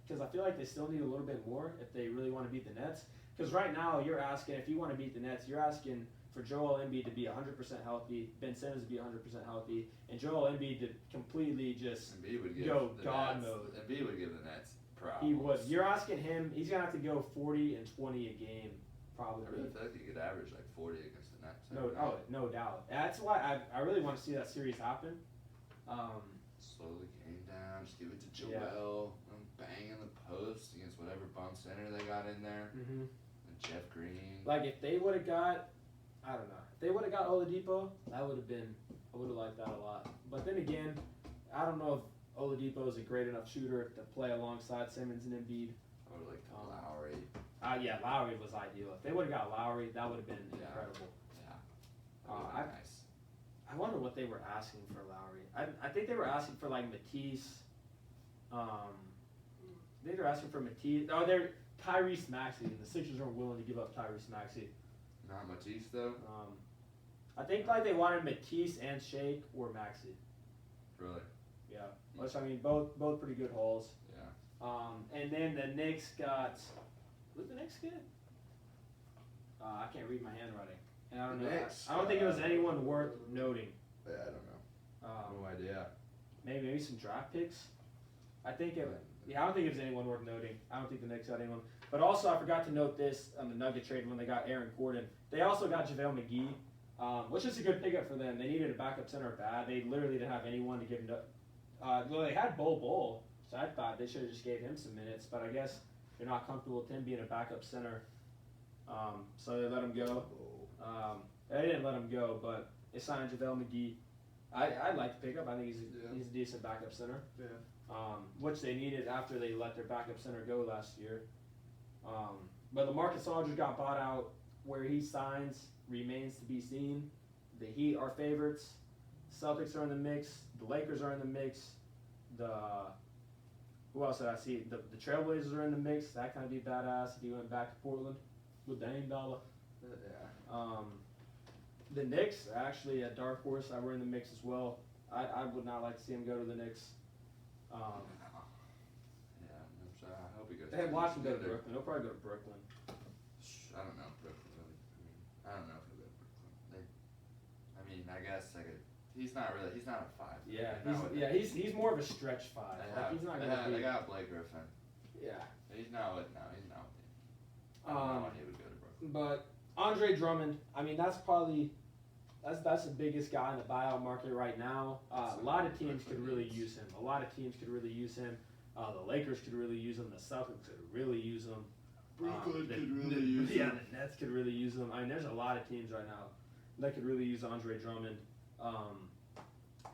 [SPEAKER 1] because I feel like they still need a little bit more if they really want to beat the Nets. Because right now you're asking, if you want to beat the Nets, you're asking for Joel Embiid to be 100% healthy, Ben Simmons to be 100% healthy, and Joel Embiid to completely just
[SPEAKER 2] Embiid would give
[SPEAKER 1] go
[SPEAKER 2] the
[SPEAKER 1] God
[SPEAKER 2] Nets,
[SPEAKER 1] mode.
[SPEAKER 2] Embiid would give the Nets problems.
[SPEAKER 1] He would. You're asking him, he's going to have to go 40 and 20 a game, probably.
[SPEAKER 2] I really feel like he could average like 40 against the Nets.
[SPEAKER 1] No doubt. That's why I really want to see that series happen.
[SPEAKER 2] Slowly game down, just give it to Joel, bang in the post against whatever bum center they got in there.
[SPEAKER 1] Mm-hmm.
[SPEAKER 2] And Jeff Green.
[SPEAKER 1] Like if they would have got, I don't know, if they would have got Oladipo, I would have liked that a lot. But then again, I don't know if Oladipo is a great enough shooter to play alongside Simmons and Embiid.
[SPEAKER 2] I would have liked Lowry.
[SPEAKER 1] Yeah, Lowry was ideal. If they would have got Lowry, that would have been incredible.
[SPEAKER 2] Yeah. That would have been nice.
[SPEAKER 1] I wonder what they were asking for Lowry. I think they were asking for like Matisse. They were asking for Matisse. Oh, they're Tyrese Maxey, and the Sixers aren't willing to give up Tyrese Maxey.
[SPEAKER 2] Not Matisse though.
[SPEAKER 1] I think like they wanted Matisse and Shake or Maxey.
[SPEAKER 2] Really?
[SPEAKER 1] Yeah. Which I mean, both pretty good hauls.
[SPEAKER 2] Yeah.
[SPEAKER 1] And then the Knicks got. Who's the Knicks get? I can't read my handwriting, and I don't know. I don't think it was anyone worth noting.
[SPEAKER 2] Yeah, I don't know. No idea.
[SPEAKER 1] Maybe some draft picks. I think it. Yeah, I don't think it was anyone worth noting. I don't think the Knicks got anyone. But also, I forgot to note this on the Nugget trade when they got Aaron Gordon. They also got JaVale McGee, which is a good pickup for them. They needed a backup center bad. They literally didn't have anyone to give him. Well, they had Bol, so I thought they should have just gave him some minutes. But I guess they're not comfortable with him being a backup center, so they let him go. They didn't let him go, but they signed JaVale McGee. I'd like to pick up. I think he's a decent backup center.
[SPEAKER 2] Yeah.
[SPEAKER 1] Which they needed after they let their backup center go last year. But LaMarcus Aldridge got bought out. Where he signs remains to be seen. The Heat are favorites. Celtics are in the mix. The Lakers are in the mix. Who else did I see? The Trailblazers are in the mix. That kind of be badass if he went back to Portland with Dame Dollar.
[SPEAKER 2] Yeah.
[SPEAKER 1] The Knicks are actually a dark horse. I were in the mix as well. I would not like to see him go to the Knicks.
[SPEAKER 2] Yeah, I'm sorry. I hope he goes.
[SPEAKER 1] They had watch him go to Brooklyn. He'll probably go to Brooklyn.
[SPEAKER 2] I don't know Brooklyn really. I don't know if he'll go to Brooklyn. I mean, I guess I could. He's not a 5.
[SPEAKER 1] Yeah, he's more of a stretch 5. He's not gonna be.
[SPEAKER 2] They got Blake Griffin.
[SPEAKER 1] Yeah.
[SPEAKER 2] He's not with him. I don't know when he would go to Brooklyn.
[SPEAKER 1] But Andre Drummond, I mean, that's probably that's the biggest guy in the buyout market right now. A lot of teams could really use him. The Lakers could really use him. The Celtics could really use him.
[SPEAKER 2] Brooklyn could really use him.
[SPEAKER 1] Yeah, the Nets could really use him. I mean, there's a lot of teams right now that could really use Andre Drummond.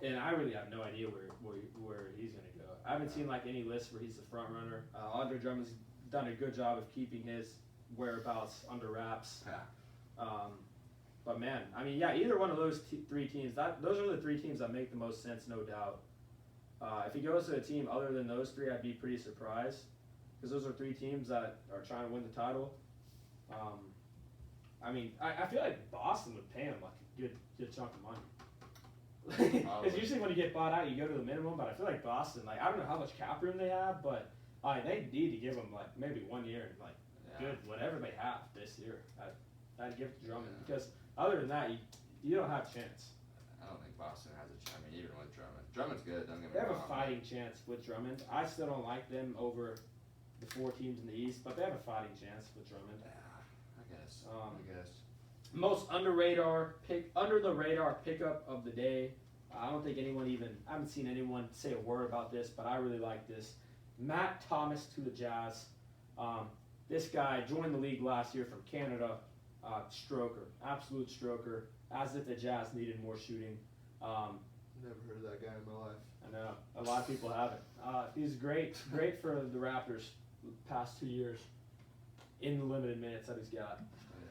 [SPEAKER 1] And I really have no idea where he's going to go. I haven't seen like any list where he's the front runner. Andre Drummond's done a good job of keeping his whereabouts under wraps.
[SPEAKER 2] Yeah.
[SPEAKER 1] But man, I mean, yeah, either one of those three teams. Those are the three teams that make the most sense, no doubt. If he goes to a team other than those three, I'd be pretty surprised, because those are three teams that are trying to win the title. I mean, I feel like Boston would pay him like a good chunk of money. Because usually when you get bought out, you go to the minimum. But I feel like Boston, like I don't know how much cap room they have, but they need to give him like maybe 1 year, like good whatever they have this year. I'd give it to Drummond, because other than that, you don't have a chance.
[SPEAKER 2] I don't think Boston has a chance. I mean, even with Drummond. Drummond's good, don't get me
[SPEAKER 1] They have
[SPEAKER 2] wrong.
[SPEAKER 1] a fighting chance with Drummond. I still don't like them over the 4 teams in the East, but they have a fighting chance with Drummond.
[SPEAKER 2] Yeah, I guess.
[SPEAKER 1] Most under the radar pickup of the day. I don't think I haven't seen anyone say a word about this, but I really like this. Matt Thomas to the Jazz. This guy joined the league last year from Canada. Stroker, absolute stroker. As if the Jazz needed more shooting.
[SPEAKER 2] Never heard of that guy in my life.
[SPEAKER 1] I know a lot of people haven't. He's great for the Raptors the past 2 years in the limited minutes that he's got.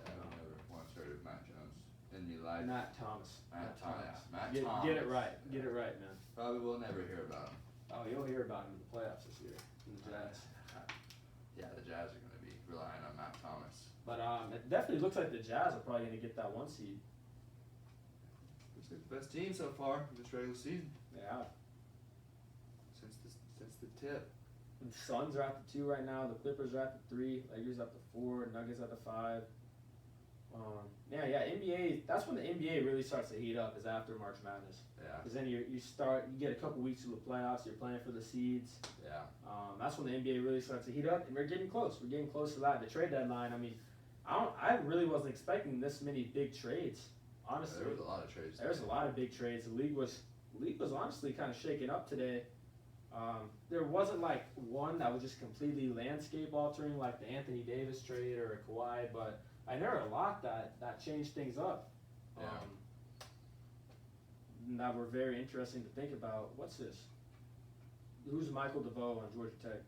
[SPEAKER 2] I've never once heard of Matt Jones in my life.
[SPEAKER 1] Matt Thomas.
[SPEAKER 2] Matt Thomas.
[SPEAKER 1] Get it right. Get it right, man.
[SPEAKER 2] Probably will never hear about him.
[SPEAKER 1] Oh, you'll hear about him in the playoffs this year in the Jazz.
[SPEAKER 2] Yeah, the Jazz are going to be relying on Matt Thomas.
[SPEAKER 1] But it definitely looks like the Jazz are probably going to get that 1 seed.
[SPEAKER 2] Looks like the best team so far in this regular season.
[SPEAKER 1] Yeah.
[SPEAKER 2] Since the tip.
[SPEAKER 1] The Suns are at the 2 right now. The Clippers are at the 3. Lakers at the 4. Nuggets at the 5. NBA. That's when the NBA really starts to heat up. Is after March Madness.
[SPEAKER 2] Yeah.
[SPEAKER 1] Because then you get a couple weeks to the playoffs. You're playing for the seeds.
[SPEAKER 2] Yeah.
[SPEAKER 1] That's when the NBA really starts to heat up, and we're getting close. We're getting close to that. The trade deadline. I mean, I really wasn't expecting this many big trades. Honestly,
[SPEAKER 2] there was a lot of trades.
[SPEAKER 1] There was a lot of big trades. The league was honestly kind of shaken up today. There wasn't like one that was just completely landscape altering, like the Anthony Davis trade or a Kawhi, but there were a lot that changed things up.
[SPEAKER 2] Yeah.
[SPEAKER 1] That were very interesting to think about. What's this? Who's Michael DeVoe on Georgia Tech?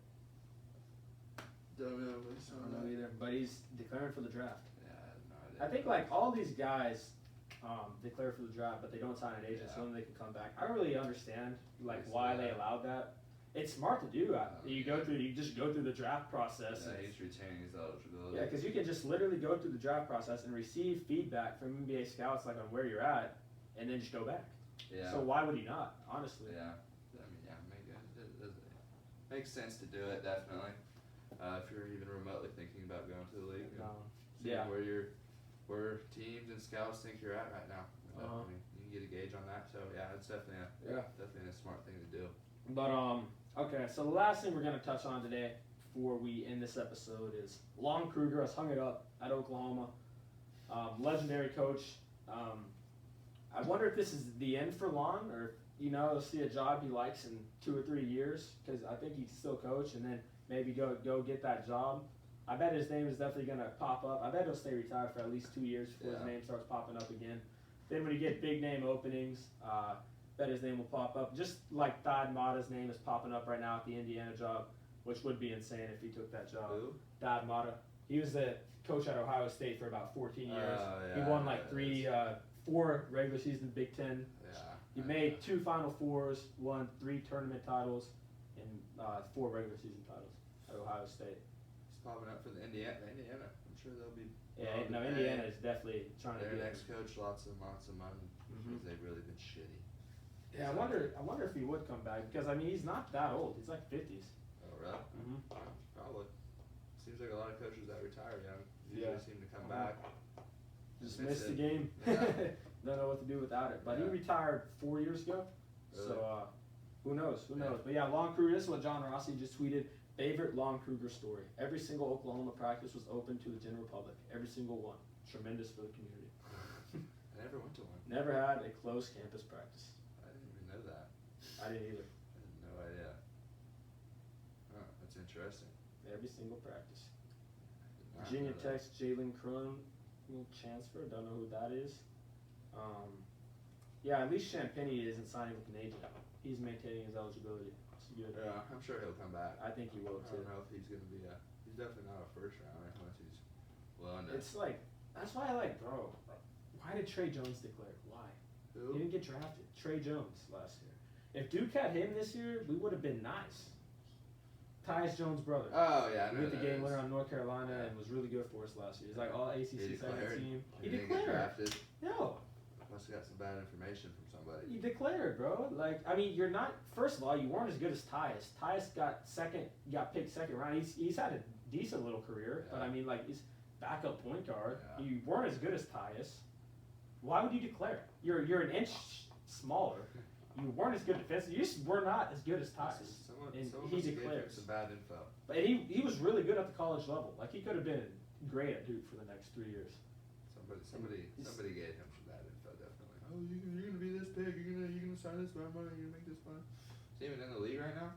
[SPEAKER 2] Don't know.
[SPEAKER 1] I don't know either, but he's declaring for the draft.
[SPEAKER 2] Yeah, I have no idea.
[SPEAKER 1] I think like all these guys declare for the draft, but they don't sign an agent,
[SPEAKER 2] Yeah.
[SPEAKER 1] so then they can come back. I don't really understand like
[SPEAKER 2] It's,
[SPEAKER 1] why they allowed that. It's smart to do. You just go through the draft process.
[SPEAKER 2] Yeah, he's retaining his eligibility.
[SPEAKER 1] Yeah, because you can just literally go through the draft process and receive feedback from NBA scouts like on where you're at, and then just go back.
[SPEAKER 2] Yeah.
[SPEAKER 1] So why would he not? Honestly.
[SPEAKER 2] Yeah. I mean, yeah, it makes sense to do it, definitely. If you're even remotely thinking about going to the league.
[SPEAKER 1] Yeah.
[SPEAKER 2] Where teams and scouts think you're at right now.
[SPEAKER 1] Uh-huh.
[SPEAKER 2] I mean, you can get a gauge on that. So yeah, it's definitely a smart thing to do.
[SPEAKER 1] But okay. So the last thing we're gonna touch on today before we end this episode is Lon Kruger has hung it up at Oklahoma. Legendary coach. I wonder if this is the end for Lon, or he'll see a job he likes in 2 or 3 years, because I think he can still coach, and then maybe go get that job. I bet his name is definitely gonna pop up. I bet he'll stay retired for at least 2 years before his name starts popping up again. Then when you get big name openings, bet his name will pop up. Just like Thad Matta's name is popping up right now at the Indiana job, which would be insane if he took that job.
[SPEAKER 2] Who?
[SPEAKER 1] Thad Matta. He was the coach at Ohio State for about 14 years. He won like 4 regular season Big Ten.
[SPEAKER 2] Yeah.
[SPEAKER 1] He made 2 Final Fours, won 3 tournament titles, and 4 regular season titles at Ohio State.
[SPEAKER 2] He's popping up for the Indiana. I'm sure they'll be.
[SPEAKER 1] Indiana is definitely trying to
[SPEAKER 2] Their
[SPEAKER 1] get
[SPEAKER 2] next coach lots of money because they've really been shitty.
[SPEAKER 1] Yeah, I wonder if he would come back, because he's not that old. He's like 50s.
[SPEAKER 2] Oh really?
[SPEAKER 1] Mm-hmm.
[SPEAKER 2] Probably. Seems like a lot of coaches that retire young
[SPEAKER 1] Yeah.
[SPEAKER 2] seem to come back.
[SPEAKER 1] Just
[SPEAKER 2] Miss
[SPEAKER 1] missed the
[SPEAKER 2] it.
[SPEAKER 1] game.
[SPEAKER 2] Yeah.
[SPEAKER 1] Don't know what to do without it. But he
[SPEAKER 2] Yeah.
[SPEAKER 1] retired 4 years ago.
[SPEAKER 2] Really?
[SPEAKER 1] So who knows? Who
[SPEAKER 2] Yeah.
[SPEAKER 1] knows? But yeah, Lon Kruger. This is what John Rossi just tweeted. Favorite Lon Kruger story. Every single Oklahoma practice was open to the general public. Every single one. Tremendous for the community.
[SPEAKER 2] I never went to one.
[SPEAKER 1] Never had a closed campus practice.
[SPEAKER 2] I didn't even know that.
[SPEAKER 1] I didn't either.
[SPEAKER 2] I had no idea. Huh, that's interesting.
[SPEAKER 1] Every single practice.
[SPEAKER 2] I did not
[SPEAKER 1] Virginia
[SPEAKER 2] know that.
[SPEAKER 1] Tech's Jalen Crum, transfer. Don't know who that is. Yeah, at least Champagny isn't signing with an agent. He's maintaining his eligibility. It's good.
[SPEAKER 2] Yeah, I'm sure he'll come back.
[SPEAKER 1] I think he will
[SPEAKER 2] I
[SPEAKER 1] too.
[SPEAKER 2] don't know if he's gonna be he's definitely not a first rounder unless he's willing to.
[SPEAKER 1] It's like, that's why bro, why did Trey Jones declare? Why? He
[SPEAKER 2] Who?
[SPEAKER 1] didn't get drafted. Trey Jones last year. If Duke had him this year, we would have been nice. Tyus Jones' brother.
[SPEAKER 2] Oh yeah, I
[SPEAKER 1] He
[SPEAKER 2] know
[SPEAKER 1] hit the
[SPEAKER 2] that
[SPEAKER 1] game
[SPEAKER 2] is.
[SPEAKER 1] winner on North Carolina
[SPEAKER 2] Yeah.
[SPEAKER 1] and was really good for us last year. He's like all ACC
[SPEAKER 2] He
[SPEAKER 1] second
[SPEAKER 2] declared.
[SPEAKER 1] team.
[SPEAKER 2] He
[SPEAKER 1] He
[SPEAKER 2] didn't get
[SPEAKER 1] declared.
[SPEAKER 2] drafted.
[SPEAKER 1] No.
[SPEAKER 2] Must have got some bad information from somebody.
[SPEAKER 1] You declared, bro. You're not. First of all, you weren't as good as Tyus. Tyus got picked second round. He's had a decent little career,
[SPEAKER 2] Yeah.
[SPEAKER 1] but he's backup point guard.
[SPEAKER 2] Yeah.
[SPEAKER 1] You weren't as good as Tyus. Why would you declare? You're an inch smaller. You weren't as good defensively. You just were not as good as Tyus.
[SPEAKER 2] Someone
[SPEAKER 1] And
[SPEAKER 2] must
[SPEAKER 1] he
[SPEAKER 2] have gave him
[SPEAKER 1] declares.
[SPEAKER 2] some bad info.
[SPEAKER 1] But he was really good at the college level. Like he could have been great at Duke for the next 3 years.
[SPEAKER 2] Somebody gave him some bad info, definitely. Oh, you're gonna be this big. You're gonna sign this amount of money. You're gonna make this money. Is he even in the league right now?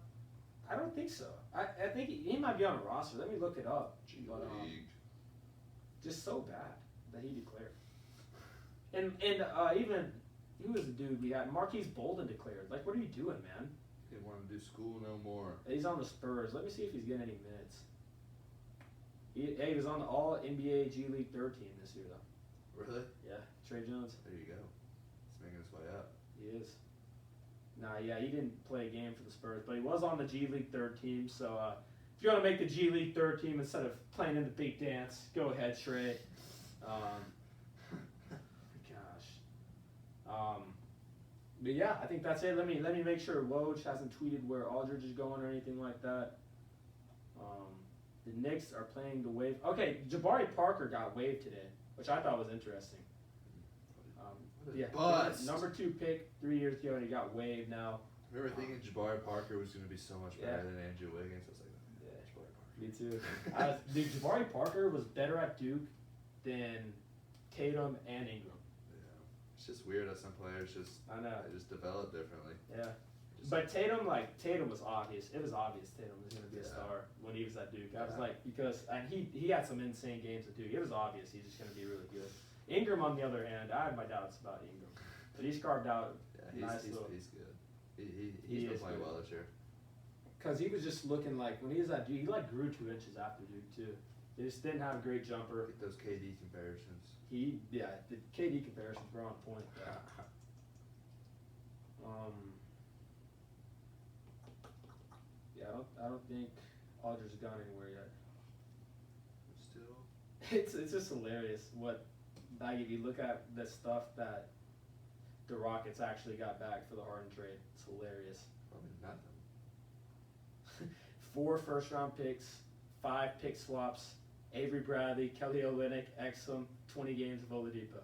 [SPEAKER 1] I don't think so. I think he might be on a roster. Let me look it up. But,
[SPEAKER 2] League.
[SPEAKER 1] just so bad that he declared. And even who was the dude we had? Marquise Bolden declared. Like, what are you doing, man?
[SPEAKER 2] Didn't want to do school no more.
[SPEAKER 1] He's on the Spurs. Let me see if he's getting any minutes. He was on the All NBA G League 3rd team this year, though.
[SPEAKER 2] Really?
[SPEAKER 1] Yeah, Trey Jones.
[SPEAKER 2] There you go. He's making his way up.
[SPEAKER 1] He is. Nah, yeah, he didn't play a game for the Spurs, but he was on the G League 3rd team. So if you want to make the G League 3rd team instead of playing in the big dance, go ahead, Trey. Gosh. But yeah, I think that's it. Let me make sure Woj hasn't tweeted where Aldridge is going or anything like that. The Knicks are playing the Wave. Okay, Jabari Parker got waived today, which I thought was interesting.
[SPEAKER 2] But
[SPEAKER 1] number 2 pick 3 years ago, and he got waived now.
[SPEAKER 2] I remember thinking Jabari Parker was going to be so much better than Andrew Wiggins. I was like, Jabari Parker.
[SPEAKER 1] Me too. Dude, Jabari Parker was better at Duke than Tatum and Ingram.
[SPEAKER 2] Yeah, it's just weird how some players they just develop differently.
[SPEAKER 1] Yeah. But Tatum was obvious. It was obvious Tatum was going to be a star when he was at Duke. I was like, and he had some insane games at Duke. It was obvious he's just going to be really good. Ingram, on the other hand, I have my doubts about Ingram, but he's carved out.
[SPEAKER 2] He's good. He's been playing well this year.
[SPEAKER 1] Because he was just looking like when he was at Duke, he grew 2 inches after Duke too. He just didn't have a great jumper.
[SPEAKER 2] Get those KD comparisons.
[SPEAKER 1] The KD comparisons were on point. I don't think Aldridge has gone anywhere yet.
[SPEAKER 2] Still.
[SPEAKER 1] It's just hilarious if you look at the stuff that the Rockets actually got back for the Harden trade. It's hilarious.
[SPEAKER 2] Probably nothing.
[SPEAKER 1] 4 first-round picks, 5 pick swaps, Avery Bradley, Kelly Olynyk, Exum, 20 games of Oladipo.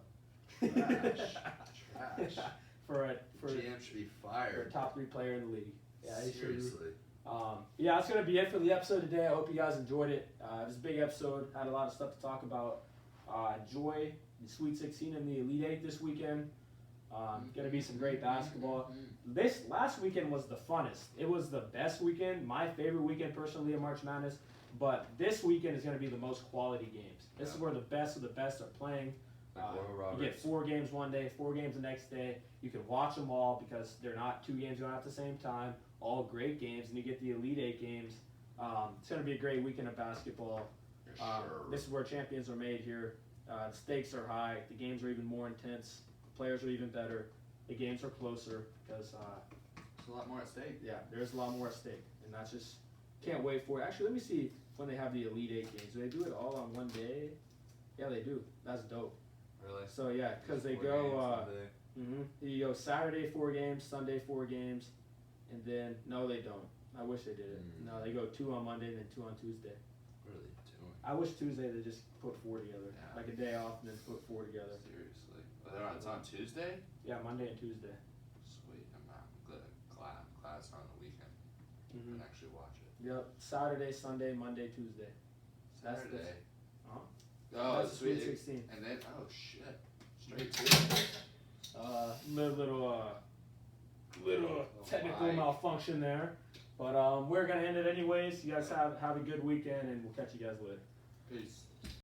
[SPEAKER 2] Trash.
[SPEAKER 1] For
[SPEAKER 2] GM should be fired.
[SPEAKER 1] For a top 3 player in the league. Yeah,
[SPEAKER 2] seriously.
[SPEAKER 1] That's going to be it for the episode today. I hope you guys enjoyed it. It was a big episode. Had a lot of stuff to talk about. Enjoy the Sweet 16 and the Elite 8 this weekend. Going to be some great basketball. This last weekend was the funnest. It was the best weekend, my favorite weekend personally of March Madness. But this weekend is going to be the most quality games. This is where the best of the best are playing. You get 4 games one day, 4 games the next day. You can watch them all because they're not 2 games going at the same time. All great games, and you get the Elite 8 games. It's going to be a great weekend of basketball. This is where champions are made here. The stakes are high. The games are even more intense. The players are even better. The games are closer because
[SPEAKER 2] there's a lot more at stake.
[SPEAKER 1] Yeah, there's a lot more at stake, and that's just can't wait for it. Actually, let me see when they have the Elite 8 games. Do they do it all on one day? Yeah, they do. That's dope.
[SPEAKER 2] Really?
[SPEAKER 1] So yeah, because they go. You go Saturday 4 games, Sunday 4 games, and then no, they don't. I wish they did it. No, they go 2 on Monday and then 2 on Tuesday.
[SPEAKER 2] What are they doing?
[SPEAKER 1] I wish Tuesday they just put 4 together, like a day off and then put 4 together.
[SPEAKER 2] Seriously, it's on Tuesday.
[SPEAKER 1] Yeah, Monday and Tuesday.
[SPEAKER 2] Sweet, I'm glad class on the weekend. And actually watch it.
[SPEAKER 1] Yep, Saturday, Sunday, Monday, Tuesday.
[SPEAKER 2] Saturday.
[SPEAKER 1] Oh,
[SPEAKER 2] that's
[SPEAKER 1] Sweet 16.
[SPEAKER 2] And then shit, straight to it.
[SPEAKER 1] Little technical malfunction there, but we're gonna end it anyways. You guys have a good weekend, and we'll catch you guys later.
[SPEAKER 2] Peace.